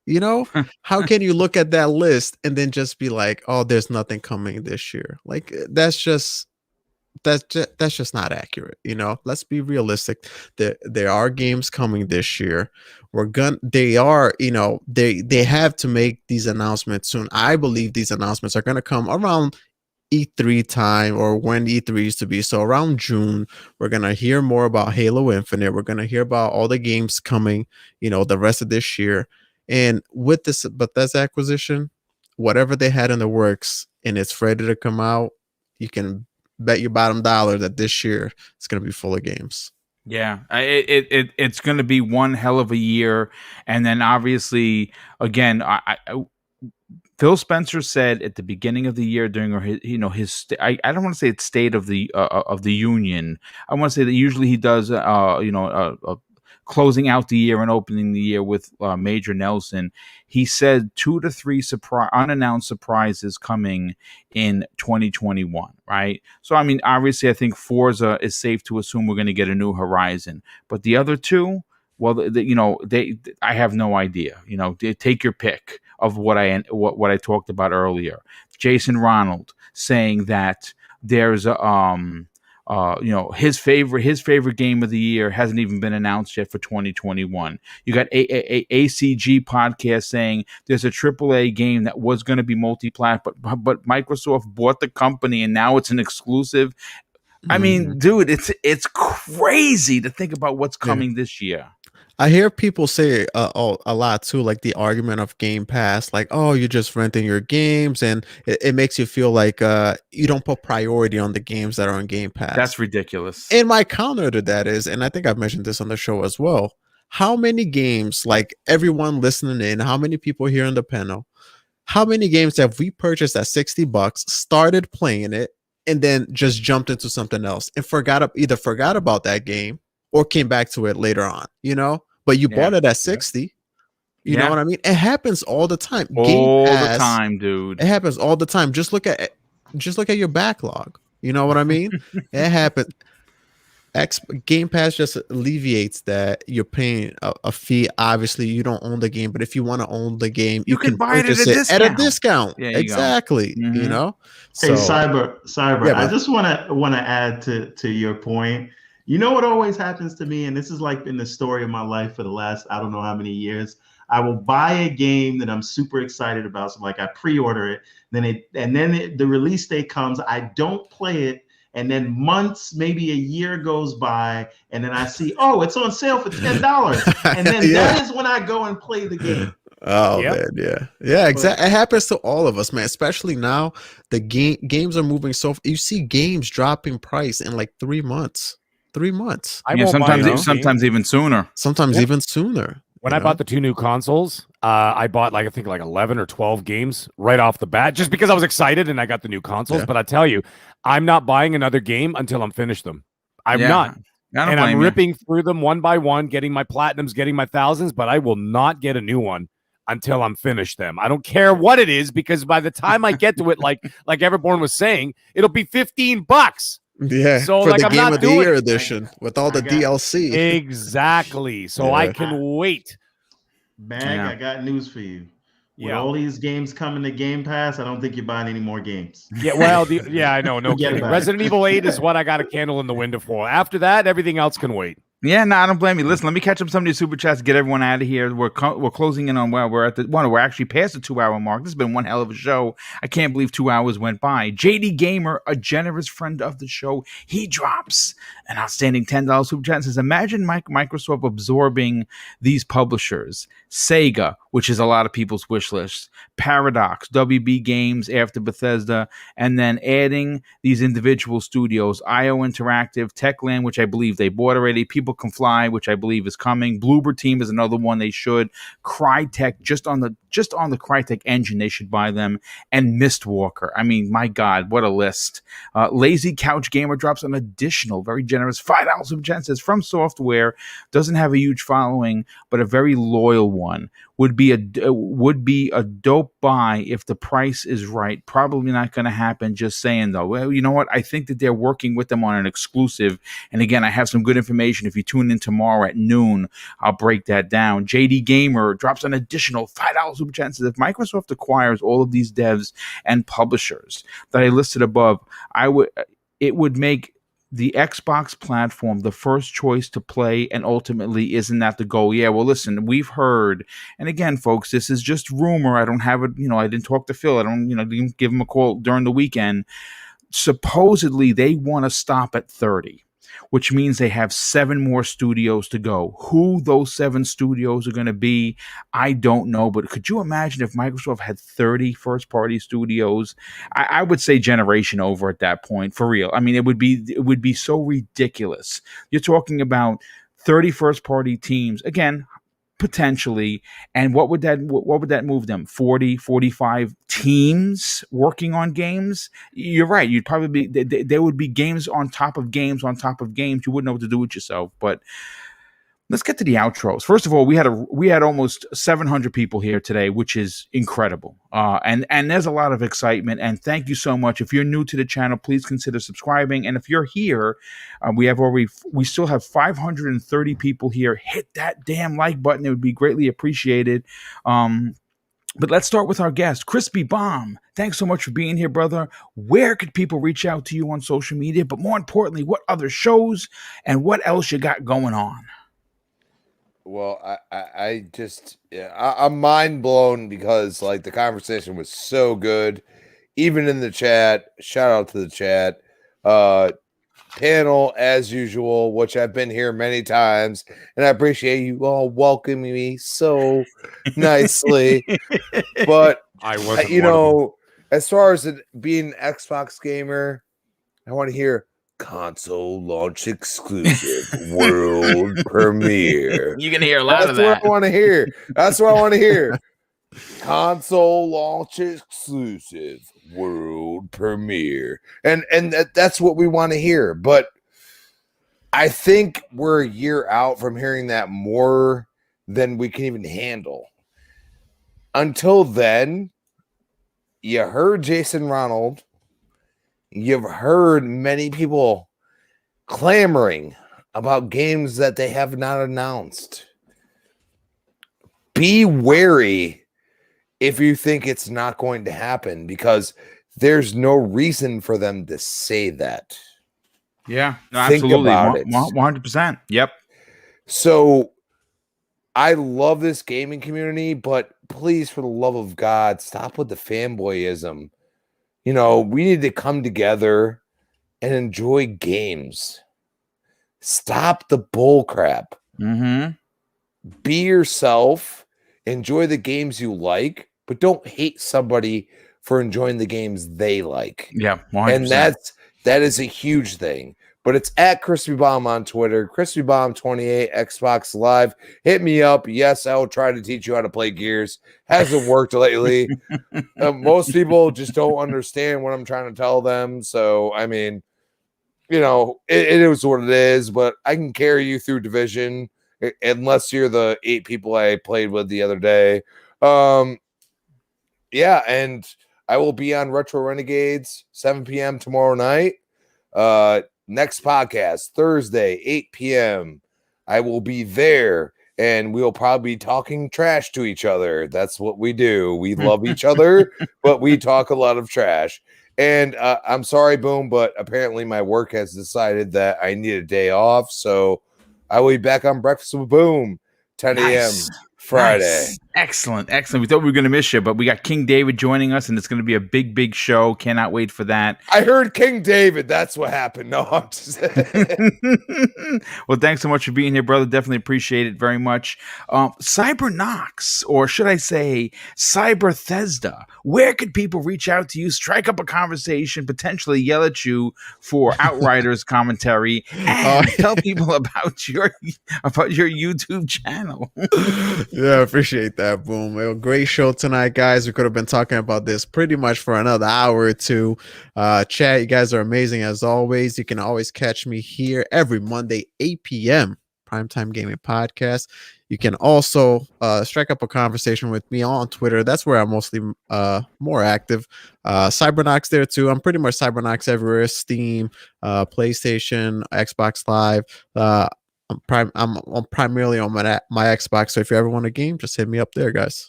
You know, how can you look at that list and then just be like, "Oh, there's nothing coming this year"? Like, that's just not accurate. You know, let's be realistic. There are games coming this year. They are, you know, they have to make these announcements soon. I believe these announcements are going to come around E3 time, or when E3 used to be. So around June, we're going to hear more about Halo Infinite. We're going to hear about all the games coming, you know, the rest of this year. And with this Bethesda acquisition, whatever they had in the works and it's ready to come out, you can bet your bottom dollar that this year it's going to be full of games. Yeah, it's going to be one hell of a year. And then obviously, again, Phil Spencer said at the beginning of the year during his I don't want to say it's State of the Union. I want to say that usually he does a closing out the year and opening the year with Major Nelson. He said 2 to 3 unannounced surprises coming in 2021, right? So, I mean, obviously, I think Forza is safe to assume we're going to get a new Horizon. But the other two, well, I have no idea. Take your pick of what I talked about earlier. Jason Ronald saying that there's his favorite game of the year hasn't even been announced yet for 2021. You got ACG podcast saying there's a AAA game that was going to be multi-plat, but Microsoft bought the company and now it's an exclusive. I mean, dude, it's crazy to think about what's coming this year. I hear people say a lot too, like the argument of Game Pass, like, oh, you're just renting your games, and it makes you feel like you don't put priority on the games that are on Game Pass. That's ridiculous. And my counter to that is, and I think I've mentioned this on the show as well, how many games, like everyone listening in, how many people here on the panel, how many games have we purchased at $60, started playing it, and then just jumped into something else and either forgot about that game or came back to it later on, but you bought it at 60. You know what I mean? It happens all the time. All the time, dude. It happens all the time. Just look at your backlog. You know what I mean? It happens. Game Pass just alleviates that. You're paying a fee. Obviously, you don't own the game, but if you want to own the game, you can buy it at a discount. Yeah, exactly. Mm-hmm. Hey, Cyber. Yeah, I just want to add to your point. You know what always happens to me, and this is like been the story of my life for the last I don't know how many years. I will buy a game that I'm super excited about, so like I pre-order it, then the release date comes. I don't play it, and then months, maybe a year goes by, and then I see, oh, it's on sale for $10, and then that is when I go and play the game. Oh man, yeah, exactly. It happens to all of us, man. Especially now, the games are moving so. You see games dropping price in like 3 months. 3 months. Sometimes even sooner. Sometimes even sooner. When I bought the 2 new consoles, I bought like 11 or 12 games right off the bat, just because I was excited and I got the new consoles. But I tell you, I'm not buying another game until I'm finished them. I'm not. And I'm ripping through them one by one, getting my platinums, getting my thousands, but I will not get a new one until I'm finished them. I don't care what it is, because by the time I get to it, like Everborn was saying, it'll be $15. Yeah, so for like the I'm Game not of the doing Year edition with all the DLC. Exactly. So I can wait. Mag, I got news for you. With all these games coming to Game Pass, I don't think you're buying any more games. Yeah, well, I know. No kidding. Resident Evil 8 is what I got a candle in the window for. After that, everything else can wait. Yeah, no, I don't blame you. Listen, let me catch up some of these super chats to get everyone out of here. We're closing in on we're actually past the 2 hour mark. This has been one hell of a show. I can't believe 2 hours went by. JD Gamer, a generous friend of the show, he drops an outstanding $10 super chat and says, imagine Microsoft absorbing these publishers: Sega, which is a lot of people's wish lists, Paradox, WB Games after Bethesda, and then adding these individual studios: IO Interactive, Techland, which I believe they bought already, People Can Fly, which I believe is coming, Bloober Team is another one they should, Crytek, just on the Crytek engine they should buy them, and Mistwalker. I mean, my God, what a list. Lazy Couch Gamer drops an additional very generous $5 super chat, says, From Software doesn't have a huge following, but a very loyal one. Would be a dope buy if the price is right. Probably not going to happen. Just saying, though. Well, you know what? I think that they're working with them on an exclusive. And again, I have some good information. If you tune in tomorrow at noon, I'll break that down. JD Gamer drops an additional $5 super chat and says, if Microsoft acquires all of these devs and publishers that I listed above, it would make the Xbox platform the first choice to play, and ultimately, isn't that the goal? Yeah, well, listen, we've heard, and again, folks, this is just rumor. I don't have it, I didn't talk to Phil. I didn't give him a call during the weekend. Supposedly, they want to stop at 30, which means they have 7 more studios to go. Who those 7 studios are going to be, I don't know. But could you imagine if Microsoft had 30 first-party studios? I would say generation over at that point, for real. I mean, it would be so ridiculous. You're talking about 30 first-party teams, again, potentially, and what would that move them? 40, 45 teams working on games? You're right. You'd probably be there would be games on top of games on top of games. You wouldn't know what to do with yourself. But let's get to the outros. First of all, we had almost 700 people here today, which is incredible. And there's a lot of excitement. And thank you so much. If you're new to the channel, please consider subscribing. And if you're here, we still have 530 people here. Hit that damn like button. It would be greatly appreciated. But let's start with our guest, Crispy Bomb. Thanks so much for being here, brother. Where could people reach out to you on social media? But more importantly, what other shows and what else you got going on? Well, I'm mind blown because like the conversation was so good, even in the chat. Shout out to the chat. Panel as usual, which I've been here many times, and I appreciate you all welcoming me so nicely. But I wasn't, you know, as far as it being an Xbox gamer, I want to hear console launch exclusive world premiere. You can hear a lot of that. That's what I want to hear. That's what I want to hear. Console launch exclusive world premiere. And that's what we want to hear. But I think we're a year out from hearing that more than we can even handle. Until then, you heard Jason Ronald. You've heard many people clamoring about games that they have not announced. Be wary if you think it's not going to happen, because there's no reason for them to say that. Yeah, no, Think absolutely. about it. 100%. Yep. So I love this gaming community, but please, for the love of God, stop with the fanboyism. You know, we need to come together and enjoy games. Stop the bull crap. Mm-hmm. Be yourself. Enjoy the games you like, but don't hate somebody for enjoying the games they like. Yeah, 100%. And that is a huge thing. But it's at Crispy Bomb on Twitter, Crispy Bomb 28, Xbox Live. Hit me up. Yes, I will try to teach you how to play Gears. Hasn't worked lately. Most people just don't understand what I'm trying to tell them. So, I mean, you know, it is what it is. But I can carry you through Division, unless you're the 8 people I played with the other day. Yeah, and I will be on Retro Renegades 7 p.m. tomorrow night. Next podcast, Thursday, 8 p.m. I will be there, and we'll probably be talking trash to each other. That's what we do. We love each other, but we talk a lot of trash. And I'm sorry, Boom, but apparently my work has decided that I need a day off, so I will be back on Breakfast with Boom, 10 a.m. Friday. Nice. Excellent. We thought we were going to miss you, but we got King David joining us, and it's going to be a big, big show. Cannot wait for that. I heard King David. That's what happened. No, I'm just Well, thanks so much for being here, brother. Definitely appreciate it very much. Cybernox, or should I say Cyberthesda, where could people reach out to you, strike up a conversation, potentially yell at you for Outriders commentary, and tell people about your YouTube channel? Yeah, appreciate that, Boom. A great show tonight, guys. We could have been talking about this pretty much for another hour or two. Chat, you guys are amazing as always. You can always catch me here every Monday, 8 p.m. Primetime Gaming Podcast. You can also strike up a conversation with me on Twitter. That's where I'm mostly more active. Cybernox there too. I'm pretty much Cybernox everywhere. Steam, PlayStation, Xbox Live. I'm primarily on my Xbox, so if you ever want a game, just hit me up there, guys.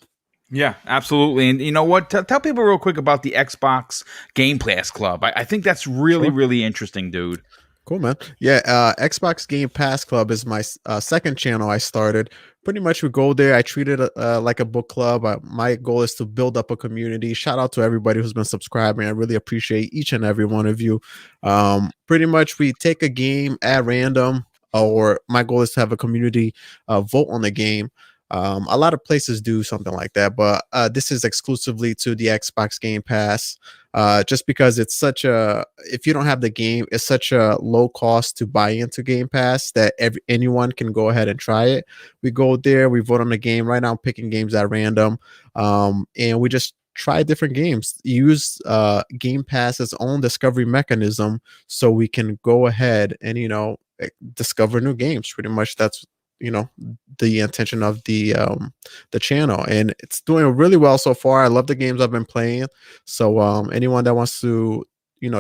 Yeah, absolutely. And you know what? Tell people real quick about the Xbox Game Pass Club. I think that's really interesting, dude. Cool, man. Yeah, Xbox Game Pass Club is my second channel I started. Pretty much we go there. I treat it like a book club. My goal is to build up a community. Shout out to everybody who's been subscribing. I really appreciate each and every one of you. Pretty much we take a game at random, or my goal is to have a community vote on the game. A lot of places do something like that, but this is exclusively to the Xbox Game Pass, just because it's such a, if you don't have the game, it's such a low cost to buy into Game Pass that anyone can go ahead and try it. We go there, we vote on the game. Right now I'm picking games at random, and we just try different games, use Game Pass's own discovery mechanism so we can go ahead and, you know, discover new games. Pretty much that's the intention of the channel, and it's doing really well so far. I love the games I've been playing. So anyone that wants to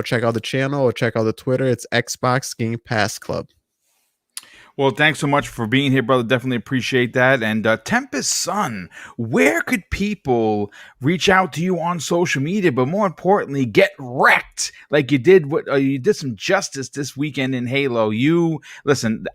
check out the channel or check out the Twitter, it's Xbox Game Pass Club. Well, thanks so much for being here, brother. Definitely appreciate that. And Tempest Son, where could people reach out to you on social media, but more importantly, get wrecked like you did? You did some justice this weekend in Halo. You listen,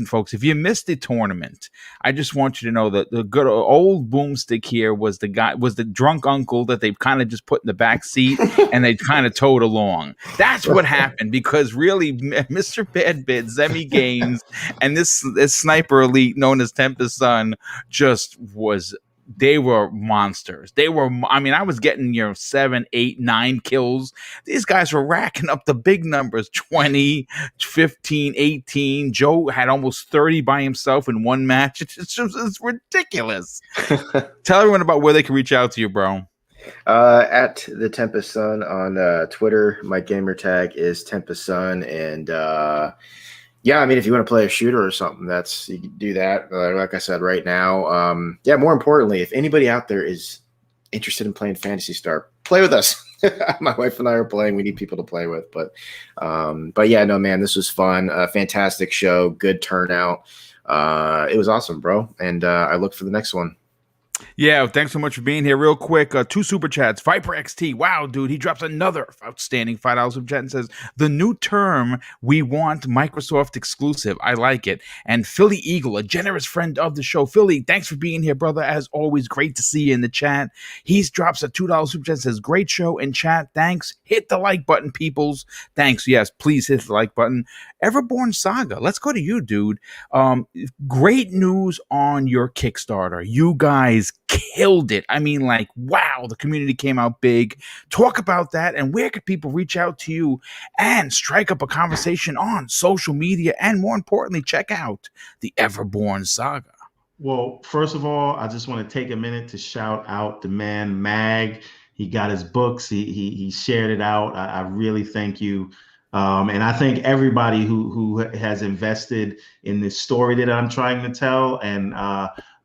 folks. If you missed the tournament, I just want you to know that the good old boomstick here was the drunk uncle that they kind of just put in the back seat and they kind of towed along. That's what happened, because really, Mr. Bad Bit, Zemi Games, and this sniper elite known as Tempest Son they were monsters. I was getting 7, 8, 9 kills. These guys were racking up the big numbers, 20, 15, 18. Joe had almost 30 by himself in one match. It's ridiculous. Tell everyone about where they can reach out to you, bro. At the Tempest Son on Twitter. My gamer tag is Tempest Son, and yeah, I mean, if you want to play a shooter or something, you can do that. Like I said, right now. More importantly, if anybody out there is interested in playing Phantasy Star, play with us. My wife and I are playing. We need people to play with, but yeah, no, man, this was fun. Fantastic show, good turnout. It was awesome, bro. And I look for the next one. Yeah, thanks so much for being here. Real quick, 2 super chats. Viper XT, wow, dude, he drops another outstanding $5 super chat and says, the new term, we want Microsoft exclusive. I like it. And Philly Eagle, a generous friend of the show. Philly, thanks for being here, brother. As always, great to see you in the chat. He drops a $2 super chat and says, great show in chat. Thanks. Hit the like button, peoples. Thanks. Yes, please hit the like button. Everborn Saga, let's go to you, dude. Great news on your Kickstarter. You guys killed it. I mean, wow, the community came out big. Talk about that, and where could people reach out to you and strike up a conversation on social media, and more importantly, check out the Everborn Saga? Well, first of all, I just want to take a minute to shout out the man Mag. He got his books. He shared it out. I really thank you. And I thank everybody who has invested in this story that I'm trying to tell. And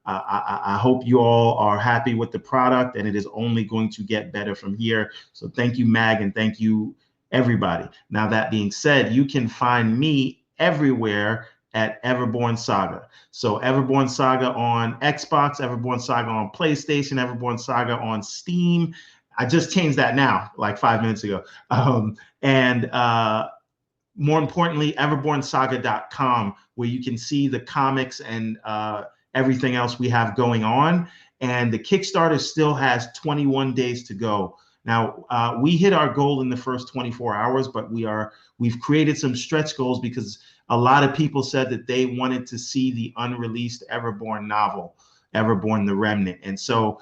I hope you all are happy with the product, and it is only going to get better from here. So thank you, Mag, and thank you, everybody. Now, that being said, you can find me everywhere at Everborn Saga. So Everborn Saga on Xbox, Everborn Saga on PlayStation, Everborn Saga on Steam. I just changed that now, like 5 minutes ago. And more importantly, everbornsaga.com, where you can see the comics and everything else we have going on. And the Kickstarter still has 21 days to go. Now, we hit our goal in the first 24 hours, but we've created some stretch goals because a lot of people said that they wanted to see the unreleased Everborn novel, Everborn the Remnant. And so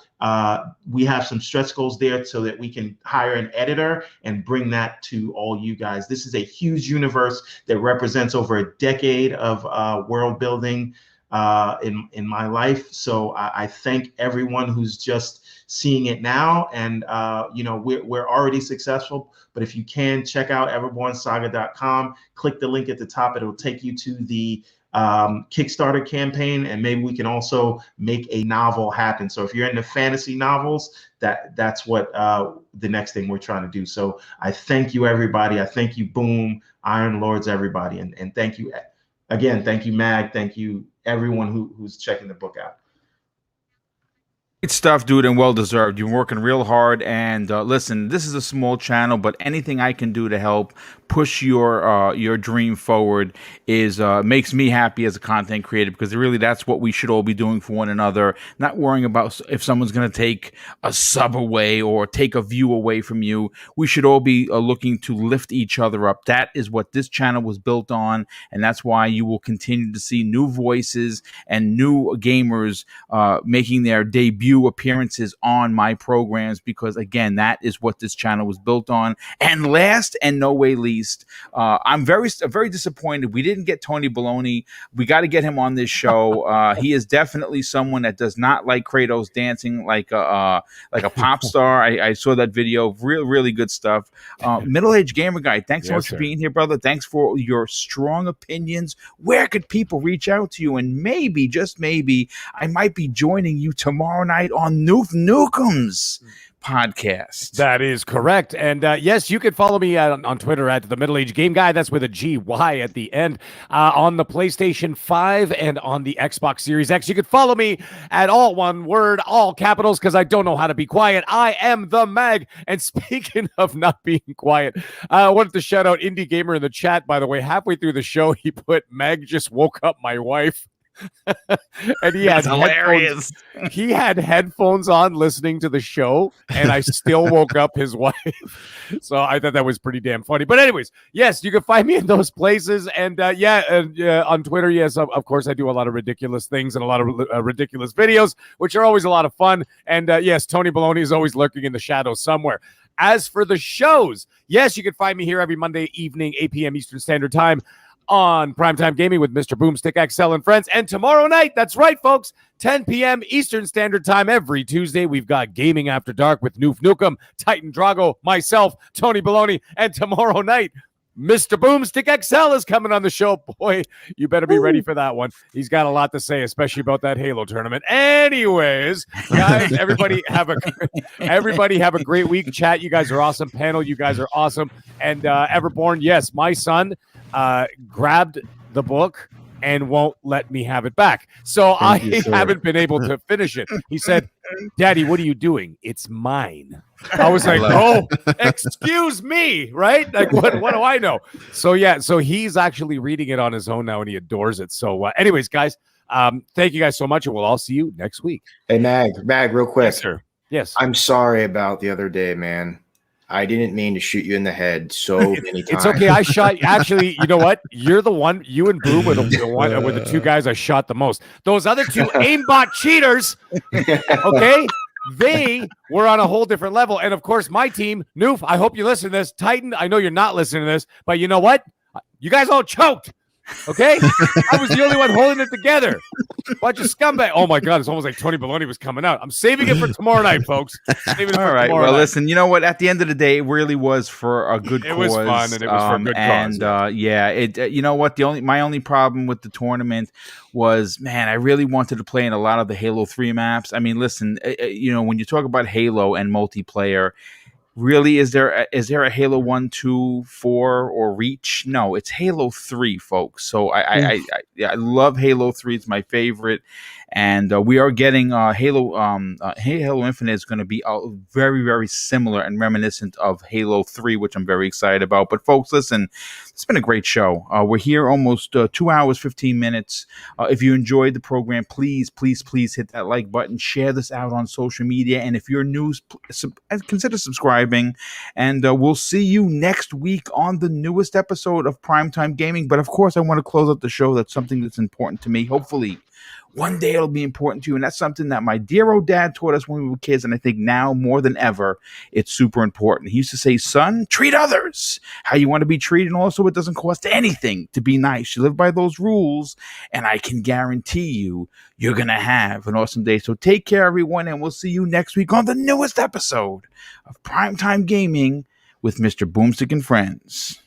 we have some stretch goals there so that we can hire an editor and bring that to all you guys. This is a huge universe that represents over a decade of world building in my life. So I thank everyone who's just seeing it now. And we're already successful, but if you can, check out everbornsaga.com, click the link at the top. It'll take you to the Kickstarter campaign, and maybe we can also make a novel happen. So if you're into fantasy novels, that's what the next thing we're trying to do. So I thank you, everybody. I thank you, Boom, Iron Lords, everybody. And thank you again. Thank you, Mag. Thank you, everyone who's checking the book out. Great stuff, dude, and well-deserved. You're working real hard, and listen, this is a small channel, but anything I can do to help push your dream forward is makes me happy as a content creator, because really that's what we should all be doing for one another, not worrying about if someone's going to take a sub away or take a view away from you. We should all be looking to lift each other up. That is what this channel was built on, and that's why you will continue to see new voices and new gamers making their debut few appearances on my programs because, again, that is what this channel was built on. And last and no way least, I'm very disappointed we didn't get Tony Baloney. We got to get him on this show. He is definitely someone that does not like Kratos dancing like a pop star. I saw that video. Really good stuff. Middle-aged gamer guy, thanks so much for being here, brother. Thanks for your strong opinions. Where could people reach out to you? And maybe, just maybe, I might be joining you tomorrow night on Noof Nukem's podcast. That is correct. And yes, you can follow me on Twitter at the Middle Age Game Guy. That's with a GY at the end. On the PlayStation 5 and on the Xbox Series X, you can follow me at all one word, all capitals, because I don't know how to be quiet. I am the Mag. And speaking of not being quiet, I wanted to shout out Indie Gamer in the chat. By the way, halfway through the show, he put, Mag just woke up my wife. And he had hilarious. He had headphones on listening to the show, and I still woke up his wife. So I thought that was pretty damn funny. But anyways, yes, you can find me in those places. And on Twitter, yes, of course, I do a lot of ridiculous things and a lot of ridiculous videos, which are always a lot of fun. And yes, Tony Baloney is always lurking in the shadows somewhere. As for the shows, yes, you can find me here every Monday evening, 8 p.m. Eastern Standard Time, on Primetime Gaming with Mr. Boomstick XL and friends. And tomorrow night, that's right, folks, 10 p.m. Eastern Standard Time every Tuesday, we've got Gaming After Dark with Noof Nukem, Titan Drago, myself, Tony Baloney, and tomorrow night, Mr. Boomstick XL is coming on the show. Boy, you better be ready for that one. He's got a lot to say, especially about that Halo tournament. Anyways, guys, everybody have a great week. Chat, you guys are awesome. Panel, you guys are awesome. And Everborn, yes, my son grabbed the book and won't let me have it back. So I haven't been able to finish it. He said, Daddy, what are you doing? It's mine. I was like, oh, excuse me, right? Like, what do I know? So, yeah, so he's actually reading it on his own now, and he adores it. So, anyways, guys, thank you guys so much, and we'll all see you next week. Hey, Mag, real quick. Yes, sir. Yes. I'm sorry about the other day, man. I didn't mean to shoot you in the head so many times. It's okay. I shot. Actually, you know what? You're the one. You and Boo were the two guys I shot the most. Those other two aimbot cheaters. Okay, they were on a whole different level. And of course, my team, Noof. I hope you listen to this. Titan. I know you're not listening to this, but you know what? You guys all choked. Okay, I was the only one holding it together. Bunch of scumbag. Oh my God, it's almost like Tony Baloney was coming out. I'm saving it for tomorrow night, folks. All right. Well, listen. You know what? At the end of the day, it really was for a good cause. It was fun, and it was for a good cause. You know what? My only problem with the tournament was, man, I really wanted to play in a lot of the Halo 3 maps. I mean, listen. When you talk about Halo and multiplayer, really, is there a Halo 1, 2, 4, or Reach? No, it's Halo 3, folks. So I love Halo 3. It's my favorite. And we are getting Halo Infinite is going to be very, very similar and reminiscent of Halo 3, which I'm very excited about. But folks, listen, it's been a great show. We're here almost 2 hours, 15 minutes. If you enjoyed the program, please hit that like button. Share this out on social media. And if you're new, consider subscribing. And we'll see you next week on the newest episode of Primetime Gaming. But of course, I want to close out the show. That's something that's important to me. Hopefully, one day it'll be important to you. And that's something that my dear old dad taught us when we were kids. And I think now more than ever, it's super important. He used to say, son, treat others how you want to be treated. And also, it doesn't cost anything to be nice. You live by those rules. And I can guarantee you're going to have an awesome day. So take care, everyone. And we'll see you next week on the newest episode of Primetime Gaming with Mr. Boomstick and Friends.